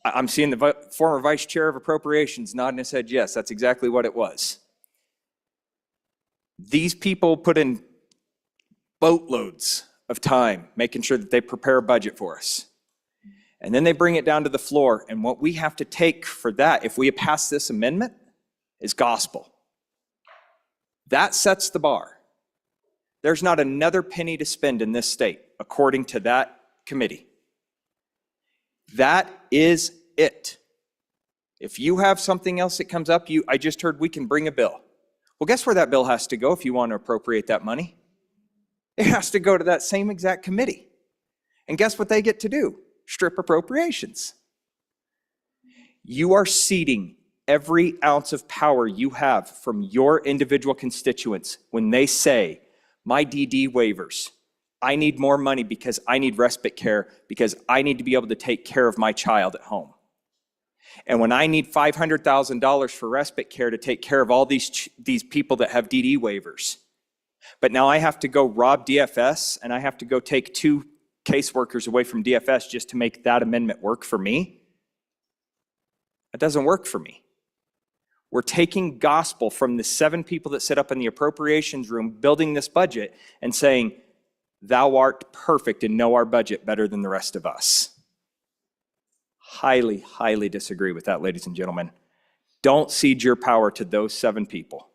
I'm seeing the former vice chair of appropriations nodding his head, yes, that's exactly what it was. These people put in boatloads of time making sure that they prepare a budget for us. And then they bring it down to the floor, and what we have to take for that, if we pass this amendment, is gospel. That sets the bar. There's not another penny to spend in this state, according to that committee. That is it. If you have something else that comes up, I just heard we can bring a bill. Well, guess where that bill has to go if you want to appropriate that money? It has to go to that same exact committee. And guess what they get to do? Strip appropriations. You are ceding every ounce of power you have from your individual constituents when they say, my DD waivers, I need more money because I need respite care, because I need to be able to take care of my child at home. And when I need $500,000 for respite care to take care of all these people that have DD waivers, but now I have to go rob DFS and I have to go take 2 caseworkers away from DFS just to make that amendment work for me, that doesn't work for me. We're taking gospel from the 7 people that sit up in the appropriations room building this budget and saying, thou art perfect and know our budget better than the rest of us. Highly, highly disagree with that, ladies and gentlemen. Don't cede your power to those 7 people.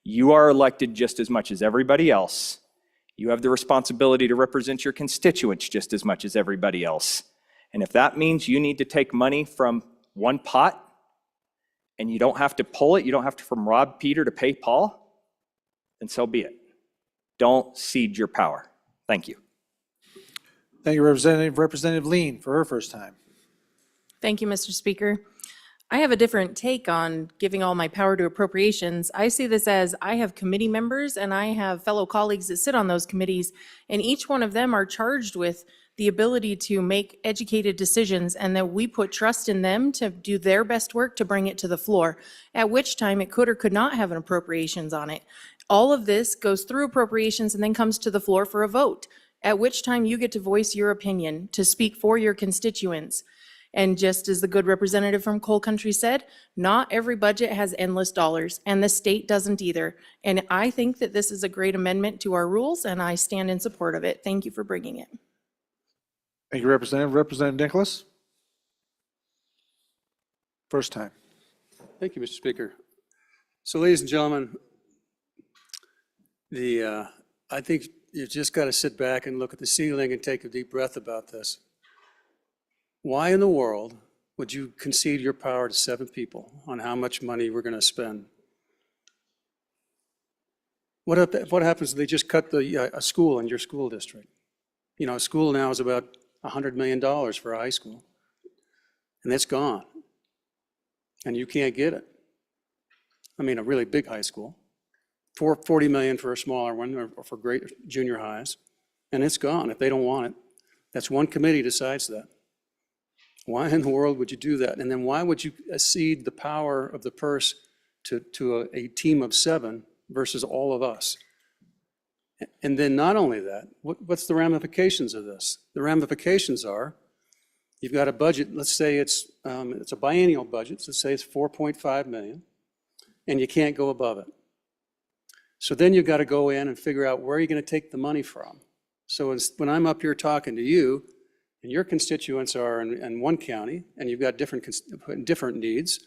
You are elected just as much as everybody else. You have the responsibility to represent your constituents just as much as everybody else. And if that means you need to take money from one pot, and you don't have to pull it, you don't have to from rob Peter to pay Paul, then so be it. Don't cede your power. Thank you. Thank you, Representative. Representative Lean for her first time. Thank you, Mr. Speaker. I have a different take on giving all my power to appropriations. I see this as I have committee members and I have fellow colleagues that sit on those committees, and each one of them are charged with the ability to make educated decisions, and that we put trust in them to do their best work to bring it to the floor, at which time it could or could not have an appropriations on it. All of this goes through appropriations and then comes to the floor for a vote, at which time you get to voice your opinion, to speak for your constituents. And just as the good representative from Coal Country said, not every budget has endless dollars, and the state doesn't either. And I think that this is a great amendment to our rules, and I stand in support of it. Thank you for bringing it. Thank you, Representative. Representative Nicholas. First time. Thank you, Mr. Speaker. So, ladies and gentlemen, I think you've just got to sit back and look at the ceiling and take a deep breath about this. Why in the world would you concede your power to 7 people on how much money we're going to spend? What happens if they just cut a school in your school district? You know, a school now is about $100 million for a high school, and it's gone, and you can't get it. I mean, a really big high school, $40 million for a smaller one, or for great junior highs. and it's gone if they don't want it. That's one committee decides that. Why in the world would you do that? And then why would you cede the power of the purse to a team of 7 versus all of us? And then not only that, what's the ramifications of this? The ramifications are, you've got a budget, let's say it's a biennial budget, so let's say it's 4.5 million, and you can't go above it. So then you've got to go in and figure out where you're going to take the money from. So when I'm up here talking to you, and your constituents are in one county, and you've got different needs,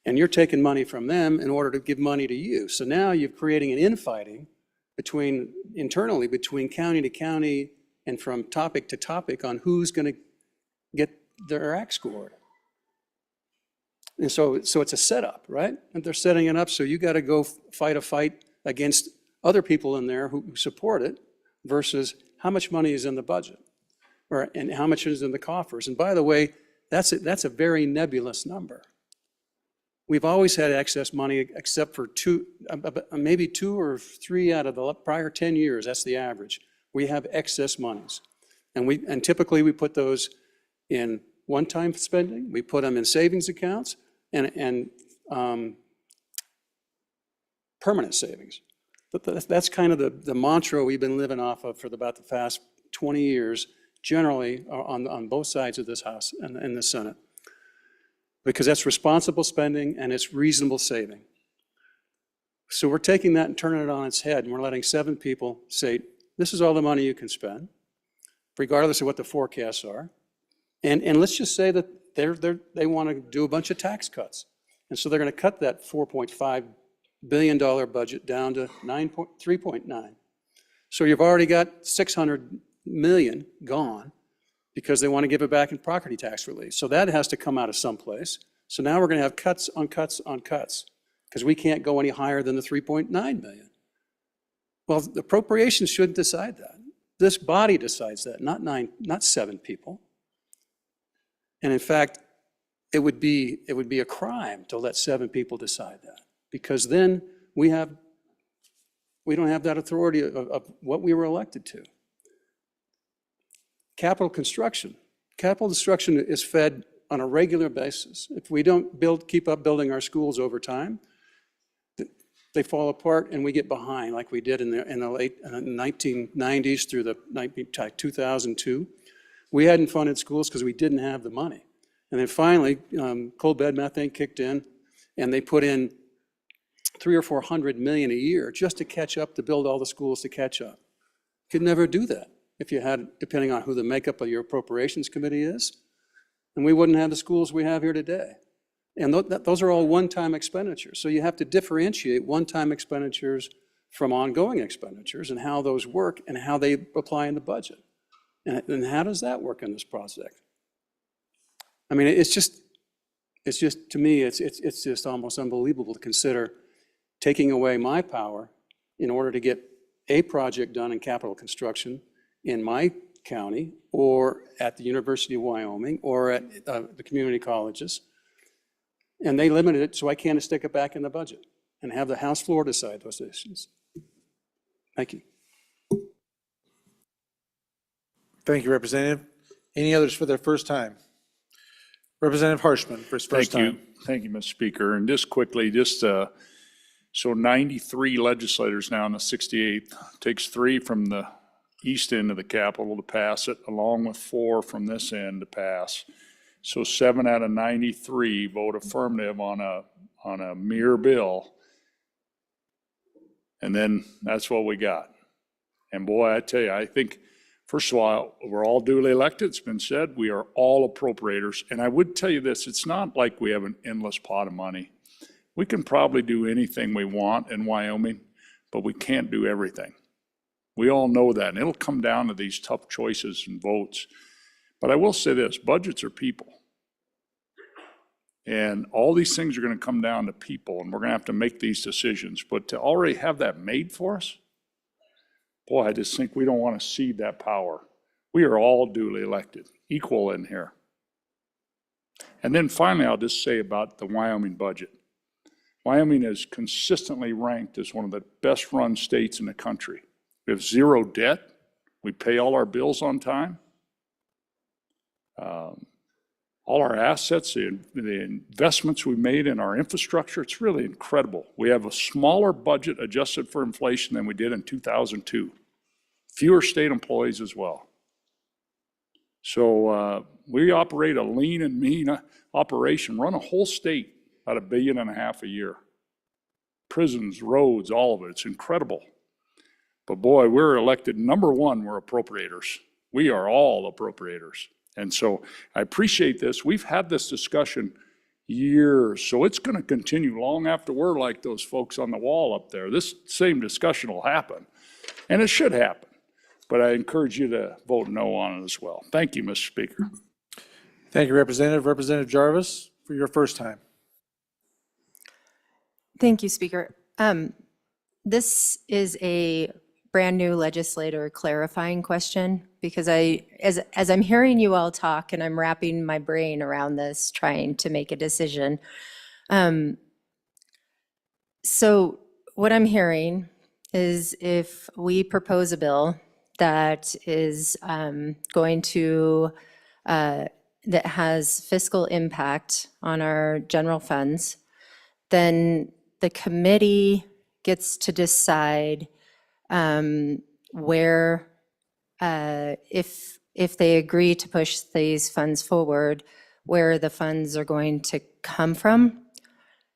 and you're taking money from them in order to give money to you. So now you're creating an infighting internally between county to county and from topic to topic on who's going to get their act scored. And so it's a setup, right? And they're setting it up so you got to go fight a fight against other people in there who support it versus how much money is in the budget and how much is in the coffers. And by the way, that's a very nebulous number. We've always had excess money except for maybe 2 or 3 out of the prior 10 years, that's the average. We have excess monies. And typically we put those in one-time spending, we put them in savings accounts and permanent savings. But that's kind of the mantra we've been living off of for about the past 20 years, generally on both sides of this House and in the Senate. Because that's responsible spending and it's reasonable saving. So we're taking that and turning it on its head, and we're letting 7 people say, this is all the money you can spend, regardless of what the forecasts are. And let's just say that they want to do a bunch of tax cuts. And so they're going to cut that $4.5 billion budget down to 3.9. So you've already got 600 million gone because they want to give it back in property tax relief. So that has to come out of someplace. So now we're going to have cuts on cuts on cuts because we can't go any higher than the 3.9 million. Well, the appropriations shouldn't decide that. This body decides that, not 7 people. And in fact, it would be a crime to let 7 people decide that, because then we don't have that authority of what we were elected to. Capital construction is fed on a regular basis. If we don't keep up building our schools over time, they fall apart and we get behind like we did in the late 1990s through the 2002. We hadn't funded schools because we didn't have the money. And then finally, coal bed methane kicked in, and they put in $300 or $400 million a year just to catch up, to build all the schools to catch up. Could never do that if you had, depending on who the makeup of your appropriations committee is. And we wouldn't have the schools we have here today. And those are all one-time expenditures. So you have to differentiate one-time expenditures from ongoing expenditures and how those work and how they apply in the budget. And how does that work in this project? I mean, it's just to me, it's just almost unbelievable to consider taking away my power in order to get a project done in capital construction in my county or at the University of Wyoming or at the community colleges. And they limited it so I can't stick it back in the budget and have the House floor decide those issues. Thank you. Thank you, Representative. Any others for their first time? Representative Harshman for his first time. Thank you, Mr. Speaker. And just quickly, so 93 legislators now in the 68th. Takes 3 from the east end of the Capitol to pass it, along with 4 from this end to pass. So 7 out of 93 vote affirmative on a mere bill. And then that's what we got. And boy, I tell you, I think, first of all, we're all duly elected. It's been said, we are all appropriators. And I would tell you this, it's not like we have an endless pot of money. We can probably do anything we want in Wyoming, but we can't do everything. We all know that, and it'll come down to these tough choices and votes. But I will say this, budgets are people. And all these things are going to come down to people, and we're going to have to make these decisions. But to already have that made for us, boy, I just think we don't want to cede that power. We are all duly elected, equal in here. And then finally, I'll just say about the Wyoming budget. Wyoming is consistently ranked as one of the best run states in the country. We have 0 debt. We pay all our bills on time. All our assets, the investments we made in our infrastructure, it's really incredible. We have a smaller budget adjusted for inflation than we did in 2002. Fewer state employees as well. So we operate a lean and mean operation, run a whole state at $1.5 billion a year. Prisons, roads, all of it, it's incredible. But boy, we're elected number one, we're appropriators. We are all appropriators. And so I appreciate this. We've had this discussion years, so it's going to continue long after we're like those folks on the wall up there. This same discussion will happen, and it should happen. But I encourage you to vote no on it as well. Thank you, Mr. Speaker. Thank you, Representative. Representative Jarvis, for your first time. Thank you, Speaker. This is a brand new legislator clarifying question because as I'm hearing you all talk and I'm wrapping my brain around this, trying to make a decision. So what I'm hearing is if we propose a bill that is going to, that has fiscal impact on our general funds, then the committee gets to decide where, if they agree to push these funds forward, where the funds are going to come from.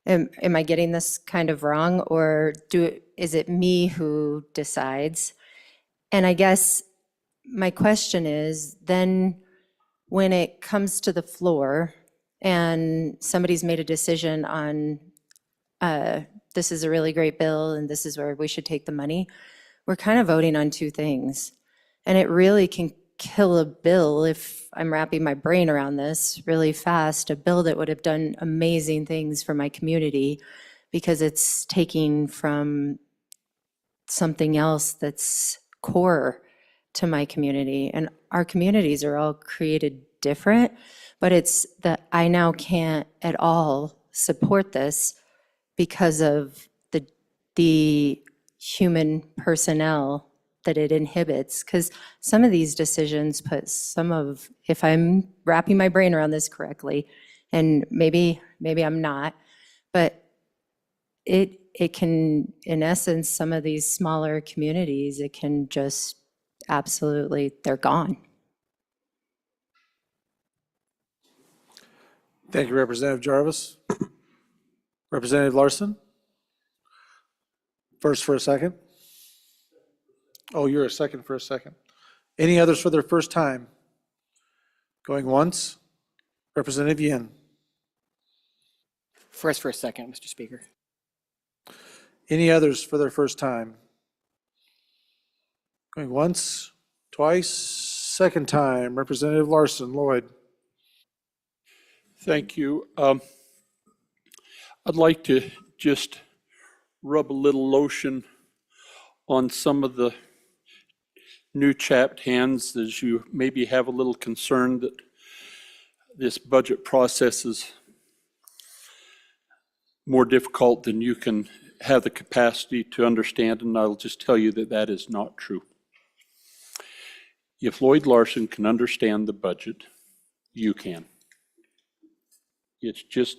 Am I getting this kind of wrong, or is it me who decides? And I guess my question is, then when it comes to the floor and somebody's made a decision on this is a really great bill and this is where we should take the money, we're kind of voting on two things. And it really can kill a bill, if I'm wrapping my brain around this really fast, a bill that would have done amazing things for my community, because it's taking from something else that's core to my community. And our communities are all created different, but it's that I now can't at all support this because of the human personnel that it inhibits. Because some of these decisions put some of, if I'm wrapping my brain around this correctly, and maybe I'm not, but it can, in essence, some of these smaller communities, it can just absolutely, they're gone. Thank you, Representative Jarvis. Representative Larson? First for a second? Oh, you're a second for a second. Any others for their first time? Going once? Representative Yin? First for a second, Mr. Speaker. Any others for their first time? Going once, twice, second time. Representative Larson, Lloyd. Thank you. I'd like to just rub a little lotion on some of the new chapped hands, as you maybe have a little concern that this budget process is more difficult than you can have the capacity to understand, and I'll just tell you that that is not true. If Lloyd Larson can understand the budget, you can. It's just,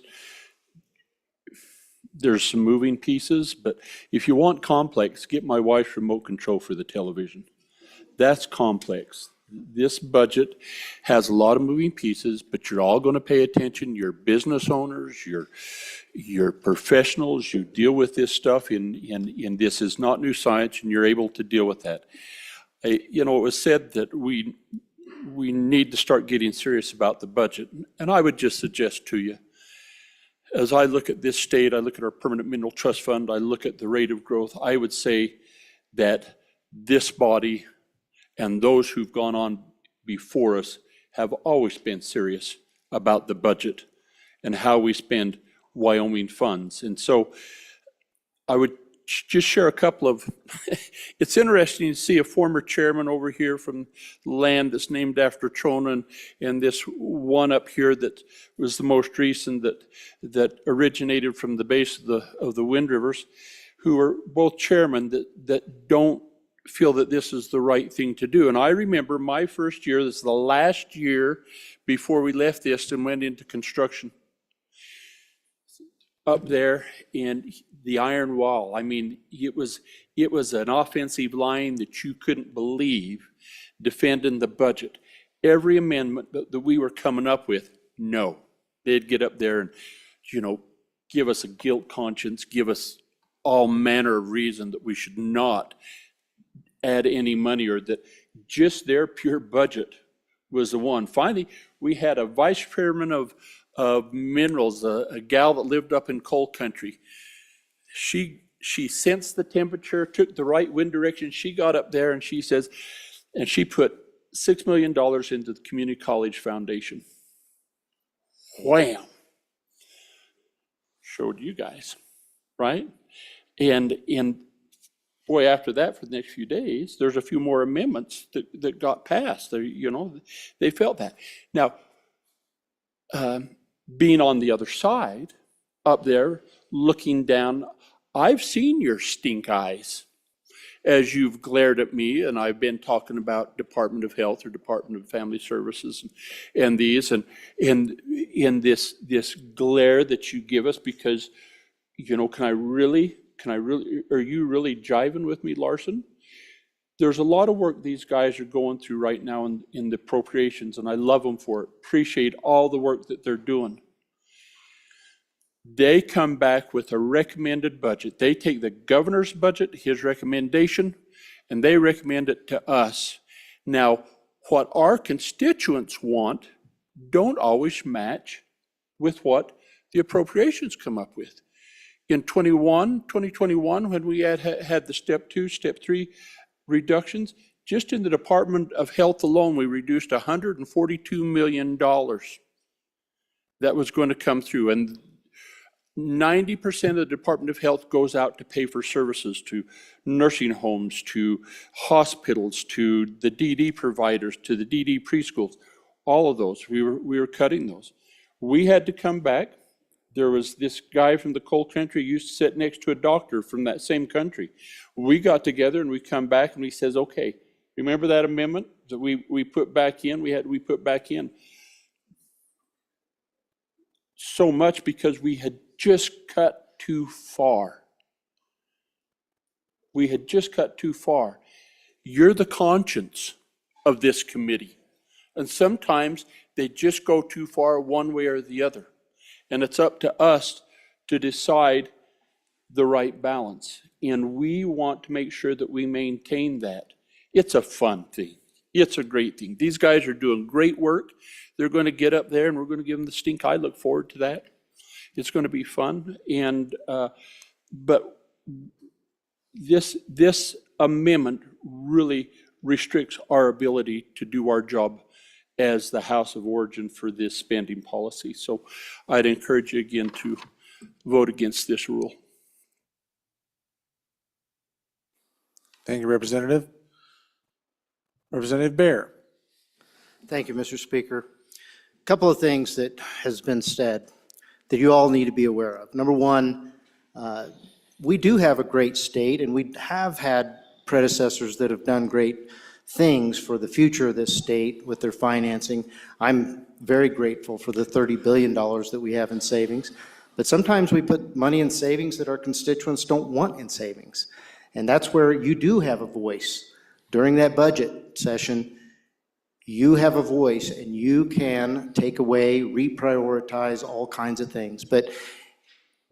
there's some moving pieces, but if you want complex, get my wife's remote control for the television. That's complex. This budget has a lot of moving pieces, but you're all going to pay attention. You're business owners, you're professionals, you deal with this stuff, and this is not new science, and you're able to deal with that. You know, it was said that we need to start getting serious about the budget, and I would just suggest to you, as I look at this state, I look at our permanent mineral trust fund, I look at the rate of growth, I would say that this body and those who've gone on before us have always been serious about the budget and how we spend Wyoming funds. And so I would just share a couple of, it's interesting to see a former chairman over here from land that's named after Trona, and this one up here that was the most recent that originated from the base of the Wind Rivers, who are both chairmen that don't feel that this is the right thing to do. And I remember my first year, this is the last year before we left this and went into construction. Up there in the iron wall, I mean, it was an offensive line that you couldn't believe defending the budget. Every amendment that we were coming up with, no. They'd get up there and, you know, give us a guilt conscience, give us all manner of reason that we should not add any money, or that just their pure budget was the one. Finally, we had a vice chairman of minerals, a gal that lived up in coal country. She sensed the temperature, took the right wind direction. She got up there and she says, and she put $6 million into the community college foundation. Wham! Showed you guys, right? And boy, after that, for the next few days, there's a few more amendments that got passed. You know, they felt that. Now, being on the other side, up there, looking down, I've seen your stink eyes as you've glared at me, and I've been talking about Department of Health or Department of Family Services and these, and in this glare that you give us, because, you know, can I really, are you really jiving with me, Larson? There's a lot of work these guys are going through right now in the appropriations, and I love them for it. Appreciate all the work that they're doing. They come back with a recommended budget. They take the governor's budget, his recommendation, and they recommend it to us. Now, what our constituents want don't always match with what the appropriations come up with. In 2021, when we had the step 2, step 3 reductions, just in the Department of Health alone, we reduced $142 million that was going to come through. And 90% of the Department of Health goes out to pay for services to nursing homes, to hospitals, to the DD providers, to the DD preschools. All of those, we were cutting those. We had to come back. There was this guy from the coal country used to sit next to a doctor from that same country. We got together and we come back and he says, okay, remember that amendment that we put back in? We put back in so much because we had just cut too far. We had just cut too far. You're the conscience of this committee. And sometimes they just go too far one way or the other. And it's up to us to decide the right balance. And we want to make sure that we maintain that. It's a fun thing. It's a great thing. These guys are doing great work. They're going to get up there and we're going to give them the stink eye. I look forward to that. It's going to be fun. And but this amendment really restricts our ability to do our job as the House of Origin for this spending policy. So I'd encourage you again to vote against this rule. Thank you, Representative. Representative Baer. Thank you, Mr. Speaker. A couple of things that has been said that you all need to be aware of. Number one, we do have a great state, and we have had predecessors that have done great things for the future of this state with their financing. I'm very grateful for the $30 billion that we have in savings, but sometimes we put money in savings that our constituents don't want in savings. And that's where you do have a voice. During that budget session, you have a voice and you can take away, reprioritize all kinds of things. But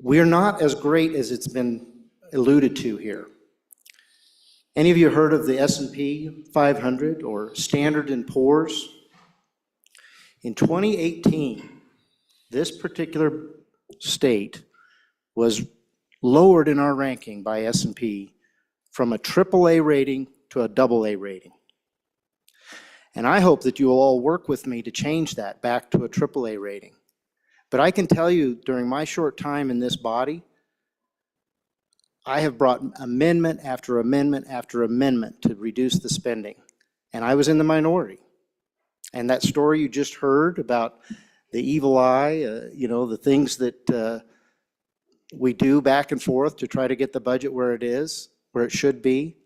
we're not as great as it's been alluded to here. Any of you heard of the S&P 500 or Standard & Poor's? In 2018, this particular state was lowered in our ranking by S&P from a AAA rating to a AA rating. And I hope that you will all work with me to change that back to a AAA rating. But I can tell you, during my short time in this body, I have brought amendment after amendment after amendment to reduce the spending. And I was in the minority. And that story you just heard about the evil eye, you know, the things that we do back and forth to try to get the budget where it is, where it should be.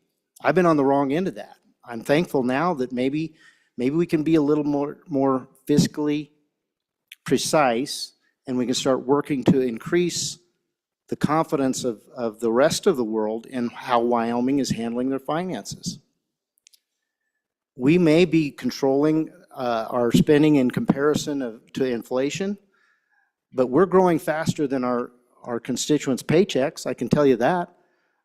I've been on the wrong end of that. I'm thankful now that maybe we can be a little more fiscally precise, and we can start working to increase the confidence of the rest of the world in how Wyoming is handling their finances. We may be controlling our spending in comparison to inflation, but we're growing faster than our constituents' paychecks, I can tell you that.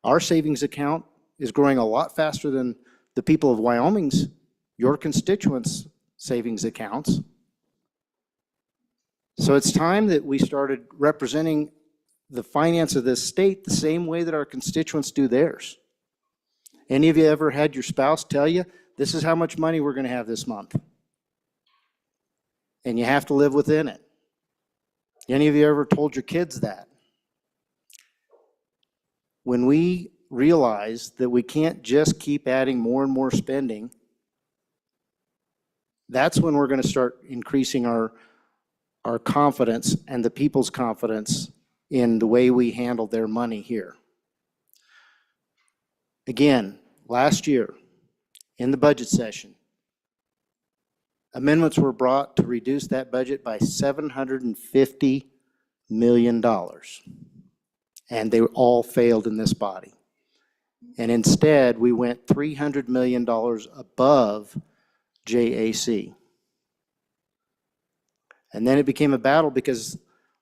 Our savings account is growing a lot faster than the people of Wyoming's, your constituents' savings accounts. So it's time that we started representing the finance of this state the same way that our constituents do theirs. Any of you ever had your spouse tell you, this is how much money we're going to have this month? And you have to live within it. Any of you ever told your kids that? When we realize that we can't just keep adding more and more spending, that's when we're going to start increasing our confidence and the people's confidence in the way we handle their money here. Again, last year in the budget session, amendments were brought to reduce that budget by $750 million. And they all failed in this body. And instead, we went $300 million above JAC. And then it became a battle because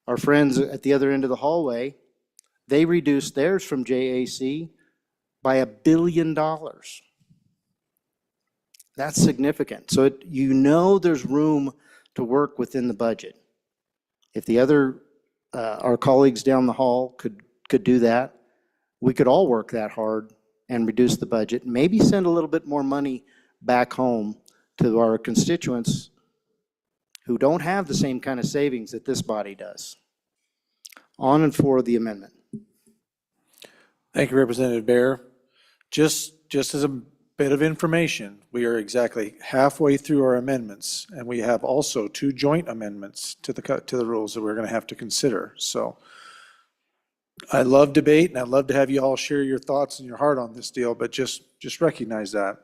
our friends at the other end of the hallway, they reduced theirs from JAC by $1 billion. That's significant. So you know there's room to work within the budget. If the other, our colleagues down the hall could do that, we could all work that hard and reduce the budget, maybe send a little bit more money back home to our constituents who don't have the same kind of savings that this body does. On and for the amendment. Thank you, Representative Bear. Just as a bit of information, we are exactly halfway through our amendments, and we have also 2 joint amendments to the rules that we're going to have to consider. So I love debate, and I'd love to have you all share your thoughts and your heart on this deal, but just recognize that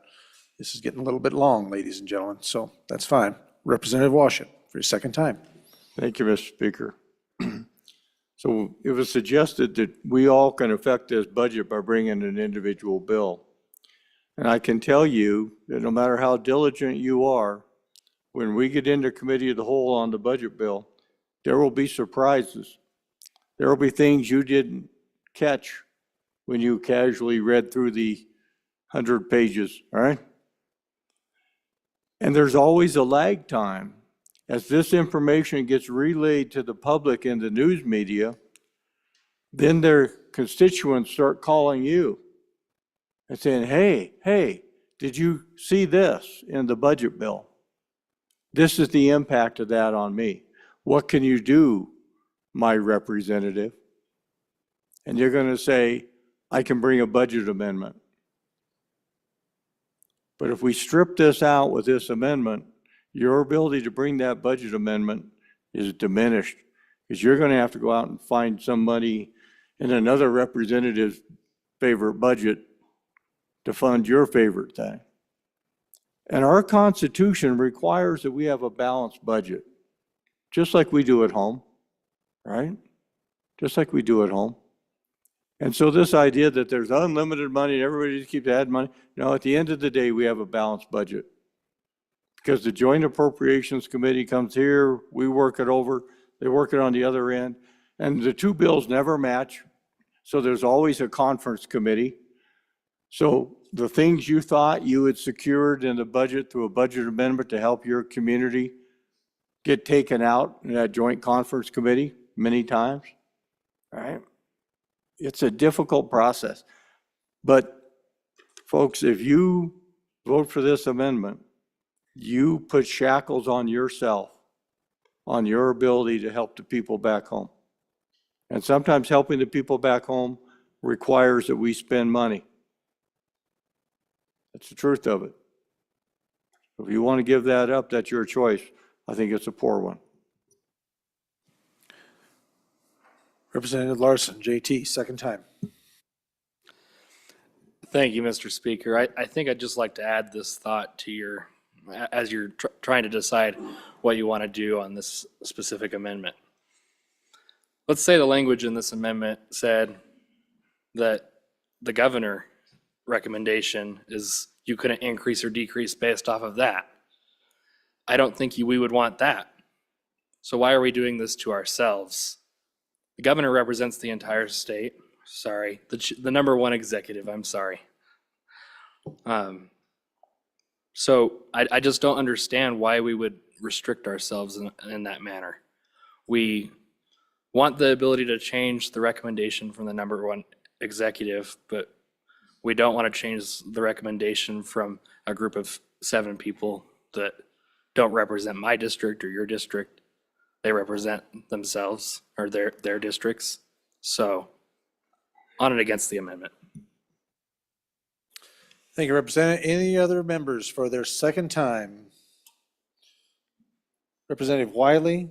this is getting a little bit long, ladies and gentlemen, so that's fine. Representative Washington, for your second time. Thank you, Mr. Speaker. So it was suggested that we all can affect this budget by bringing an individual bill. And I can tell you that no matter how diligent you are, when we get into committee of the whole on the budget bill, there will be surprises. There will be things you didn't catch when you casually read through the 100 pages, all right? And there's always a lag time. As this information gets relayed to the public in the news media, then their constituents start calling you and saying, hey, did you see this in the budget bill? This is the impact of that on me. What can you do, my representative? And you're going to say, I can bring a budget amendment. But if we strip this out with this amendment, your ability to bring that budget amendment is diminished, because you're going to have to go out and find some money in another representative's favorite budget to fund your favorite thing. And our Constitution requires that we have a balanced budget, just like we do at home, right? Just like we do at home. And so this idea that there's unlimited money and everybody just keeps adding money, no, at the end of the day, we have a balanced budget. Because the Joint Appropriations Committee comes here, we work it over, they work it on the other end, and the 2 bills never match, so there's always a conference committee. So the things you thought you had secured in the budget through a budget amendment to help your community get taken out in that joint conference committee many times, right? It's a difficult process. But folks, if you vote for this amendment, you put shackles on yourself, on your ability to help the people back home. And sometimes helping the people back home requires that we spend money. That's the truth of it. If you want to give that up, that's your choice. I think it's a poor one. Representative Larson, JT, second time. Thank you, Mr. Speaker. I think I'd just like to add this thought to your, as you're trying to decide what you want to do on this specific amendment. Let's say the language in this amendment said that the governor recommendation is you couldn't increase or decrease based off of that. I don't think we would want that. So why are we doing this to ourselves? The governor represents the entire state. Sorry, the number one executive, I'm sorry. So I just don't understand why we would restrict ourselves in that manner. We want the ability to change the recommendation from the number one executive, but we don't want to change the recommendation from a group of 7 people that don't represent my district or your district. They represent themselves or their districts. So on and against the amendment. Thank you, Representative. Any other members for their second time? Representative Wiley,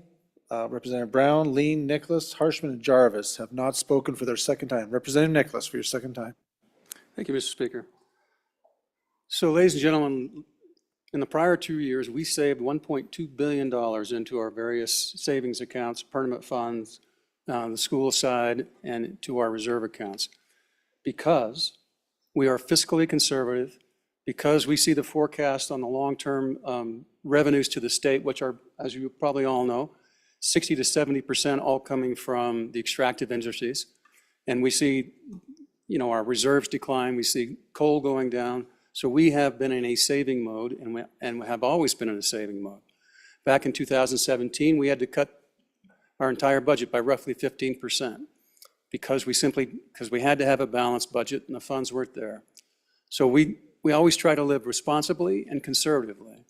Representative Brown, Lean, Nicholas, Harshman, and Jarvis have not spoken for their second time. Representative Nicholas, for your second time. Thank you, Mr. Speaker. So, ladies and gentlemen, in the prior 2 years, we saved $1.2 billion into our various savings accounts, permanent funds, the school side, and to our reserve accounts. Because we are fiscally conservative, because we see the forecast on the long-term revenues to the state, which are, as you probably all know, 60 to 70% all coming from the extractive industries. And we see, our reserves decline, we see coal going down. So we have been in a saving mode, and we have always been in a saving mode. Back in 2017, we had to cut our entire budget by roughly 15% because we had to have a balanced budget and the funds weren't there. So we always try to live responsibly and conservatively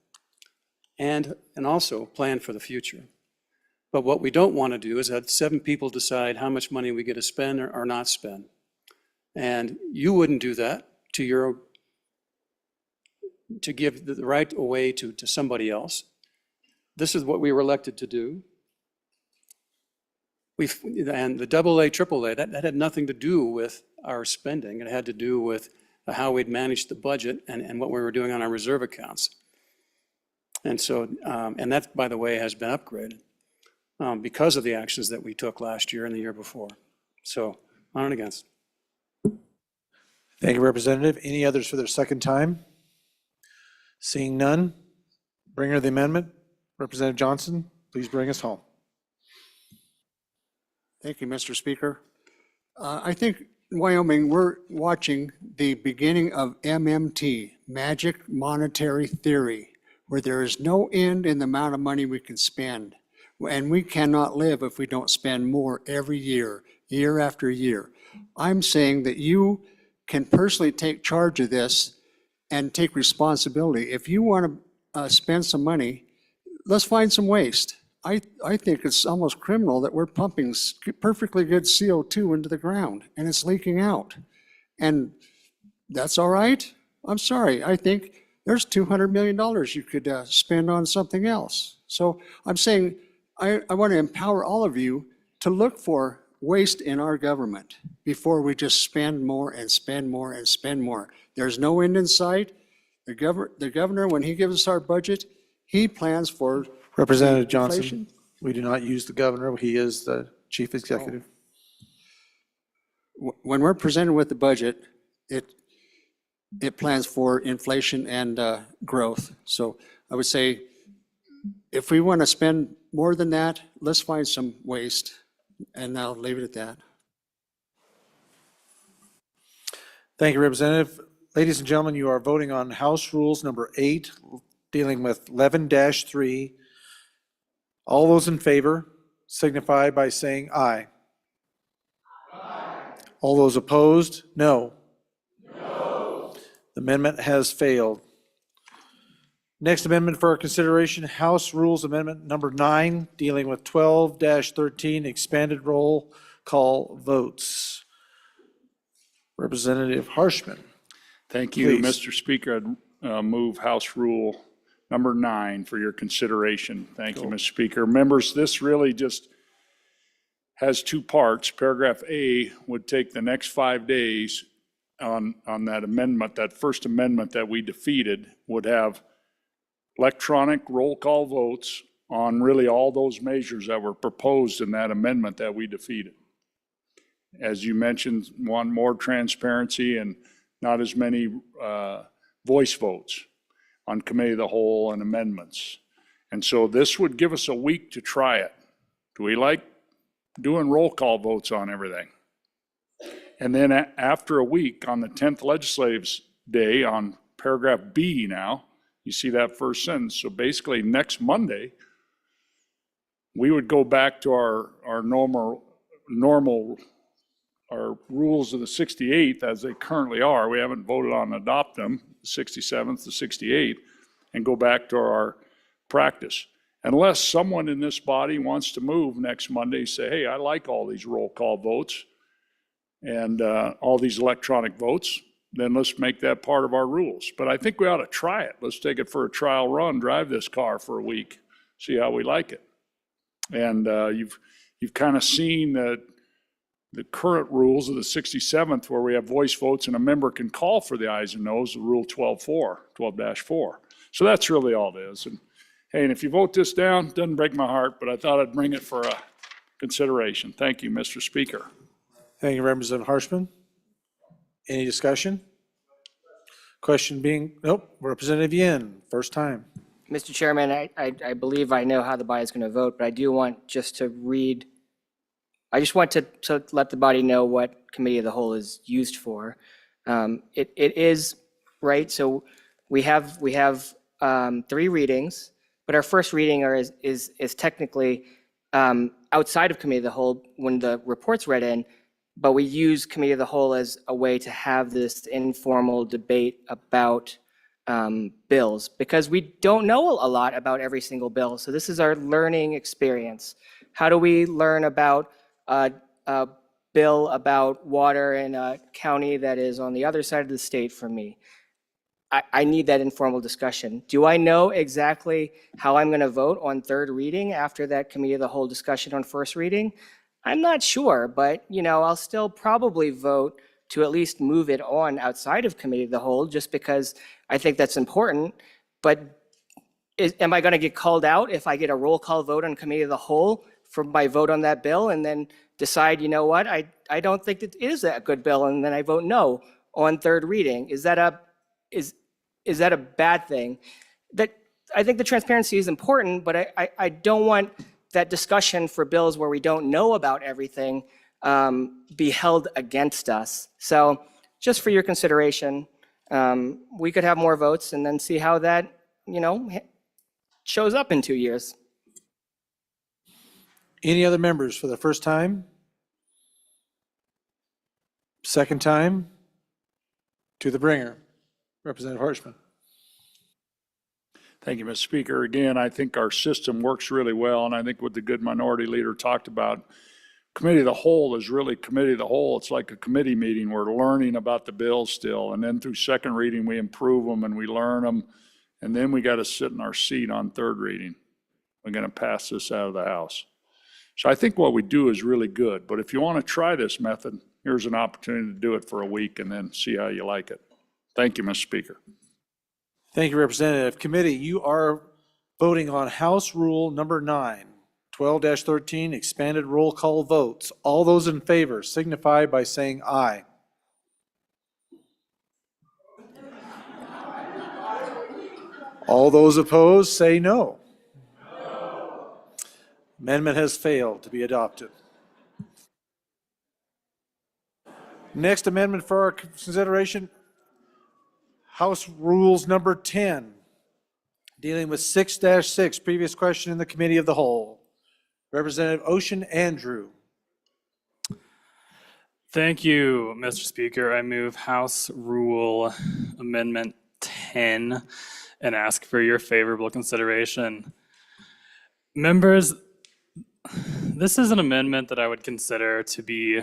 and also plan for the future. But what we don't want to do is have 7 people decide how much money we get to spend or not spend. And you wouldn't do that to give the right away to somebody else. This is what we were elected to do. And the AA, AAA, that had nothing to do with our spending. It had to do with how we'd managed the budget and what we were doing on our reserve accounts. And so, and that, by the way, has been upgraded because of the actions that we took last year and the year before. So, on and against. Thank you, Representative. Any others for their second time? Seeing none, bringer of the amendment, Representative Johnson, please bring us home. Thank you, Mr. Speaker. I think in Wyoming, we're watching the beginning of MMT, Magic Monetary Theory, where there is no end in the amount of money we can spend. And we cannot live if we don't spend more every year, year after year. I'm saying that you can personally take charge of this and take responsibility. If you want to spend some money, let's find some waste. I think it's almost criminal that we're pumping perfectly good CO2 into the ground and it's leaking out. And that's all right? I'm sorry. I think there's $200 million you could spend on something else. So I'm saying I want to empower all of you to look for waste in our government before we just spend more and spend more and spend more. There's no end in sight. The governor, when he gives us our budget, he plans for Representative Johnson, we do not use the governor. He is the chief executive. When we're presented with the budget, it plans for inflation and growth. So I would say if we want to spend more than that, let's find some waste. And I'll leave it at that. Thank you, Representative. Ladies and gentlemen, you are voting on House Rules number 8, dealing with 11-3. All those in favor signify by saying aye. Aye. All those opposed, no. No. The amendment has failed. Next amendment for our consideration, House Rules Amendment number 9, dealing with 12-13, expanded roll call votes. Representative Harshman. Thank you, Please. Mr. Speaker. I'd move House Rule number 9 for your consideration. Thank you, Mr. Speaker. Members, this really just has 2 parts. Paragraph A would take the next 5 days on that amendment, that first amendment that we defeated, would have electronic roll call votes on really all those measures that were proposed in that amendment that we defeated. As you mentioned, want more transparency and not as many voice votes on committee of the whole and amendments. And so this would give us a week to try it. Do we like doing roll call votes on everything? And then after a week, on the 10th legislative day, on paragraph B now, you see that first sentence. So basically next Monday, we would go back to our normal our rules of the 68th as they currently are. We haven't voted on adopt them, 67th to 68th, and go back to our practice. Unless someone in this body wants to move next Monday, say, hey, I like all these roll call votes and all these electronic votes, then let's make that part of our rules. But I think we ought to try it. Let's take it for a trial run, drive this car for a week, see how we like it. And you've kind of seen that the current rules of the 67th, where we have voice votes and a member can call for the ayes and noes, the rule 12-4. So that's really all it is. And hey, and if you vote this down, doesn't break my heart, but I thought I'd bring it for a consideration. Thank you, Mr. Speaker. Thank you, Representative Harshman. Any discussion? Question being, nope, Representative Yin, first time. Mr. Chairman, I believe I know how the body is going to vote, but I do want just to read, I just want to let the body know what committee of the whole is used for. It is, right, so we have 3 readings, but our first reading is technically outside of committee of the whole when the report's read in, but we use committee of the whole as a way to have this informal debate about bills, because we don't know a lot about every single bill. So this is our learning experience. How do we learn about a bill about water in a county that is on the other side of the state from me? I need that informal discussion. Do I know exactly how I'm going to vote on third reading after that committee of the whole discussion on first reading? I'm not sure, but I'll still probably vote to at least move it on outside of committee of the whole, just because I think that's important. But am I going to get called out if I get a roll call vote on committee of the whole for my vote on that bill, and then decide, you know what, I don't think it is a good bill, and then I vote no on third reading? Is that a bad thing? That I think the transparency is important, but I don't want that discussion for bills where we don't know about everything be held against us. So just for your consideration, we could have more votes and then see how that, shows up in 2 years. Any other members for the first time? Second time? To the bringer. Representative Harshman. Thank you, Mr. Speaker. Again, I think our system works really well, and I think what the good minority leader talked about, committee of the whole is really committee of the whole. It's like a committee meeting. We're learning about the bills still, and then through second reading, we improve them and we learn them, and then we got to sit in our seat on third reading. We're going to pass this out of the House. So I think what we do is really good, but if you want to try this method, here's an opportunity to do it for a week and then see how you like it. Thank you, Mr. Speaker. Thank you, Representative. Committee, you are voting on House Rule number 9, 12-13, expanded roll call votes. All those in favor signify by saying aye. All those opposed say no. Amendment has failed to be adopted. Next amendment for our consideration, House Rules number 10, dealing with 6-6, previous question in the Committee of the Whole. Representative Ocean Andrew. Thank you, Mr. Speaker. I move House Rule Amendment 10 and ask for your favorable consideration. Members, this is an amendment that I would consider to be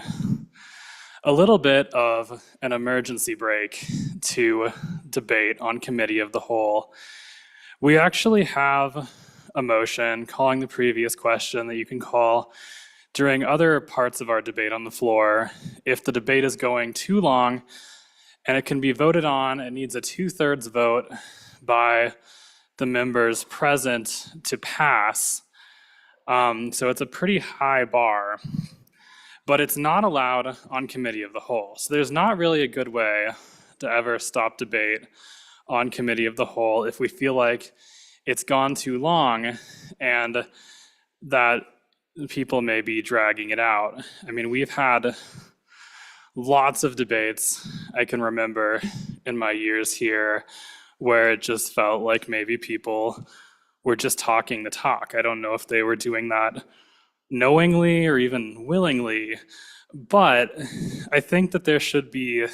a little bit of an emergency brake to debate on Committee of the Whole. We actually have a motion calling the previous question that you can call during other parts of our debate on the floor if the debate is going too long and it can be voted on. It needs a 2/3 vote by the members present to pass. So it's a pretty high bar, but it's not allowed on committee of the whole. So there's not really a good way to ever stop debate on committee of the whole if we feel like it's gone too long and that people may be dragging it out. I mean, we've had lots of debates I can remember in my years here where it just felt like maybe people were just talking the talk. I don't know if they were doing that knowingly or even willingly, but I think that there should be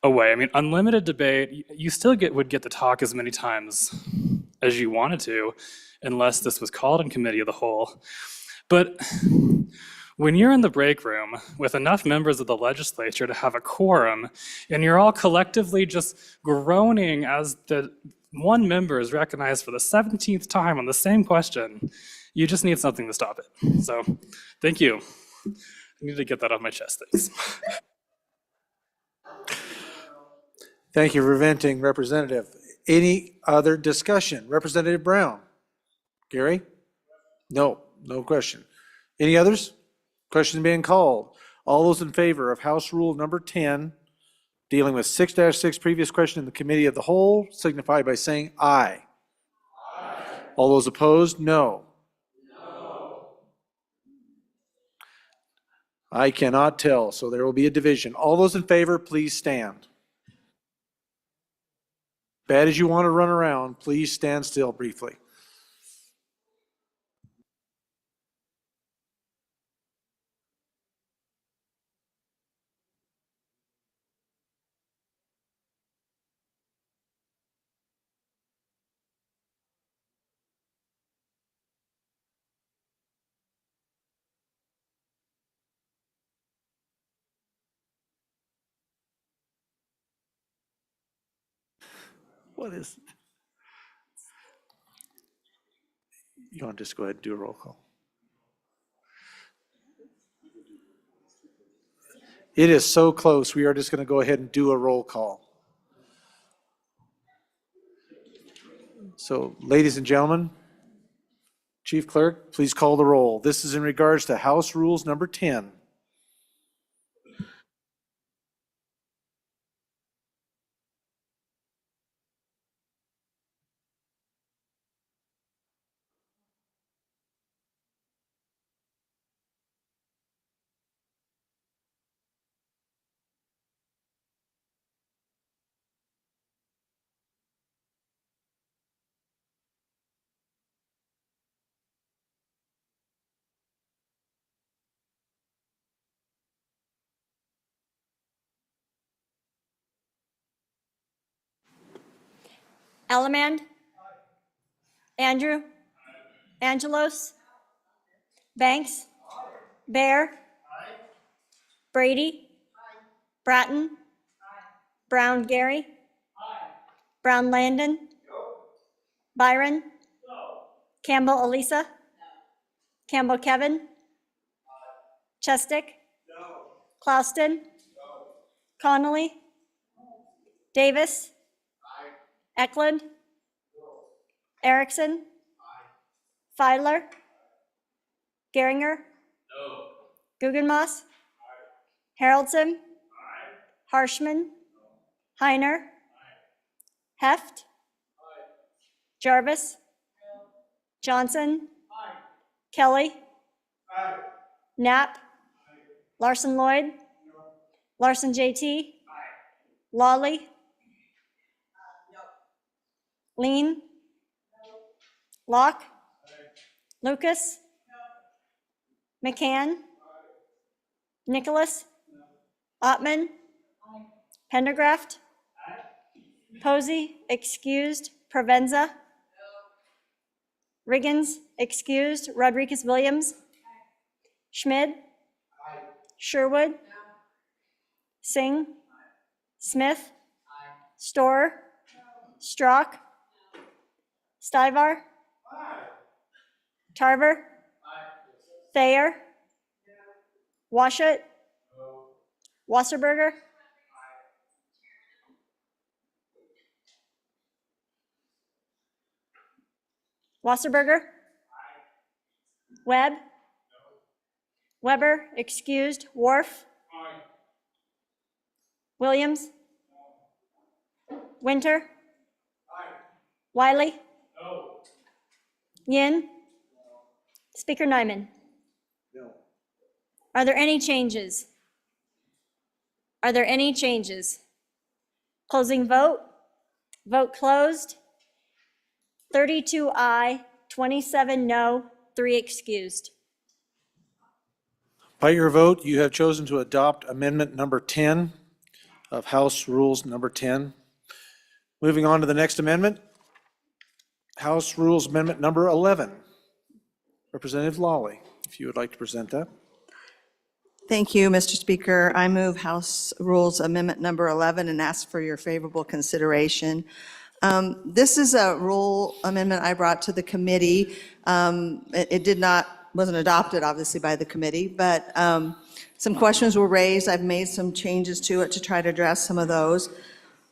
a way. I mean, unlimited debate, you still would get to talk as many times as you wanted to, unless this was called in committee of the whole. But when you're in the break room with enough members of the legislature to have a quorum, and you're all collectively just groaning as the one member is recognized for the 17th time on the same question, you just need something to stop it. So, thank you. I need to get that off my chest, thanks. Thank you for venting, Representative. Any other discussion? Representative Brown? Gary? No, no question. Any others? Question being called. All those in favor of House Rule number 10, dealing with 6-6 previous question in the committee of the whole, signify by saying aye. Aye. All those opposed, no. No. I cannot tell, so there will be a division. All those in favor, please stand. Bad as you want to run around, please stand still briefly. What is it? You want to just go ahead and do a roll call? It is so close, we are just going to go ahead and do a roll call. So, ladies and gentlemen, Chief Clerk, please call the roll. This is in regards to House Rules number 10. Ellamand? Andrew? Angelos? Banks? Bear? Brady? Bratton? Brown Gary? Brown Landon? Byron? Campbell Elisa? Campbell Kevin? Chestick? Clouston? Connolly? Davis? Eklund? Erickson? Feiler? Geringer? Guggenmoss? Haroldson? Harshman? Heiner? Heft? Jarvis? Johnson? Kelly? Knapp? Larson Lloyd? Larson JT? Lawley? Lean? Locke? Lucas? McCann? Nicholas? Ottman? Pendergraft? Posey, excused. Provenza? Riggins, excused. Rodriguez Williams? Schmid? Sherwood? Singh? Smith? Storer? Strock? Stivar? Tarver? Thayer? Washut? Wasserberger? Wasserberger? Webb? Weber, excused. Wharf? Williams? Winter? Wiley? Yin? Speaker Nyman? Are there any changes? Are there any changes? Closing vote? Vote closed. 32 aye, 27 no, 3 excused. By your vote, you have chosen to adopt amendment number 10 of House Rules number 10. Moving on to the next amendment, House Rules Amendment number 11. Representative Lawley, if you would like to present that. Thank you, Mr. Speaker. I move House Rules Amendment number 11 and ask for your favorable consideration. This is a rule amendment I brought to the committee. Wasn't adopted, obviously, by the committee, but some questions were raised. I've made some changes to it to try to address some of those.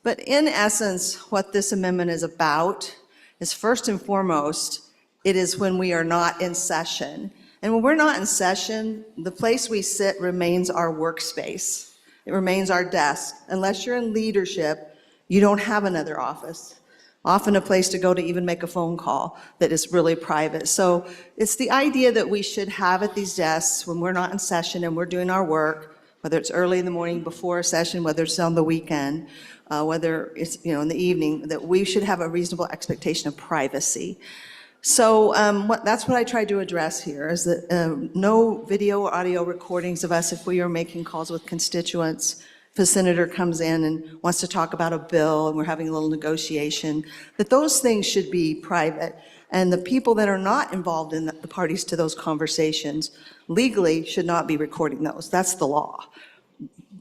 But in essence, what this amendment is about is, first and foremost, it is when we are not in session. And when we're not in session, the place we sit remains our workspace. It remains our desk. Unless you're in leadership, you don't have another office. Often a place to go to even make a phone call that is really private. So it's the idea that we should have at these desks when we're not in session and we're doing our work, whether it's early in the morning before a session, whether it's on the weekend, whether it's in the evening, that we should have a reasonable expectation of privacy. So that's what I tried to address here, is that no video or audio recordings of us if we are making calls with constituents. If a senator comes in and wants to talk about a bill and we're having a little negotiation, that those things should be private. And the people that are not involved in the parties to those conversations legally should not be recording those. That's the law.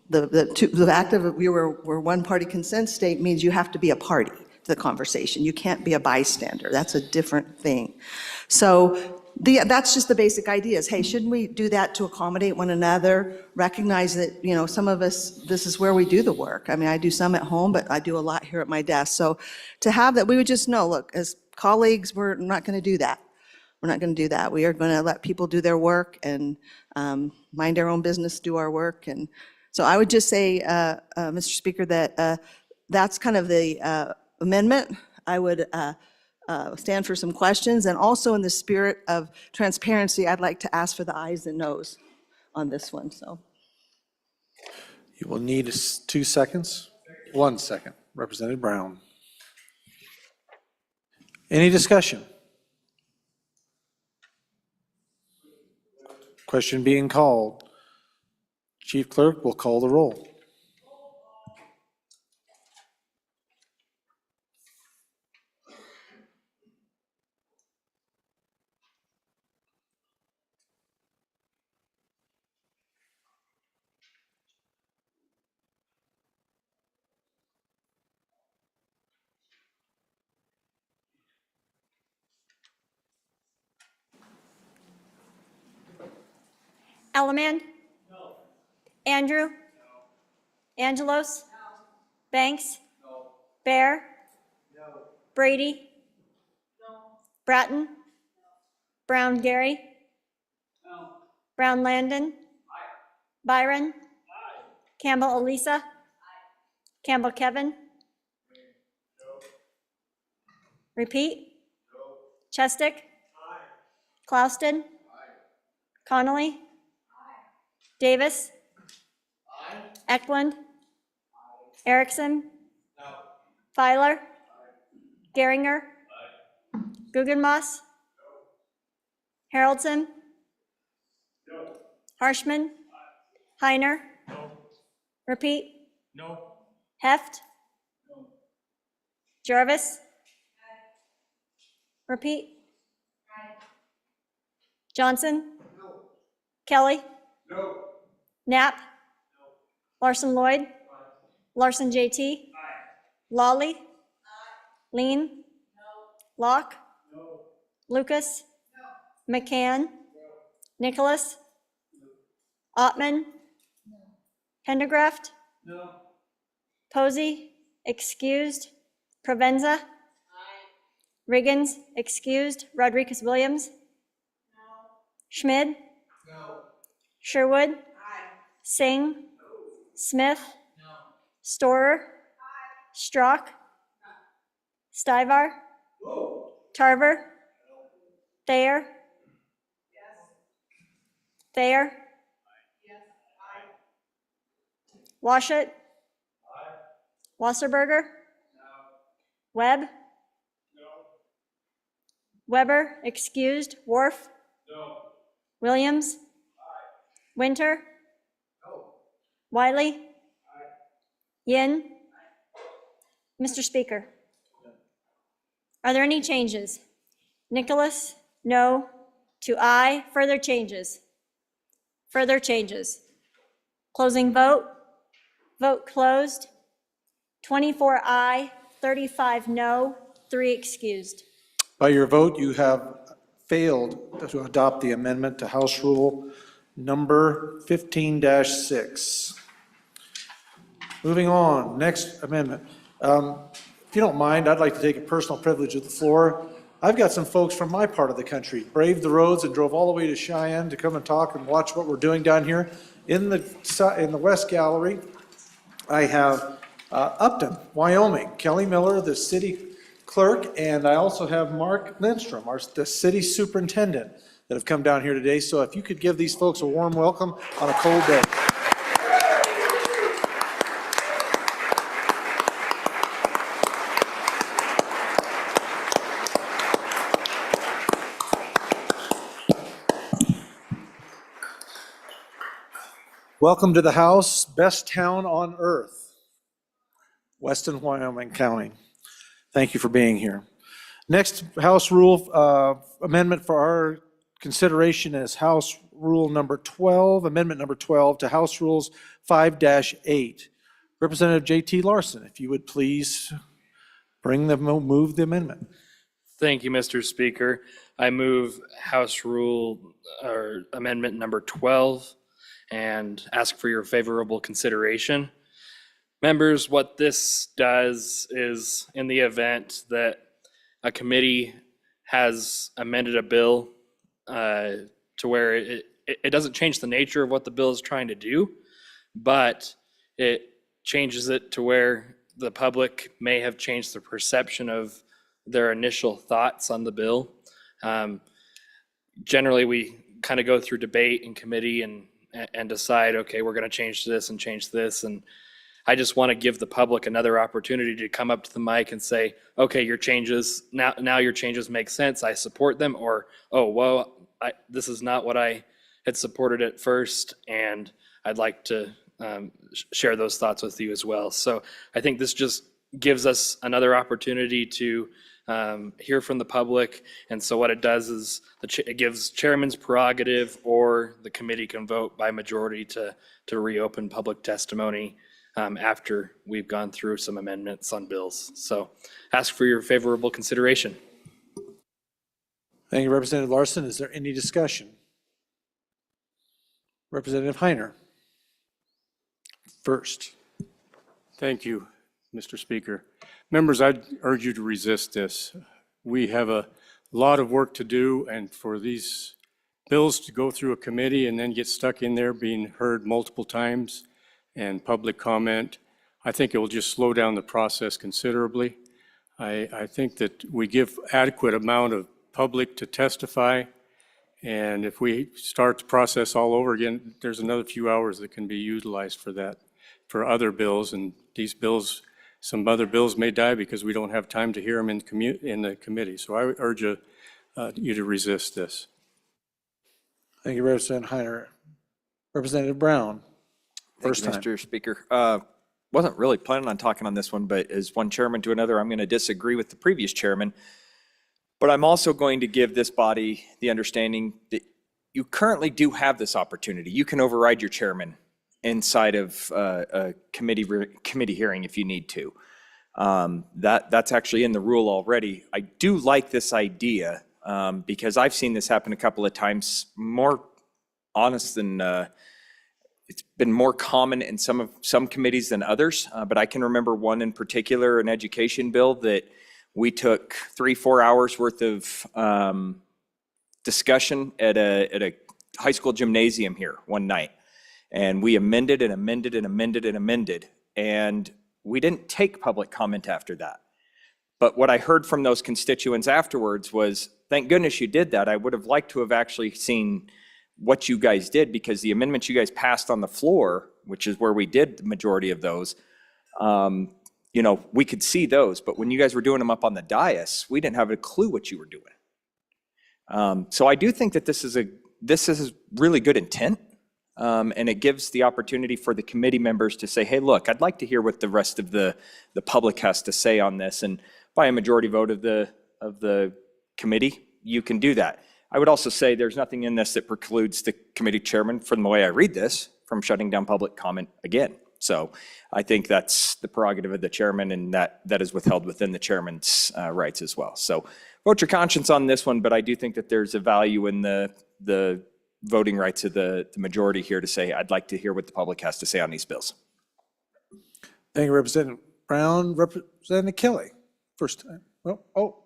The fact of we're one-party consent state means you have to be a party to the conversation. You can't be a bystander. That's a different thing. So that's just the basic idea is, hey, shouldn't we do that to accommodate one another? Recognize that, some of us, this is where we do the work. I mean, I do some at home, but I do a lot here at my desk. So to have that, we would just know, look, as colleagues, we're not going to do that. We're not going to do that. We are going to let people do their work and mind our own business, do our work. And so I would just say, Mr. Speaker, that that's kind of the amendment. I would stand for some questions, and also in the spirit of transparency, I'd like to ask for the ayes and noes on this one. So You will need 2 seconds. 1 second. Representative Brown. Any discussion? Question being called. Chief Clerk will call the roll. Elliman? No. Andrew? No. Angelos? No. Banks? No. Bear? No. Brady? No. Bratton? No. Brown Gary? No. Brown Landon? Aye. Byron? Aye. Campbell Elisa? Aye. Campbell Kevin? No. Repeat? No. Chestick? Aye. Clouston? Aye. Connolly? Aye. Davis? Aye. Eklund? Aye. Erickson? No. Filer? Aye. Geringer? Aye. Guggenmoss? No. Haroldson? No. Harshman? Aye. Heiner? No. Repeat? No. Heft? No. Jarvis? Aye. Repeat? Aye. Johnson? No. Kelly? No. Knapp? No. Larson Lloyd? Aye. Larson JT? Aye. Lawley? Aye. Lean? No. Locke? No. Lucas? No. McCann? No. Nicholas? No. Ottman? No. Pendergraft? No. Posey? Excused? Provenza? Aye. Riggins, excused. Rodriguez Williams? Schmid? Sherwood? Singh? Smith? Storer? Strock? Stivar? Tarver? Thayer? Thayer? Washut? Wasserberger? Webb? Weber, excused. Worf? Williams? Winter? Wiley? Yin? Mr. Speaker, are there any changes? Nicholas, no. To aye, further changes. Further changes. Closing vote. Vote closed. 24 aye, 35 no, 3 excused. By your vote, you have failed to adopt the amendment to House Rule number 15-6. Moving on, next amendment. If you don't mind, I'd like to take a personal privilege of the floor. I've got some folks from my part of the country, braved the roads and drove all the way to Cheyenne to come and talk and watch what we're doing down here. In the West Gallery, I have Upton, Wyoming, Kelly Miller, the city clerk, and I also have Mark Lindstrom, the city superintendent, that have come down here today. So if you could give these folks a warm welcome on a cold day. Welcome to the House, best town on earth, Weston, Wyoming County. Thank you for being here. Next House Rule amendment for our consideration is House Rule number 12, Amendment number 12 to House Rules 5-8. Representative J.T. Larson, if you would please move the amendment. Thank you, Mr. Speaker. I move House Rule or Amendment number 12 and ask for your favorable consideration. Members, what this does is, in the event that a committee has amended a bill to where it doesn't change the nature of what the bill is trying to do, but it changes it to where the public may have changed the perception of their initial thoughts on the bill. Generally, we kind of go through debate in committee and decide, okay, we're going to change this and change this. And I just want to give the public another opportunity to come up to the mic and say, okay, your changes, now your changes make sense. I support them. Or, oh, well, this is not what I had supported at first. And I'd like to share those thoughts with you as well. So I think this just gives us another opportunity to hear from the public. And so what it does is it gives chairman's prerogative, or the committee can vote by majority to reopen public testimony after we've gone through some amendments on bills. So ask for your favorable consideration. Thank you, Representative Larson. Is there any discussion? Representative Heiner. First. Thank you, Mr. Speaker. Members, I'd urge you to resist this. We have a lot of work to do, and for these bills to go through a committee and then get stuck in there being heard multiple times and public comment, I think it will just slow down the process considerably. I think that we give adequate amount of public to testify, and if we start the process all over again, there's another few hours that can be utilized for that, for other bills, and these bills, some other bills may die because we don't have time to hear them in the committee. So I urge you to resist this. Thank you, Representative Heiner. Representative Brown. Thank you, Mr. Speaker. Wasn't really planning on talking on this one, but as one chairman to another, I'm going to disagree with the previous chairman. But I'm also going to give this body the understanding that you currently do have this opportunity. You can override your chairman inside of a committee hearing if you need to. That's actually in the rule already. I do like this idea because I've seen this happen a couple of times, more honest than it's been more common in some committees than others. But I can remember one in particular, an education bill that We took 3-4 hours worth of discussion at a high school gymnasium here one night. And we amended and amended and amended and amended. And we didn't take public comment after that. But what I heard from those constituents afterwards was, thank goodness you did that. I would have liked to have actually seen what you guys did, because the amendments you guys passed on the floor, which is where we did the majority of those, you know, we could see those. But when you guys were doing them up on the dais, we didn't have a clue what you were doing. So I do think that this is really good intent. And it gives the opportunity for the committee members to say, hey, look, I'd like to hear what the rest of the public has to say on this. And by a majority vote of the committee, you can do that. I would also say there's nothing in this that precludes the committee chairman, from the way I read this, from shutting down public comment again. So I think that's the prerogative of the chairman, and that is withheld within the chairman's rights as well. So vote your conscience on this one, but I do think that there's a value in the voting rights of the majority here to say, I'd like to hear what the public has to say on these bills. Thank you, Representative Brown. Representative Kelly, first time. Oh.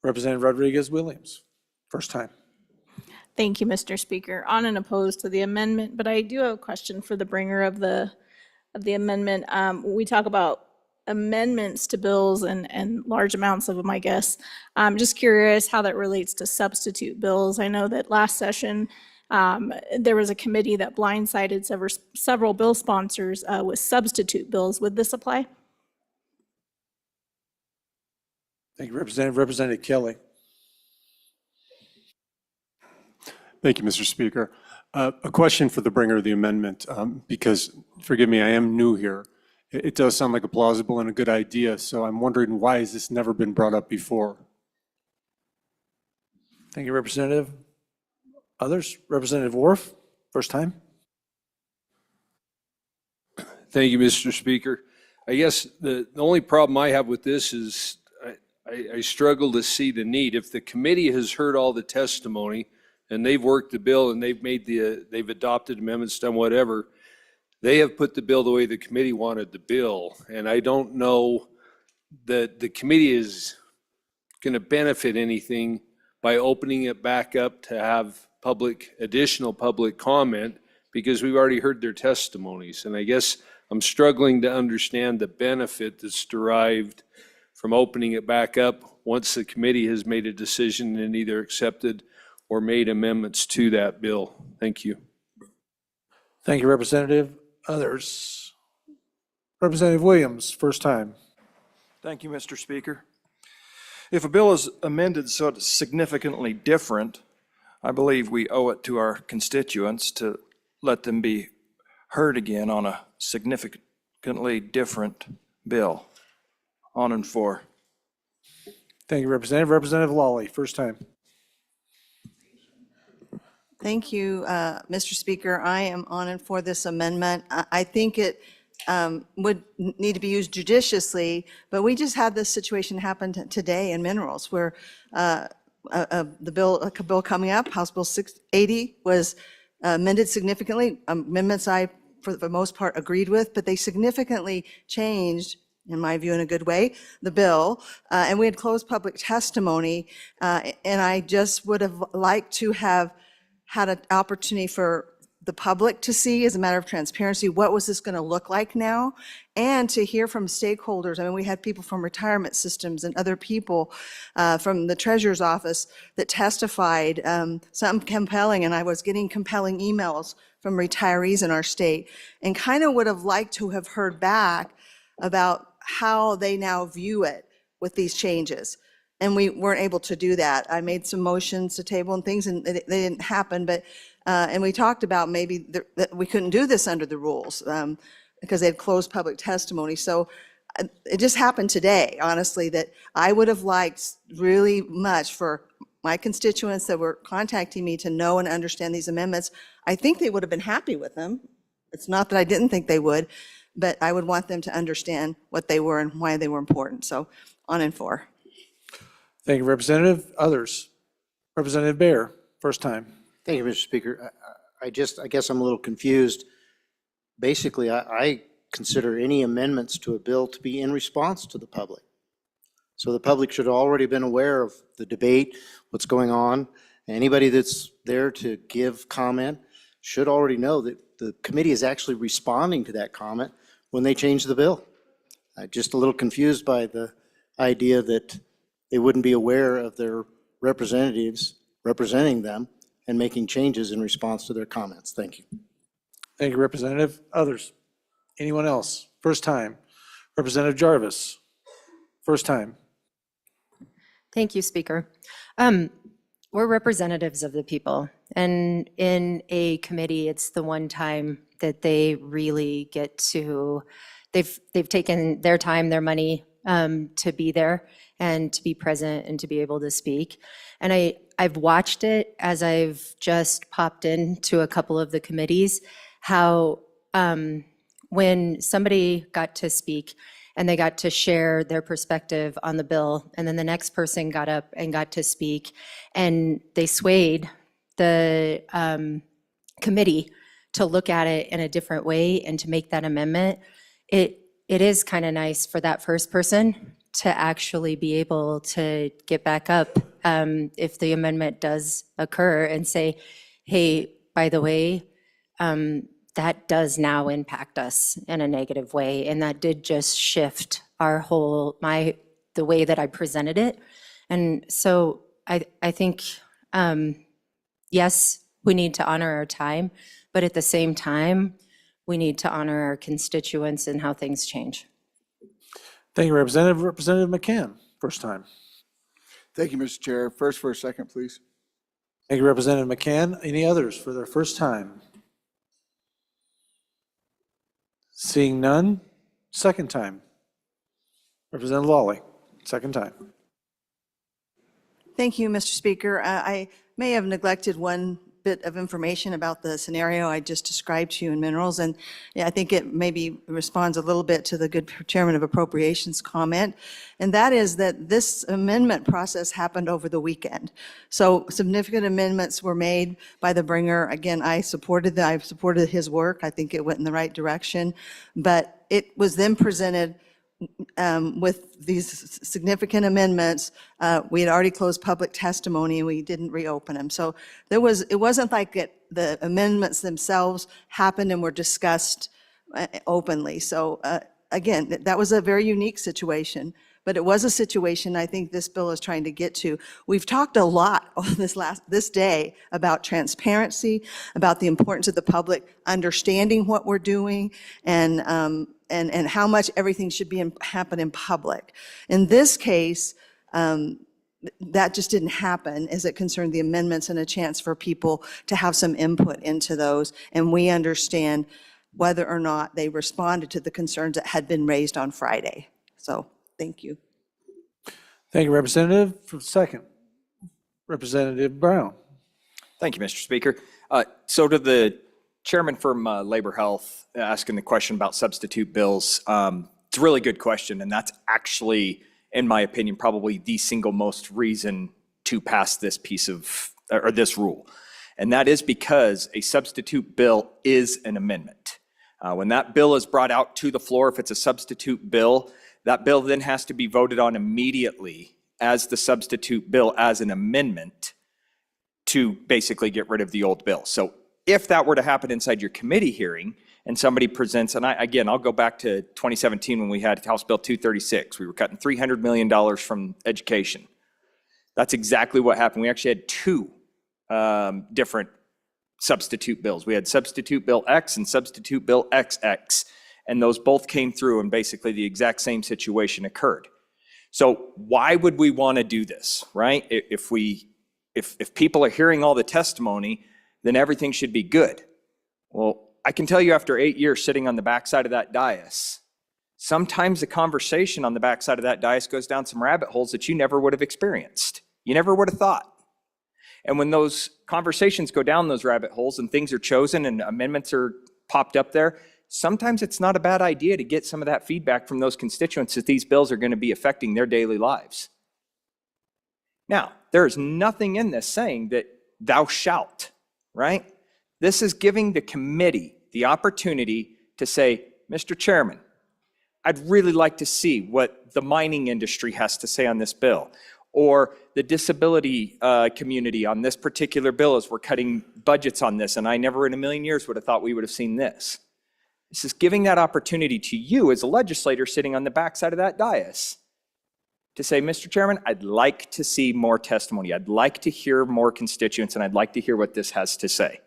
Representative Rodriguez-Williams, first time. Thank you, Mr. Speaker. On and opposed to the amendment, but I do have a question for the bringer of the amendment. We talk about amendments to bills and large amounts of them, I guess. I'm just curious how that relates to substitute bills. I know that last session, there was a committee that blindsided several bill sponsors with substitute bills. Would this apply? Thank you, Representative. Representative Kelly. Thank you, Mr. Speaker. A question for the bringer of the amendment, because, forgive me, I am new here. It does sound like a plausible and a good idea, so I'm wondering, why has this never been brought up before? Thank you, Representative. Others? Representative Worf, first time. Thank you, Mr. Speaker. I guess the only problem I have with this is I struggle to see the need. If the committee has heard all the testimony and they've worked the bill and they've adopted amendments, done whatever, they have put the bill the way the committee wanted the bill. And I don't know that the committee is going to benefit anything by opening it back up to have additional public comment, because we've already heard their testimonies. And I guess I'm struggling to understand the benefit that's derived from opening it back up once the committee has made a decision and either accepted or made amendments to that bill. Thank you. Thank you, Representative. Others? Representative Williams, first time. Thank you, Mr. Speaker. If a bill is amended so it's significantly different, I believe we owe it to our constituents to let them be heard again on a significantly different bill. On and for. Thank you, Representative. Representative Lawley, first time. Thank you, Mr. Speaker. I am on and for this amendment. I think it would need to be used judiciously, but we just had this situation happen today in minerals, where a bill coming up, House Bill 680, was amended significantly. Amendments I, for the most part, agreed with, but they significantly changed, in my view, in a good way, the bill. And we had closed public testimony, and I just would have liked to have had an opportunity for the public to see, as a matter of transparency, what was this going to look like now, and to hear from stakeholders. I mean, we had people from retirement systems and other people from the treasurer's office that testified, something compelling, and I was getting compelling emails from retirees in our state, and kind of would have liked to have heard back about how they now view it with these changes. And we weren't able to do that. I made some motions to table and things, and they didn't happen, but and we talked about maybe that we couldn't do this under the rules because they had closed public testimony. So it just happened today, honestly, that I would have liked really much for my constituents that were contacting me to know and understand these amendments. I think they would have been happy with them. It's not that I didn't think they would, but I would want them to understand what they were and why they were important. So on and for. Thank you, Representative. Others? Representative Baer, first time. Thank you, Mr. Speaker. I guess I'm a little confused. Basically, I consider any amendments to a bill to be in response to the public. So the public should have already been aware of the debate, what's going on. Anybody that's there to give comment should already know that the committee is actually responding to that comment when they change the bill. I'm just a little confused by the idea that they wouldn't be aware of their representatives representing them and making changes in response to their comments. Thank you. Thank you, Representative. Others? Anyone else? First time. Representative Jarvis. First time. Thank you, Speaker. We're representatives of the people, and in a committee, it's the one time that they really get to, they've taken their time, their money to be there and to be present and to be able to speak. And I've watched it as I've just popped into a couple of the committees, how when somebody got to speak and they got to share their perspective on the bill, and then the next person got up and got to speak, and they swayed the committee to look at it in a different way and to make that amendment. It is kind of nice for that first person to actually be able to get back up if the amendment does occur and say, hey, by the way, that does now impact us in a negative way. And that did just shift our whole, the way that I presented it. And so I think, yes, we need to honor our time, but at the same time, we need to honor our constituents and how things change. Thank you, Representative. Representative McCann, first time. Thank you, Mr. Chair. First for a second, please. Thank you, Representative McCann. Any others for their first time? Seeing none, second time. Representative Lawley, second time. Thank you, Mr. Speaker. I may have neglected one bit of information about the scenario I just described to you in minerals, and I think it maybe responds a little bit to the good Chairman of Appropriations comment, and that is that this amendment process happened over the weekend. So significant amendments were made by the bringer. Again, I supported his work. I think it went in the right direction, but it was then presented with these significant amendments. We had already closed public testimony and we didn't reopen them. So it wasn't like the amendments themselves happened and were discussed openly. So again, that was a very unique situation, but it was a situation I think this bill is trying to get to. We've talked a lot this day about transparency, about the importance of the public understanding what we're doing, and how much everything should happen in public. In this case, that just didn't happen as it concerned the amendments and a chance for people to have some input into those. And we understand whether or not they responded to the concerns that had been raised on Friday. So thank you. Thank you, Representative. For second, Representative Brown. Thank you, Mr. Speaker. So to the Chairman from Labor Health asking the question about substitute bills, it's a really good question, and that's actually, in my opinion, probably the single most reason to pass this piece of, or this rule. And that is because a substitute bill is an amendment. When that bill is brought out to the floor, if it's a substitute bill, that bill then has to be voted on immediately as the substitute bill as an amendment to basically get rid of the old bill. So if that were to happen inside your committee hearing and somebody presents, and I'll go back to 2017 when we had House Bill 236. We were cutting $300 million from education. That's exactly what happened. We actually had two different substitute bills. We had Substitute Bill X and Substitute Bill XX, and those both came through and basically the exact same situation occurred. So why would we want to do this, right? If people are hearing all the testimony, then everything should be good. Well, I can tell you after 8 years sitting on the backside of that dais, sometimes the conversation on the backside of that dais goes down some rabbit holes that you never would have experienced. You never would have thought. And when those conversations go down those rabbit holes and things are chosen and amendments are popped up there, sometimes it's not a bad idea to get some of that feedback from those constituents that these bills are going to be affecting their daily lives. Now, there is nothing in this saying that thou shalt, right? This is giving the committee the opportunity to say, Mr. Chairman, I'd really like to see what the mining industry has to say on this bill, or the disability community on this particular bill as we're cutting budgets on this, and I never in a million years would have thought we would have seen this. This is giving that opportunity to you as a legislator sitting on the backside of that dais to say, Mr. Chairman, I'd like to see more testimony. I'd like to hear more constituents, and I'd like to hear what this has to say.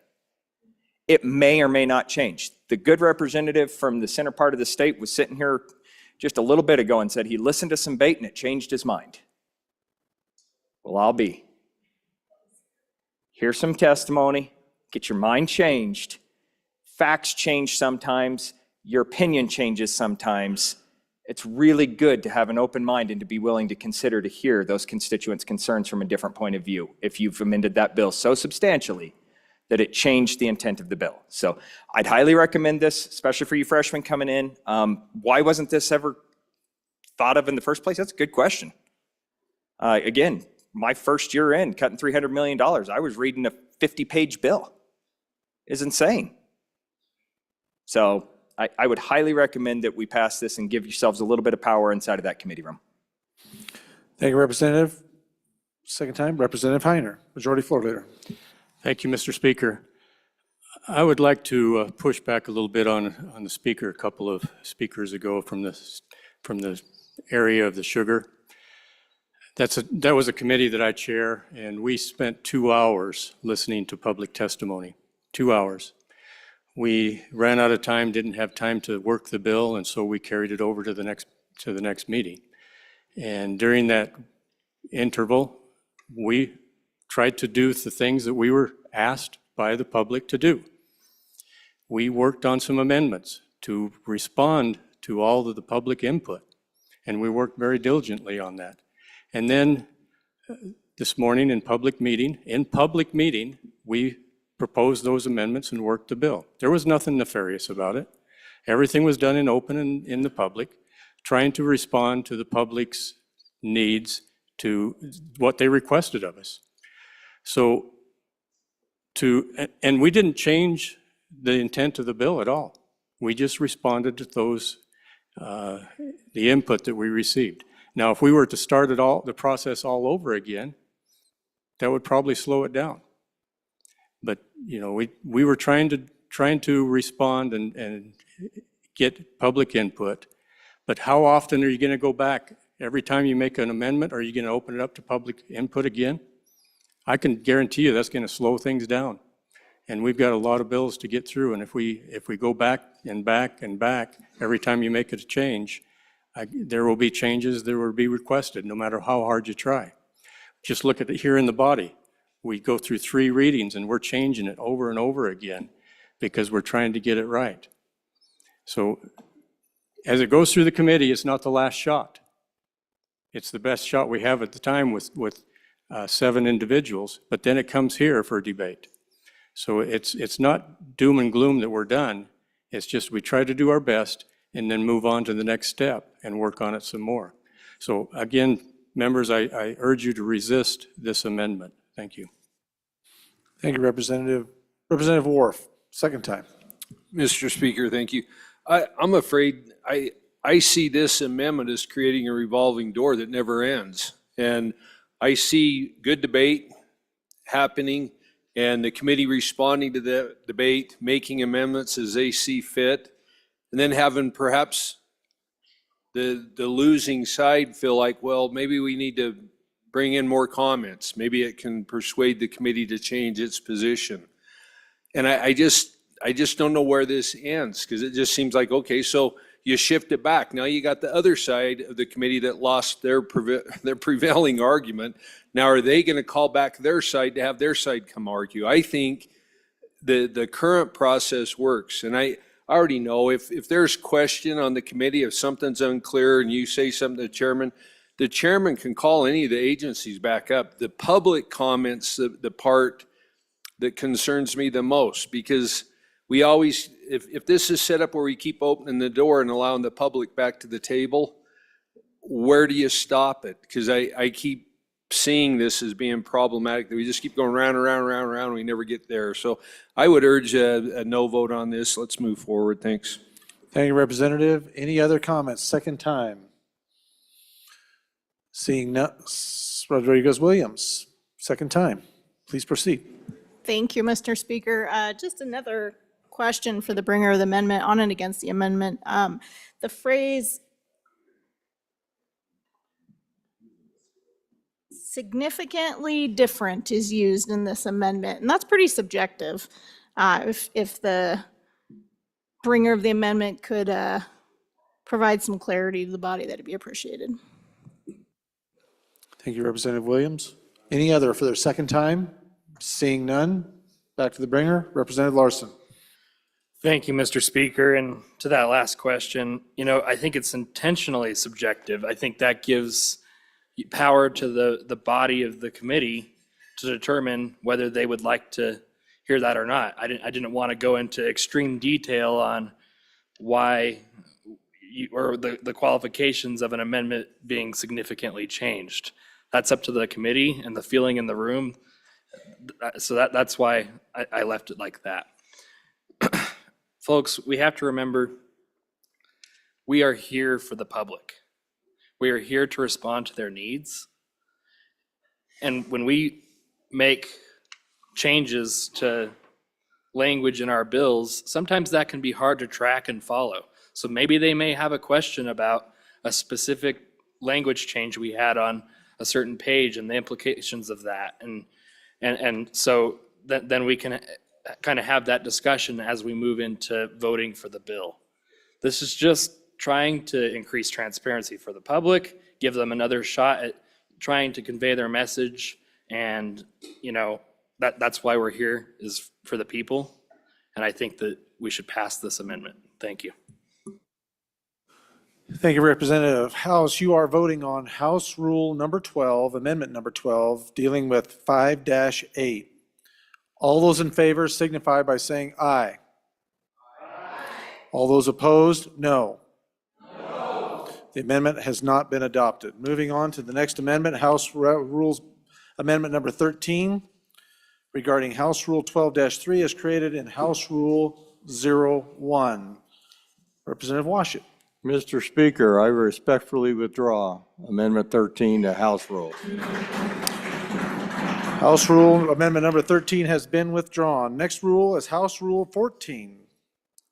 It may or may not change. The good representative from the center part of the state was sitting here just a little bit ago and said he listened to some bait and it changed his mind. Well, I'll be. Hear some testimony, get your mind changed. Facts change sometimes, your opinion changes sometimes. It's really good to have an open mind and to be willing to consider to hear those constituents' concerns from a different point of view if you've amended that bill so substantially that it changed the intent of the bill. So I'd highly recommend this, especially for you freshmen coming in. Why wasn't this ever thought of in the first place? That's a good question. Again, my first year in, cutting $300 million, I was reading a 50-page bill. It's insane. So I would highly recommend that we pass this and give yourselves a little bit of power inside of that committee room. Thank you, Representative. Second time, Representative Heiner, Majority Floor Leader. Thank you, Mr. Speaker. I would like to push back a little bit on the speaker, a couple of speakers ago from the area of the sugar. That was a committee that I chair, and we spent 2 hours listening to public testimony, 2 hours. We ran out of time, didn't have time to work the bill, and so we carried it over to the next meeting. And during that interval, we tried to do the things that we were asked by the public to do. We worked on some amendments to respond to all of the public input, and we worked very diligently on that. And then this morning in public meeting, we proposed those amendments and worked the bill. There was nothing nefarious about it. Everything was done in open and in the public, trying to respond to the public's needs, to what they requested of us. So and we didn't change the intent of the bill at all. We just responded to those, the input that we received. Now, if we were to start the process all over again, that would probably slow it down. But, you know, we were trying to respond and get public input. But how often are you going to go back? Every time you make an amendment, are you going to open it up to public input again? I can guarantee you that's going to slow things down. And we've got a lot of bills to get through. And if we go back and back and back, every time you make a change, there will be changes that will be requested, no matter how hard you try. Just look at it here in the body. We go through 3 readings and we're changing it over and over again because we're trying to get it right. So as it goes through the committee, it's not the last shot. It's the best shot we have at the time with 7 individuals, but then it comes here for debate. So it's not doom and gloom that we're done. It's just we try to do our best and then move on to the next step and work on it some more. So again, members, I urge you to resist this amendment. Thank you. Thank you, Representative. Representative Wharf, second time. Mr. Speaker, thank you. I'm afraid I see this amendment as creating a revolving door that never ends. And I see good debate happening and the committee responding to the debate, making amendments as they see fit, and then having perhaps the losing side feel like, well, maybe we need to bring in more comments. Maybe it can persuade the committee to change its position. And I just don't know where this ends, because it just seems like, okay, so you shift it back. Now you got the other side of the committee that lost their prevailing argument. Now are they going to call back their side to have their side come argue? I think the current process works. And I already know if there's question on the committee, if something's unclear and you say something to the chairman can call any of the agencies back up. The public comments, the part that concerns me the most, because we always, if this is set up where we keep opening the door and allowing the public back to the table, where do you stop it? Because I keep seeing this as being problematic, that we just keep going round and round and round and round, and we never get there. So I would urge a no vote on this. Let's move forward. Thanks. Thank you, Representative. Any other comments? Second time. Seeing none, Rodriguez-Williams, second time. Please proceed. Thank you, Mr. Speaker. Just another question for the bringer of the amendment, on and against the amendment. The phrase significantly different is used in this amendment, and that's pretty subjective. If the bringer of the amendment could provide some clarity to the body, that'd be appreciated. Thank you, Representative Williams. Any other for their second time? Seeing none, back to the bringer, Representative Larson. Thank you, Mr. Speaker. And to that last question, I think it's intentionally subjective. I think that gives power to the body of the committee to determine whether they would like to hear that or not. I didn't want to go into extreme detail on why or the qualifications of an amendment being significantly changed. That's up to the committee and the feeling in the room. So that's why I left it like that. Folks, we have to remember we are here for the public. We are here to respond to their needs. And when we make changes to language in our bills, sometimes that can be hard to track and follow. So maybe they may have a question about a specific language change we had on a certain page and the implications of that. And so then we can kind of have that discussion as we move into voting for the bill. This is just trying to increase transparency for the public, give them another shot at trying to convey their message. And, that's why we're here, is for the people. And I think that we should pass this amendment. Thank you. Thank you, Representative House. You are voting on House Rule number 12, Amendment number 12, dealing with 5-8. All those in favor signify by saying aye. Aye. All those opposed, no. No. The amendment has not been adopted. Moving on to the next amendment, House Rules Amendment number 13, regarding House Rule 12-3 as created in House Rule 01. Representative Washit. Mr. Speaker, I respectfully withdraw Amendment 13 to House Rule. House Rule Amendment number 13 has been withdrawn. Next rule is House Rule 14.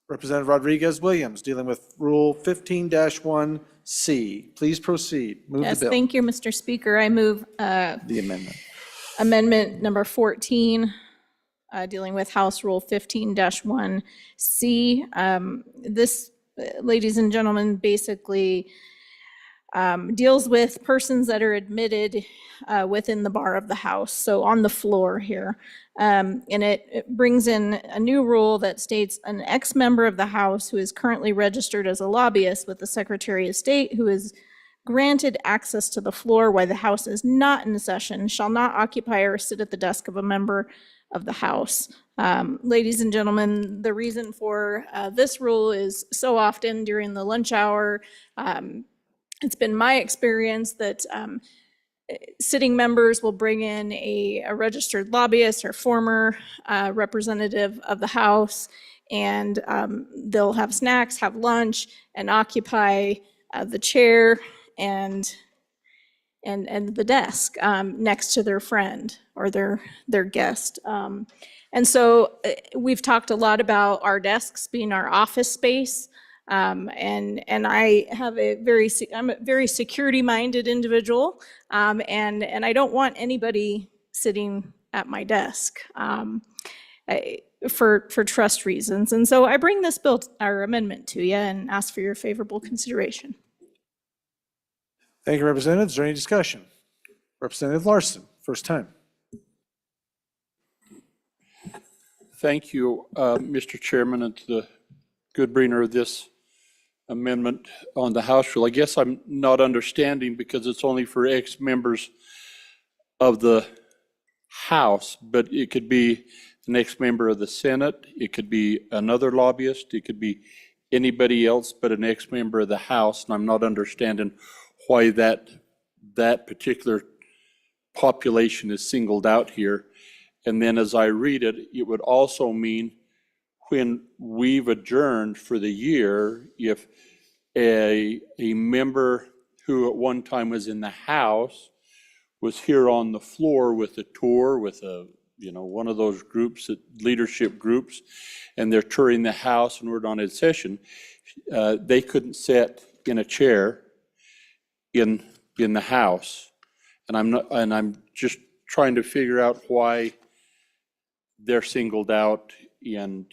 Representative Rodriguez-Williams, dealing with Rule 15-1C. Please proceed. Move the Yes, bill. thank you, Mr. Speaker. I move The amendment. amendment number 14, dealing with House Rule 15-1C. This, ladies and gentlemen, basically deals with persons that are admitted within the bar of the House, so on the floor here. And it brings in a new rule that states an ex-member of the House who is currently registered as a lobbyist with the Secretary of State who is granted access to the floor while the House is not in session shall not occupy or sit at the desk of a member of the House. Ladies and gentlemen, the reason for this rule is so often during the lunch hour, it's been my experience that sitting members will bring in a registered lobbyist or former representative of the House, and they'll have snacks, have lunch, and occupy the chair and the desk next to their friend or their guest. And so we've talked a lot about our desks being our office space. And I have I'm a very security-minded individual, and I don't want anybody sitting at my desk for trust reasons. And so I bring this bill, our amendment, to you and ask for your favorable consideration. Thank you, Representative. Is there any discussion? Representative Larson, first time. Thank you, Mr. Chairman, and to the good bringer of this amendment on the House rule. I guess I'm not understanding because it's only for ex-members of the House, but it could be an ex-member of the Senate, it could be another lobbyist, it could be anybody else but an ex-member of the House, and I'm not understanding why that particular population is singled out here. And then as I read it, it would also mean when we've adjourned for the year, if a member who at one time was in the House was here on the floor with a tour, with one of those groups, leadership groups, and they're touring the House and we're not in session, they couldn't sit in a chair in the House. And I'm just trying to figure out why they're singled out and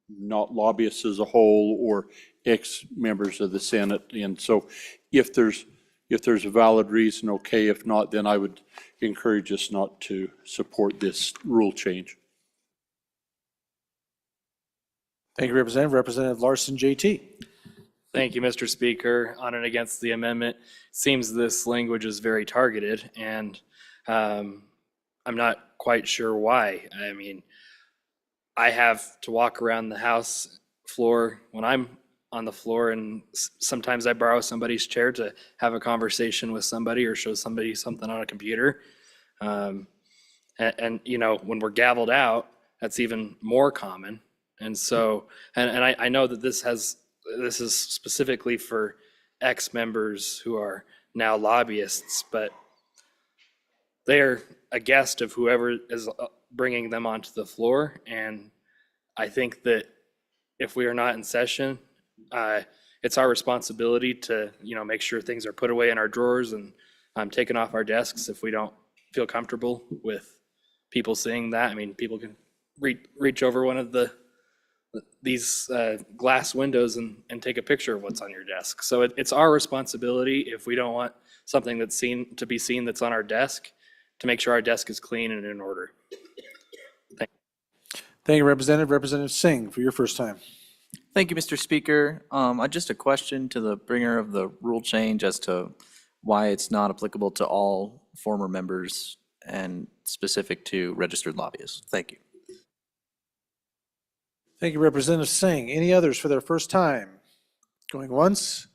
not lobbyists as a whole or ex-members of the Senate. And so if there's a valid reason, okay. If not, then I would encourage us not to support this rule change. Thank you, Representative. Representative Larson, JT. Thank you, Mr. Speaker. On and against the amendment, seems this language is very targeted, and I'm not quite sure why. I mean, I have to walk around the House floor when I'm on the floor, and sometimes I borrow somebody's chair to have a conversation with somebody or show somebody something on a computer. And when we're gavelled out, that's even more common. And so, and I know that this is specifically for ex-members who are now lobbyists, but they are a guest of whoever is bringing them onto the floor. And I think that if we are not in session, it's our responsibility to, make sure things are put away in our drawers and taken off our desks if we don't feel comfortable with people seeing that. I mean, people can reach over one of these glass windows and take a picture of what's on your desk. So it's our responsibility, if we don't want something that's seen that's on our desk, to make sure our desk is clean and in order. Thank you, Representative. Representative Singh, for your first time. Thank you, Mr. Speaker. Just a question to the bringer of the rule change as to why it's not applicable to all former members and specific to registered lobbyists. Thank you. Thank you, Representative Singh. Any others for their first time? Going once,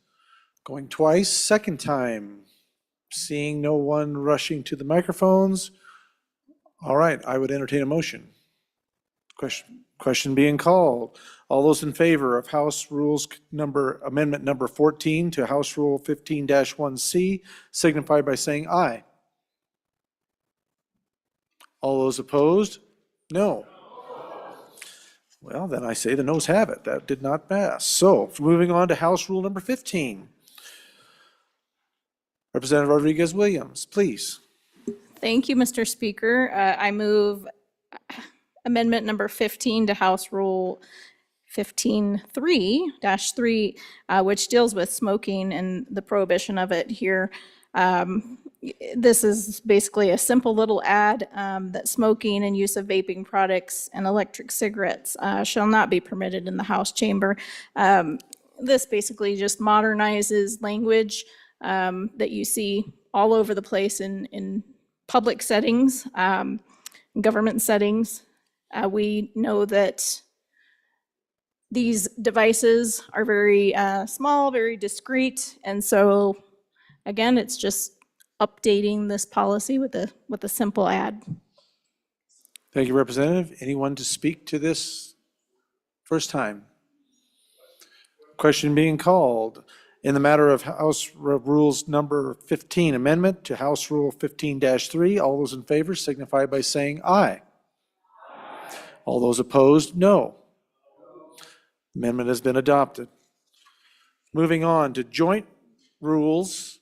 going twice, second time. Seeing no one rushing to the microphones. All right, I would entertain a motion. Question being called. All those in favor of House Rules Amendment number 14 to House Rule 15-1C signify by saying aye. All those opposed? No. Well, then I say the noes have it. That did not pass. So moving on to House Rule number 15. Representative Rodriguez-Williams, please. Thank you, Mr. Speaker. I move amendment number 15 to House Rule 15-3, which deals with smoking and the prohibition of it here. This is basically a simple little ad that smoking and use of vaping products and electric cigarettes shall not be permitted in the House chamber. This basically just modernizes language that you see all over the place in public settings, government settings. We know that these devices are very small, very discreet, and so again, it's just updating this policy with a simple ad. Thank you, Representative. Anyone to speak to this first time? Question being called. In the matter of House Rules number 15 amendment to House Rule 15-3, all those in favor signify by saying aye. All those opposed, no. Amendment has been adopted. Moving on to joint rules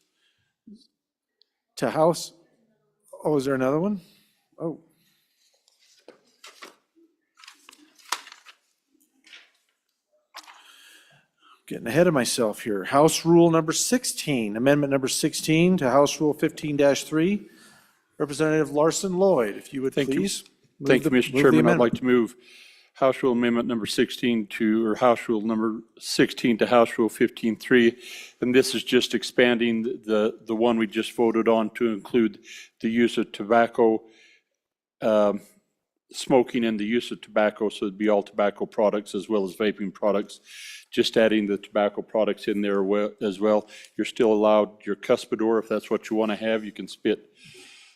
to House. Oh, is there another one? Oh. Getting ahead of myself here. House Rule number 16, Amendment number 16 to House Rule 15-3. Representative Larson Lloyd, if you would please. Thank you, Mr. Chairman. I'd like to move House Rule Amendment number 16 to House Rule number 16 to House Rule 15-3. And this is just expanding the one we just voted on to include the use of tobacco, smoking and the use of tobacco, so it'd be all tobacco products as well as vaping products. Just adding the tobacco products in there as well. You're still allowed your cuspidor, if that's what you want to have. You can spit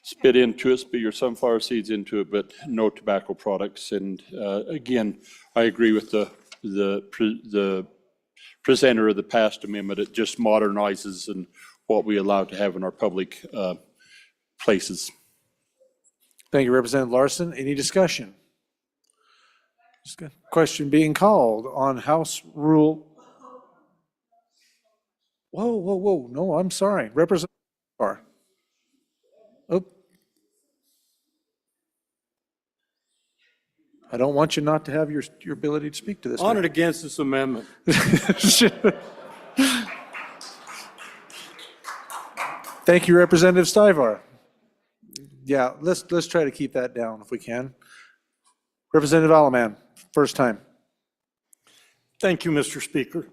spit into it, spit your sunflower seeds into it, but no tobacco products. And again, I agree with the presenter of the past amendment. It just modernizes and what we allow to have in our public places. Thank you, Representative Larson. Any discussion? Question being called on House Rule. Whoa. No, I'm sorry. Representative Barr. Oh. I don't want you not to have your ability to speak to this. On and against this amendment. Thank you, Representative Stivar. Yeah, let's try to keep that down if we can. Representative Alaman, first time. Thank you, Mr. Speaker.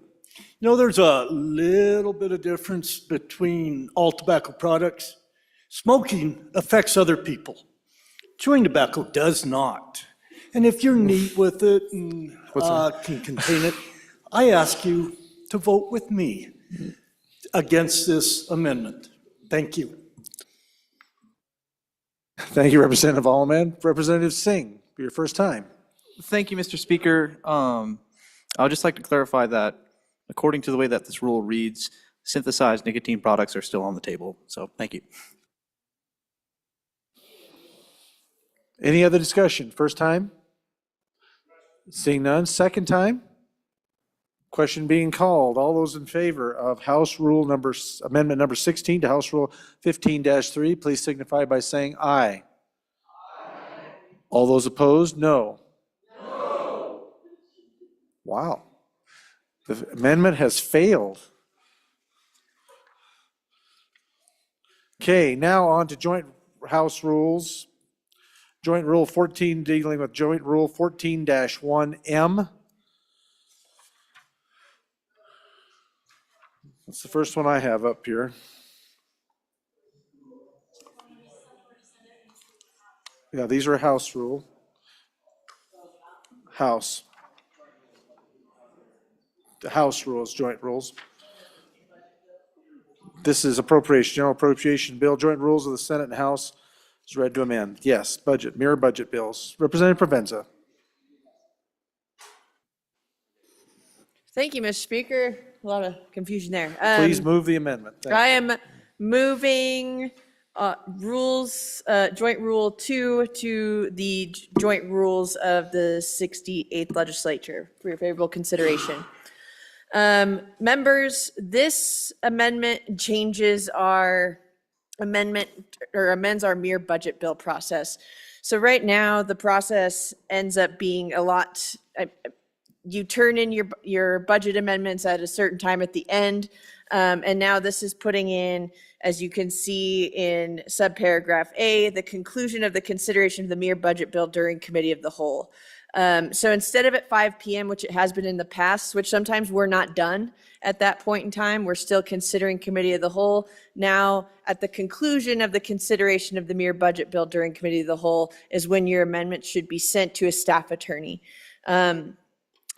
You know, there's a little bit of difference between all tobacco products. Smoking affects other people. Chewing tobacco does not. And if you're neat with it and can contain it, I ask you to vote with me against this amendment. Thank you. Thank you, Representative Alaman. Representative Singh, for your first time. Thank you, Mr. Speaker. I would just like to clarify that according to the way that this rule reads, synthesized nicotine products are still on the table. So thank you. Any other discussion? First time? Seeing none. Second time? Question being called. All those in favor of Amendment number 16 to House Rule 15-3, please signify by saying aye. All those opposed, no. Wow. The amendment has failed. Okay, now on to joint House rules. Joint Rule 14, dealing with Joint Rule 14-1M. That's the first one I have up here. Yeah, these are House rule. House. The House rules, joint rules. This is appropriation, general appropriation bill, joint rules of the Senate and House is read to amend. Yes, budget, mirror budget bills. Representative Provenza. Thank you, Mr. Speaker. A lot of confusion there. Please move the amendment. Thank I you. am moving Joint Rule 2 to the joint rules of the 68th Legislature for your favorable consideration. Members, this amendment changes our amends our mere budget bill process. So right now, the process ends up being a lot, you turn in your budget amendments at a certain time at the end. And now this is putting in, as you can see in subparagraph A, the conclusion of the consideration of the mere budget bill during committee of the whole. So instead of at 5 p.m., which it has been in the past, which sometimes we're not done at that point in time, we're still considering committee of the whole. Now, at the conclusion of the consideration of the mere budget bill during committee of the whole is when your amendment should be sent to a staff attorney.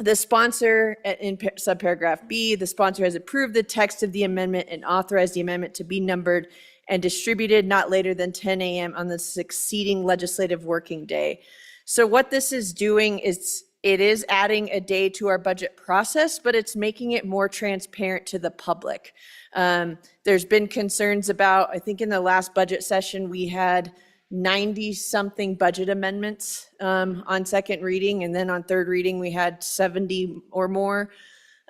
The sponsor, in subparagraph B, the sponsor has approved the text of the amendment and authorized the amendment to be numbered and distributed not later than 10 a.m. on the succeeding legislative working day. So what this is doing is it is adding a day to our budget process, but it's making it more transparent to the public. There's been concerns about, I think in the last budget session, we had 90-something budget amendments on second reading, and then on third reading, we had 70 or more.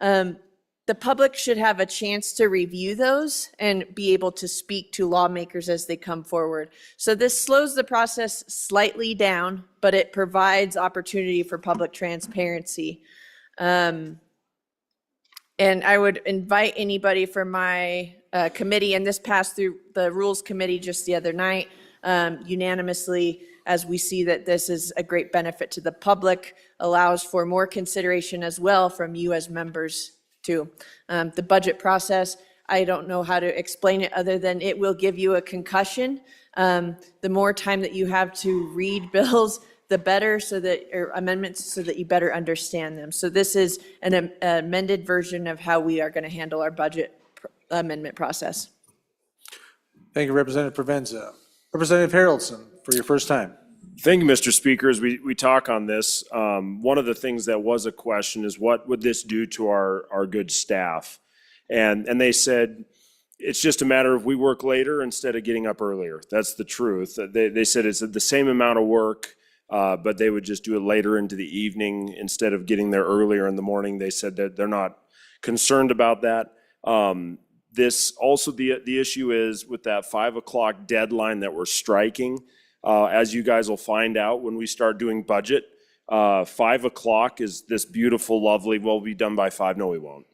The public should have a chance to review those and be able to speak to lawmakers as they come forward. So this slows the process slightly down, but it provides opportunity for public transparency. And I would invite anybody from my committee, and this passed through the Rules Committee just the other night, unanimously, as we see that this is a great benefit to the public, allows for more consideration as well from you as members too. The budget process, I don't know how to explain it other than it will give you a concussion. The more time that you have to read bills, the better, or amendments, so that you better understand them. So this is an amended version of how we are going to handle our budget amendment process. Thank you, Representative Provenza. Representative Haroldson, for your first time. Thank you, Mr. Speaker. As we talk on this, one of the things that was a question is what would this do to our good staff? And they said, it's just a matter of we work later instead of getting up earlier. That's the truth. They said it's the same amount of work, but they would just do it later into the evening instead of getting there earlier in the morning. They said that they're not concerned about that. This also, the issue is with that 5 o'clock deadline that we're striking. As you guys will find out when we start doing budget, 5 o'clock is this beautiful, lovely, we'll be done by 5. No, we won't.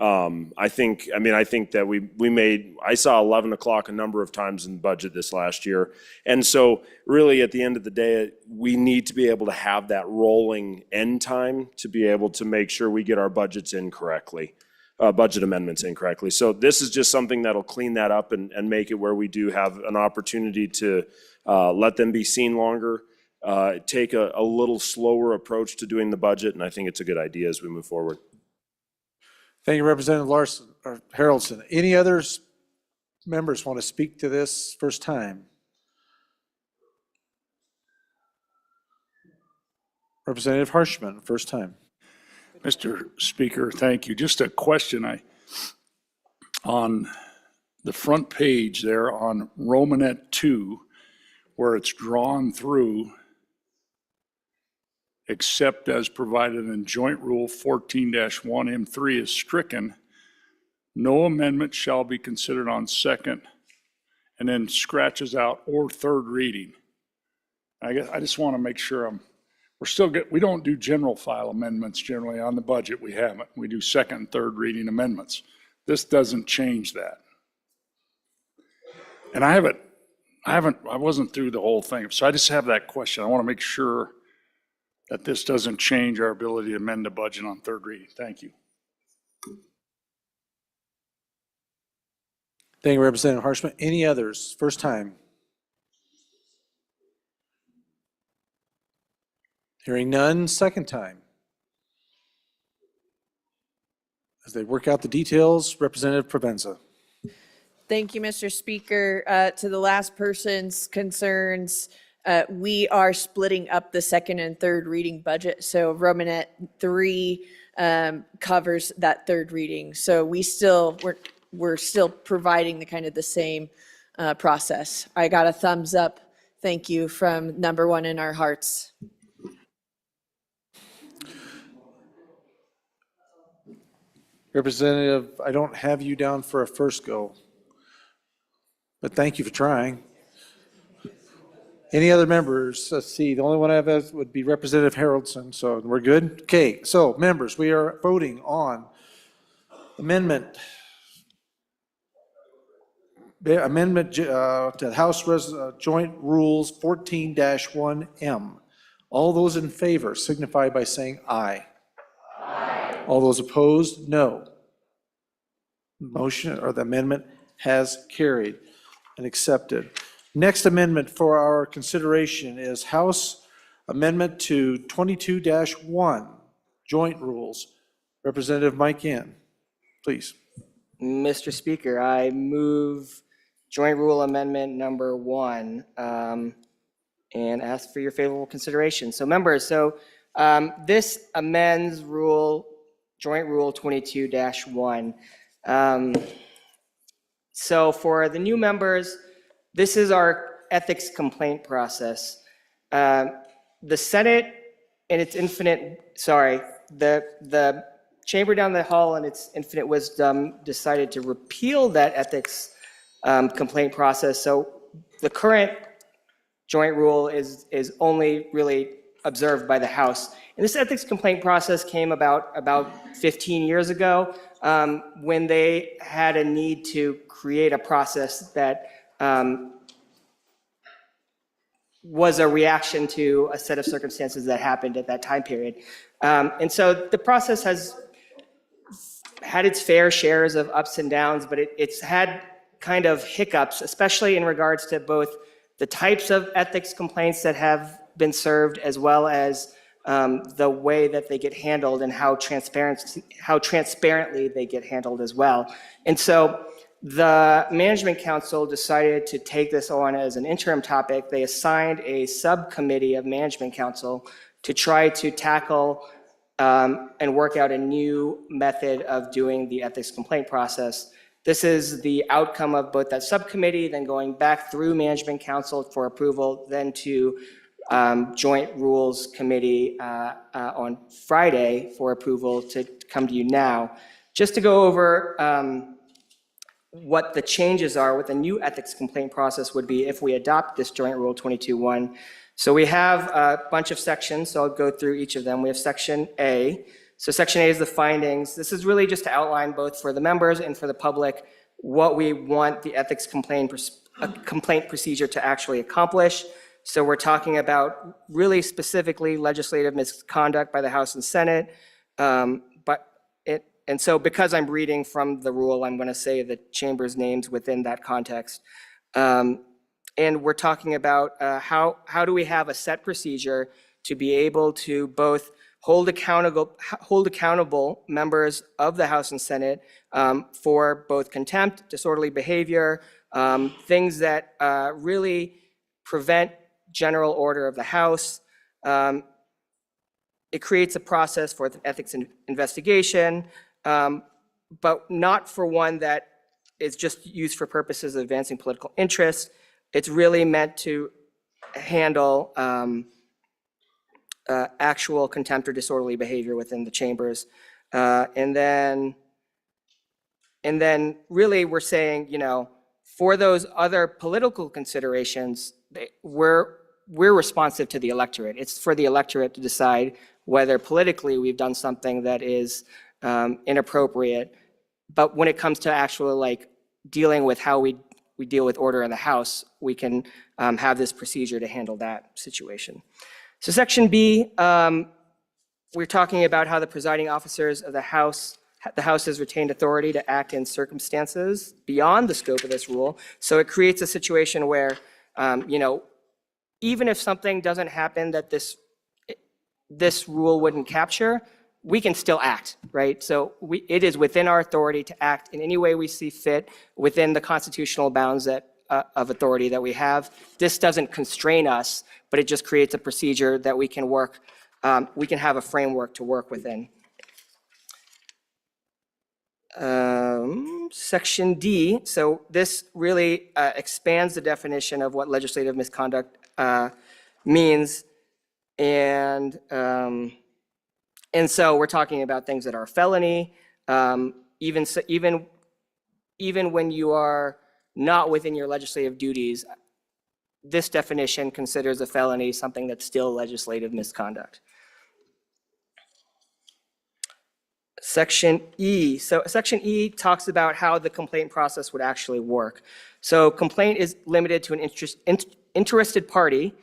I think that I saw 11 o'clock a number of times in budget this last year. And so really at the end of the day, we need to be able to have that rolling end time to be able to make sure we get our budgets in correctly, budget amendments in correctly. So this is just something that'll clean that up and make it where we do have an opportunity to let them be seen longer, take a little slower approach to doing the budget. And I think it's a good idea as we move forward. Thank you, Representative Haroldson. Any others members want to speak to this first time? Representative Harshman, first time. Mr. Speaker, thank you. Just a question. On the front page there on Romanet 2, where it's drawn through, except as provided in Joint Rule 14-1M3 is stricken, no amendment shall be considered on second, and then scratches out or third reading. I just want to make sure we don't do general file amendments generally on the budget. We haven't. We do second and third reading amendments. This doesn't change that. And I wasn't through the whole thing, so I just have that question. I want to make sure that this doesn't change our ability to amend the budget on third reading. Thank you. Thank you, Representative Harshman. Any others? First time. Hearing none, second time. As they work out the details, Representative Provenza. Thank you, Mr. Speaker. To the last person's concerns, we are splitting up the second and third reading budget. So Romanet 3 covers that third reading. So we're still providing the same process. I got a thumbs up. Thank you from number one in our hearts. Representative, I don't have you down for a first go, but thank you for trying. Any other members? Let's see, the only one I have would be Representative Haroldson, so we're good? Okay, so members, we are voting on amendment to House Joint Rules 14-1M. All those in favor signify by saying aye. Aye. All those opposed, no. Motion or the amendment has carried and accepted. Next amendment for our consideration is House Amendment to 22-1, Joint Rules. Representative Mike Inn, please. Mr. Speaker, I move Joint Rule Amendment number 1 and ask for your favorable consideration. So members, this amends Joint Rule 22-1. So for the new members, this is our ethics complaint process. The Senate in its the chamber down the hall in its infinite wisdom decided to repeal that ethics complaint process. So the current joint rule is only really observed by the House. And this ethics complaint process came about 15 years ago when they had a need to create a process that was a reaction to a set of circumstances that happened at that time period. And so the process has had its fair shares of ups and downs, but it's had kind of hiccups, especially in regards to both the types of ethics complaints that have been served, as well as the way that they get handled and how transparently they get handled as well. And so The Management Council decided to take this on as an interim topic. They assigned a subcommittee of Management Council to try to tackle and work out a new method of doing the ethics complaint process. This is the outcome of both that subcommittee, then going back through Management Council for approval, then to Joint Rules Committee on Friday for approval to come to you now. Just to go over what the changes are, what the new ethics complaint process would be if we adopt this Joint Rule 22.1. So we have a bunch of sections, so I'll go through each of them. We have Section A. So Section A is the findings. This is really just to outline both for the members and for the public what we want the ethics complaint procedure to actually accomplish. So we're talking about really specifically legislative misconduct by the House and Senate, and so because I'm reading from the rule, I'm going to say the chamber's names within that context. And we're talking about how do we have a set procedure to be able to both hold accountable members of the House and Senate for both contempt, disorderly behavior, things that really prevent general order of the House. It creates a process for the ethics investigation, but not for one that is just used for purposes of advancing political interest. It's really meant to handle actual contempt or disorderly behavior within the chambers. And then really we're saying, you know, for those other political considerations, we're responsive to the electorate. It's for the electorate to decide whether politically we've done something that is inappropriate. But when it comes to actually like dealing with how we deal with order in the House, we can have this procedure to handle that situation. So Section B, we're talking about how the presiding officers of the House has retained authority to act in circumstances beyond the scope of this rule. So it creates a situation where, you know, even if something doesn't happen that this rule wouldn't capture, we can still act, right? So it is within our authority to act in any way we see fit within the constitutional bounds of authority that we have. This doesn't constrain us, but it just creates a procedure that we can work, we can have a framework to work within. Section D, so this really expands the definition of what legislative misconduct means. And so we're talking about things that are a felony, even when you are not within your legislative duties, this definition considers a felony something that's still legislative misconduct. Section E. So Section E talks about how the complaint process would actually work. So complaint is limited to an interested party,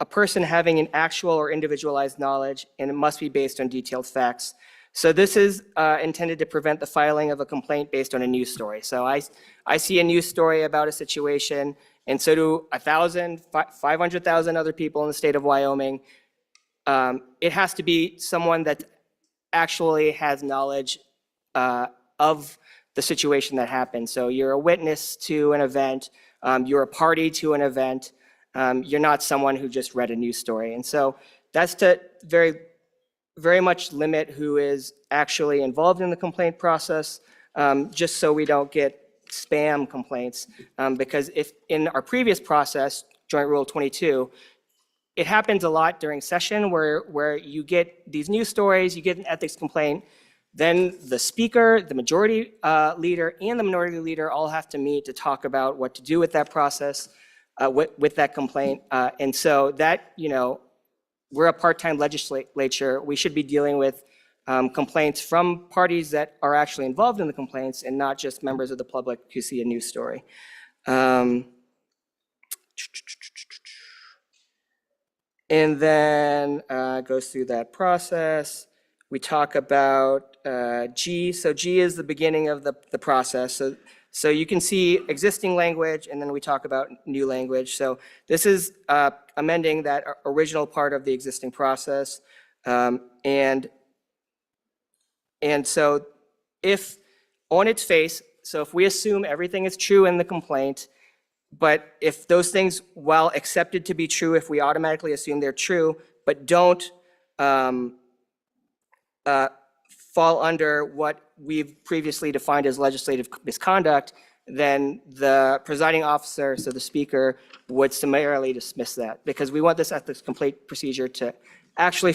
a person having an actual or individualized knowledge, and it must be based on detailed facts. So this is intended to prevent the filing of a complaint based on a news story. So I see a news story about a situation, and so do 1,000, 500,000 other people in the state of Wyoming. It has to be someone that actually has knowledge of the situation that happened. So you're a witness to an event, you're a party to an event, you're not someone who just read a news story. And so that's to very much limit who is actually involved in the complaint process, just so we don't get spam complaints. Because if in our previous process, Joint Rule 22, it happens a lot during session where you get these news stories, you get an ethics complaint, then the speaker, the majority leader, and the minority leader all have to meet to talk about what to do with that process, with that complaint. And so that, you know, we're a part-time legislature. We should be dealing with complaints from parties that are actually involved in the complaints and not just members of the public who see a news story. And then goes through that process. We talk about G. So G is the beginning of the process. So you can see existing language, and then we talk about new language. So this is amending that original part of the existing process. And so if on its face, So if we assume everything is true in the complaint, but if those things, while accepted to be true, if we automatically assume they're true, but don't fall under what we've previously defined as legislative misconduct, then the presiding officer, so the speaker, would summarily dismiss that, because we want this ethics complaint procedure to actually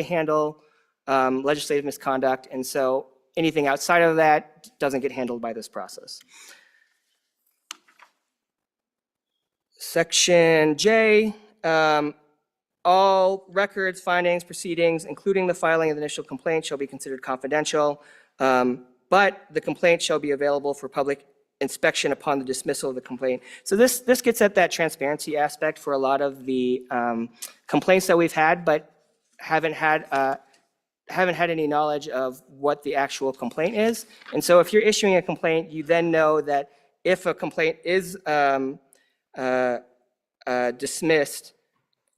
handle legislative misconduct, and so anything outside of that doesn't get handled by this process. Section J, all records, findings, proceedings, including the filing of the initial complaint, shall be considered confidential, but the complaint shall be available for public inspection upon the dismissal of the complaint. So this gets at that transparency aspect for a lot of the complaints that we've had, but haven't had any knowledge of what the actual complaint is. And so if you're issuing a complaint, you then know that if a complaint is dismissed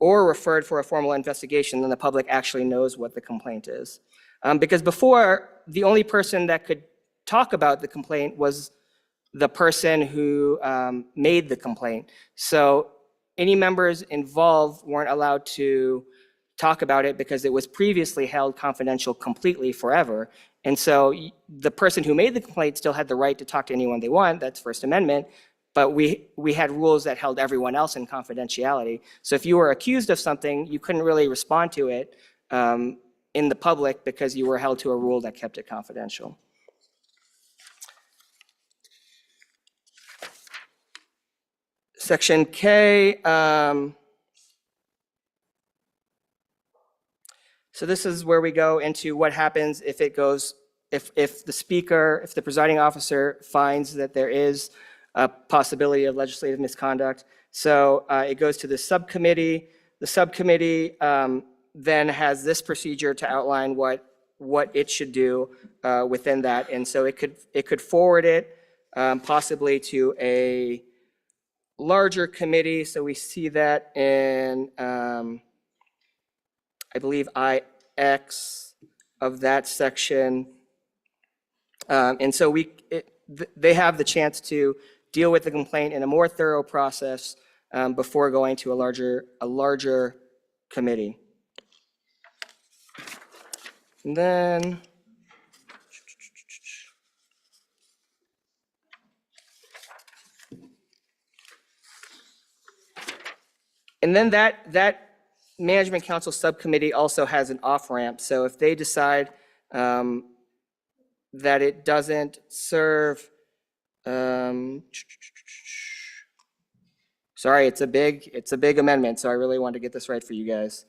or referred for a formal investigation, then the public actually knows what the complaint is. Because before, the only person that could talk about the complaint was the person who made the complaint. So any members involved weren't allowed to talk about it because it was previously held confidential completely forever. And so the person who made the complaint still had the right to talk to anyone they want, that's First Amendment, but we had rules that held everyone else in confidentiality. So if you were accused of something, you couldn't really respond to it in the public because you were held to a rule that kept it confidential. Section K, so this is where we go into what happens if it goes, if the speaker, if the presiding officer finds that there is a possibility of legislative misconduct. So it goes to the subcommittee. The subcommittee then has this procedure to outline what it should do within that. And so it could forward it possibly to a larger committee. So we see that in, I believe, IX of that section. And so they have the chance to deal with the complaint in a more thorough process before going to a larger committee. And then that management council subcommittee also has an off-ramp. So if they decide that it doesn't serve, sorry, it's a big amendment, so I really want to get this right for you guys.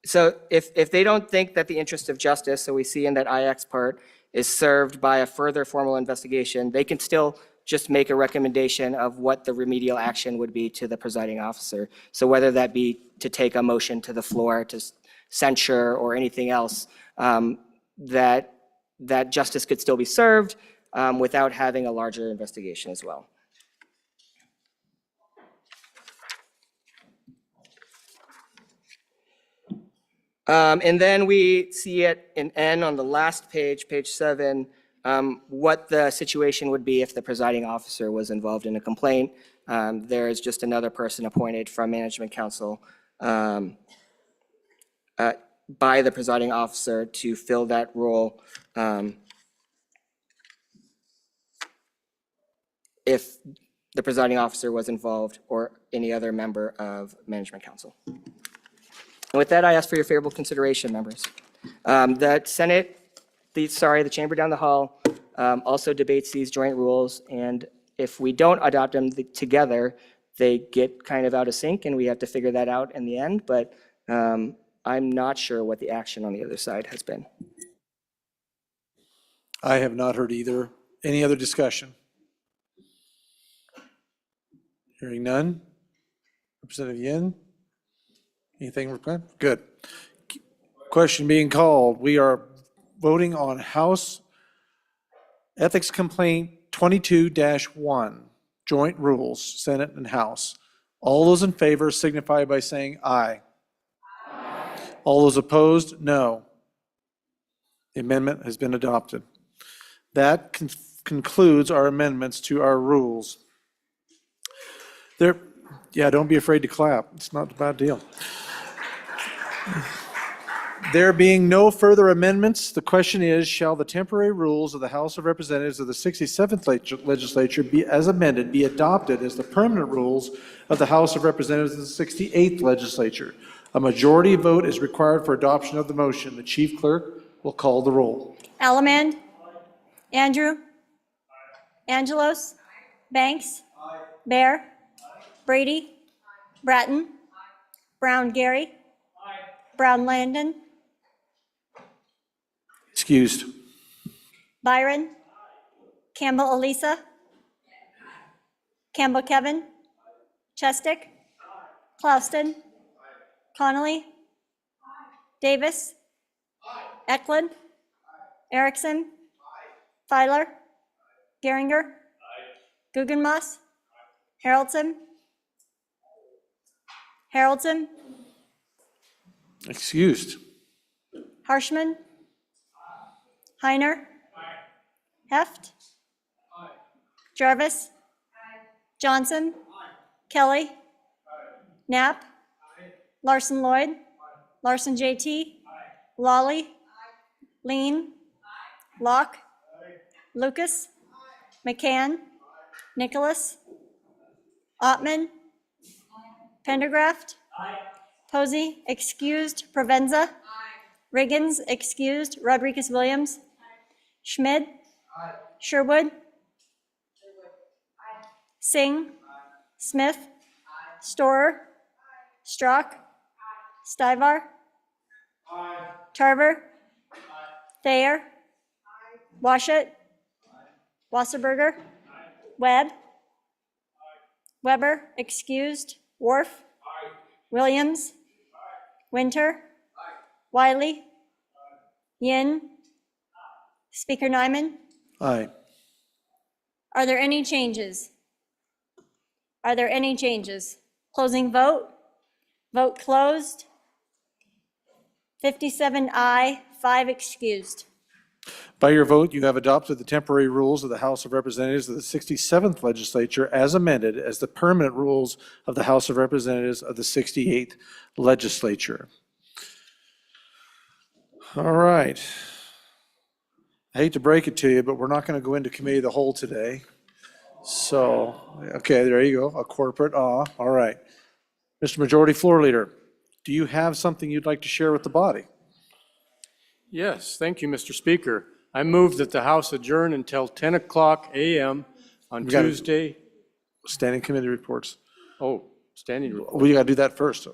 So if they don't think that the interest of justice, so we see in that IX part, is served by a further formal investigation, they can still just make a recommendation of what the remedial action would be to the presiding officer. So whether that be to take a motion to the floor to censure or anything else, that justice could still be served without having a larger investigation as well. And then we see it in N on the last page, page 7, what the situation would be if the presiding officer was involved in a complaint. There is just another person appointed from management council by the presiding officer to fill that role if the presiding officer was involved or any other member of management council. And with that, I ask for your favorable consideration, members. The Senate, the chamber down the hall also debates these joint rules, and if we don't adopt them together, they get kind of out of sync, and we have to figure that out in the end, but I'm not sure what the action on the other side has been. I have not heard either. Any other discussion? Hearing none. Representative Yin? Anything? Good. Question being called. We are voting on House Ethics Complaint 22-1, Joint Rules, Senate and House. All those in favor signify by saying aye. All those opposed, no. The amendment has been adopted. That concludes our amendments to our rules. Yeah, don't be afraid to clap. It's not a bad deal. There being no further amendments, the question is, shall the temporary rules of the House of Representatives of the 67th Legislature be, as amended, be adopted as the permanent rules of the House of Representatives of the 68th Legislature? A majority vote is required for adoption of the motion. The Chief Clerk will call the roll. Allemand. Andrew. Angelos. Banks. Bear. Brady. Bratton. Brown Gary. Brown Landon. Excused. Byron. Campbell Elisa. Campbell Kevin. Chestick. Clouston. Connolly. Davis. Eklund. Erickson. Filer. Geringer. Guggenmoss. Haroldson. Haroldson. Excused. Harshman. Heiner. Heft. Jarvis. Johnson. Kelly. Knapp. Larson Lloyd. Larson JT. Lawley. Lean. Locke. Lucas. McCann. Nicholas. Ottman. Pendergraft. Posey, excused. Provenza. Riggins, excused. Rodriguez-Williams. Schmid. Sherwood. Singh. Smith. Storer. Strzok. Stivar. Tarver. Thayer. Washut. Wasserberger. Webb. Weber, excused. Worf. Williams. Winter. Wiley. Yin. Speaker Nyman. Aye. Are there any changes? Are there any changes? Closing vote. Vote closed. 57 aye, 5 excused. By your vote, you have adopted the temporary rules of the House of Representatives of the 67th Legislature as amended as the permanent rules of the House of Representatives of the 68th Legislature. All right. I hate to break it to you, but we're not going to go into committee of the whole today. So, okay, there you go, a corporate awe. All right. Mr. Majority Floor Leader, do you have something you'd like to share with the body? Yes, thank you, Mr. Speaker. I move that the House adjourn until 10 o'clock a.m. on We gotta- Tuesday. Standing committee reports. Oh, standing report. We got to do that first.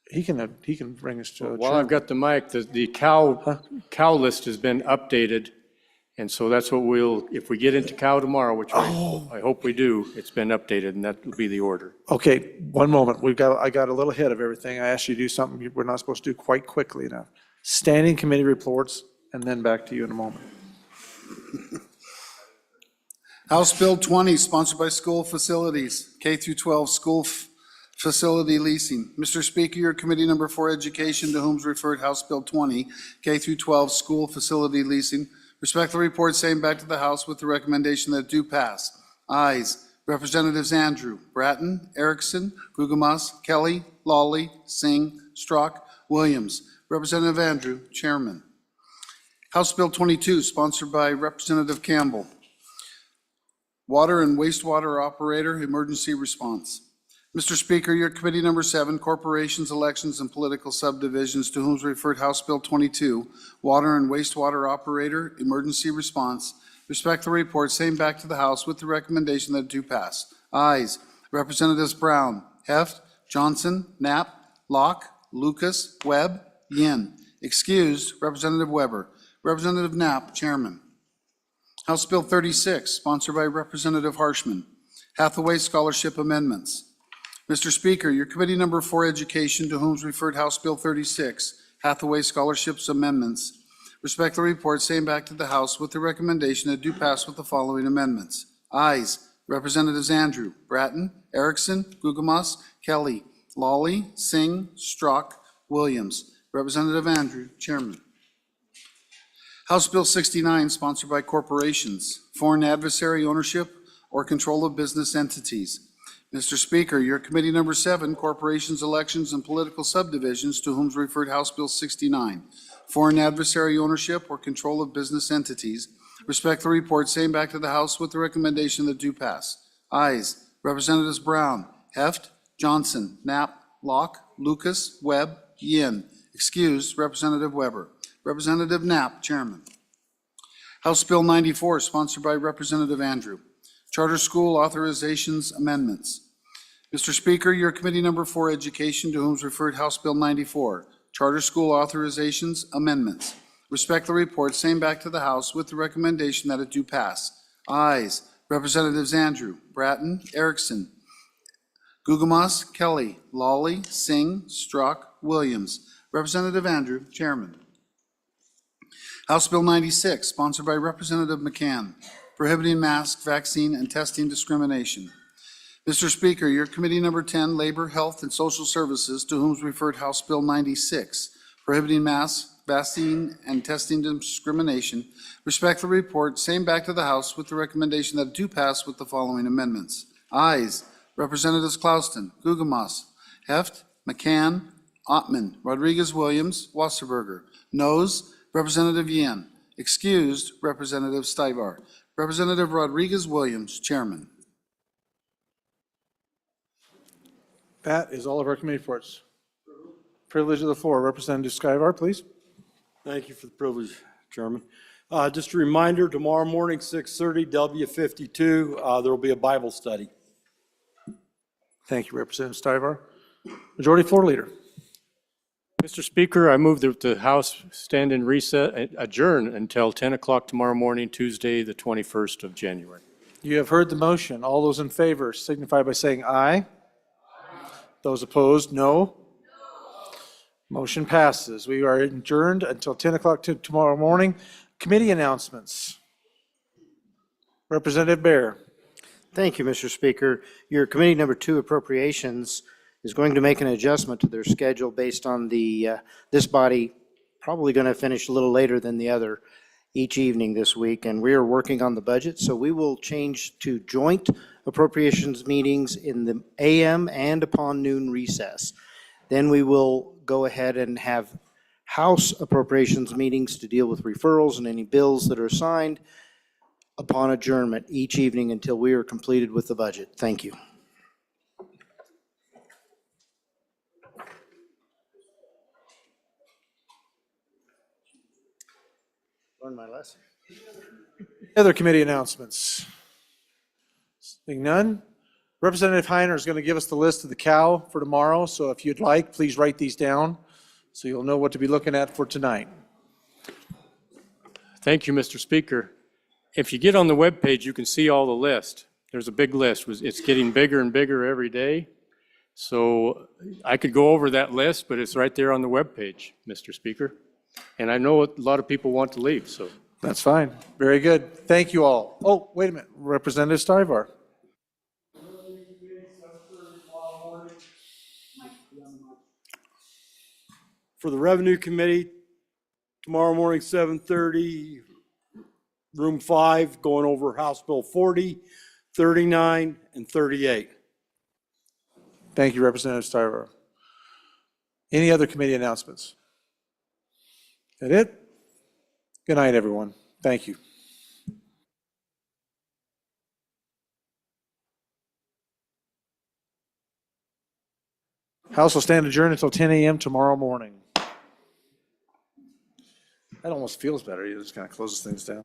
He can bring us to. While I've got the mic, the cow list has been updated. And so that's what if we get into cow tomorrow, which I hope we do, it's been updated and that will be the order. Okay, one moment. I got a little ahead of everything. I asked you to do something we're not supposed to do quite quickly enough. Standing committee reports, and then back to you in a moment. House Bill 20, sponsored by School Facilities, K through 12 School Facility Leasing. Mr. Speaker, your Committee Number 4 Education, to whom is referred House Bill 20, K through 12 School Facility Leasing. Respectfully report same back to the House with the recommendation that it do pass. Ayes. Representatives Andrew, Bratton, Erickson, Gugemas, Kelly, Lawley, Singh, Strzok, Williams. Representative Andrew, Chairman. House Bill 22, sponsored by Representative Campbell. Water and wastewater operator, emergency response. Mr. Speaker, your Committee Number 7, Corporations, Elections, and Political Subdivisions, to whom is referred House Bill 22, Water and Wastewater Operator, Emergency Response. Respectfully report same back to the House with the recommendation that it do pass. Ayes. Representatives Brown, Heft, Johnson, Knapp, Locke, Lucas, Webb, Yin. Excused, Representative Weber. Representative Knapp, Chairman. House Bill 36, sponsored by Representative Harshman. Hathaway Scholarship Amendments. Mr. Speaker, your Committee Number 4 Education, to whom is referred House Bill 36, Hathaway Scholarships Amendments. Respectfully report same back to the House with the recommendation that do pass with the following amendments. Ayes. Representatives Andrew, Bratton, Erickson, Gugemas, Kelly, Lawley, Singh, Strzok, Williams. Representative Andrew, Chairman. House Bill 69, sponsored by corporations, foreign adversary ownership or control of business entities. Mr. Speaker, your committee number 7, corporations, elections, and political subdivisions, to whom is referred House Bill 69, foreign adversary ownership or control of business entities. Respect the report, same back to the House with the recommendation that do pass. Ayes, Representatives Brown, Heft, Johnson, Knapp, Locke, Lucas, Webb, Yin. Excused, Representative Weber. Representative Knapp, Chairman. House Bill 94, sponsored by Representative Andrew. Charter School Authorizations Amendments. Mr. Speaker, your committee number 4, Education, to whom is referred House Bill 94, Charter School Authorizations Amendments. Respect the report, same back to the House with the recommendation that it do pass. Ayes, Representatives Andrew, Bratton, Erickson, Gugamas, Kelly, Lawley, Singh, Struck, Williams. Representative Andrew, Chairman. House Bill 96, sponsored by Representative McCann, prohibiting mask, vaccine, and testing discrimination. Mr. Speaker, your committee number 10, Labor, Health, and Social Services, to whom is referred House Bill 96, prohibiting mask, vaccine, and testing discrimination. Respect the report, same back to the House with the recommendation that it do pass with the following amendments. Ayes, Representatives Clauston, Gugamas, Heft, McCann, Ottman, Rodriguez-Williams, Wasserberger. Noes, Representative Yin. Excused, Representative Stivar. Representative Rodriguez-Williams, Chairman. That is all of our committee reports. Privilege of the floor. Representative Skyvar, please. Thank you for the privilege, Chairman. Just a reminder, tomorrow morning, 6:30, W52, there will be a Bible study. Thank you, Representative Stivar. Majority Floor Leader. Mr. Speaker, I move that the House stand in recess, adjourn until 10 o'clock tomorrow morning, Tuesday, the 21st of January. You have heard the motion. All those in favor signify by saying aye. Those opposed, no. Motion passes. We are adjourned until 10 o'clock tomorrow morning. Committee announcements. Representative Bear. Thank you, Mr. Speaker. Your committee number 2, Appropriations, is going to make an adjustment to their schedule based on this body probably going to finish a little later than the other each evening this week, and we are working on the budget, so we will change to joint appropriations meetings in the AM and upon noon recess. Then we will go ahead and have House appropriations meetings to deal with referrals and any bills that are assigned upon adjournment each evening until we are completed with the budget. Thank you. Learned my lesson. Other committee announcements? Seeing none. Representative Heiner is going to give us the list of the cow for tomorrow, so if you'd like, please write these down so you'll know what to be looking at for tonight. Thank you, Mr. Speaker. If you get on the webpage, you can see all the list. There's a big list. It's getting bigger and bigger every day. So I could go over that list, but it's right there on the webpage, Mr. Speaker. And I know a lot of people want to leave, so. That's fine. Very good. Thank you all. Oh, wait a minute. Representative Stivar. For the Revenue Committee, tomorrow morning, 7:30, room 5, going over House Bill 40, 39, and 38. Thank you, Representative Stivar. Any other committee announcements? That it? Good night, everyone. Thank you. House will stand adjourned until 10 a.m. tomorrow morning. That almost feels better. You just kind of closes things down.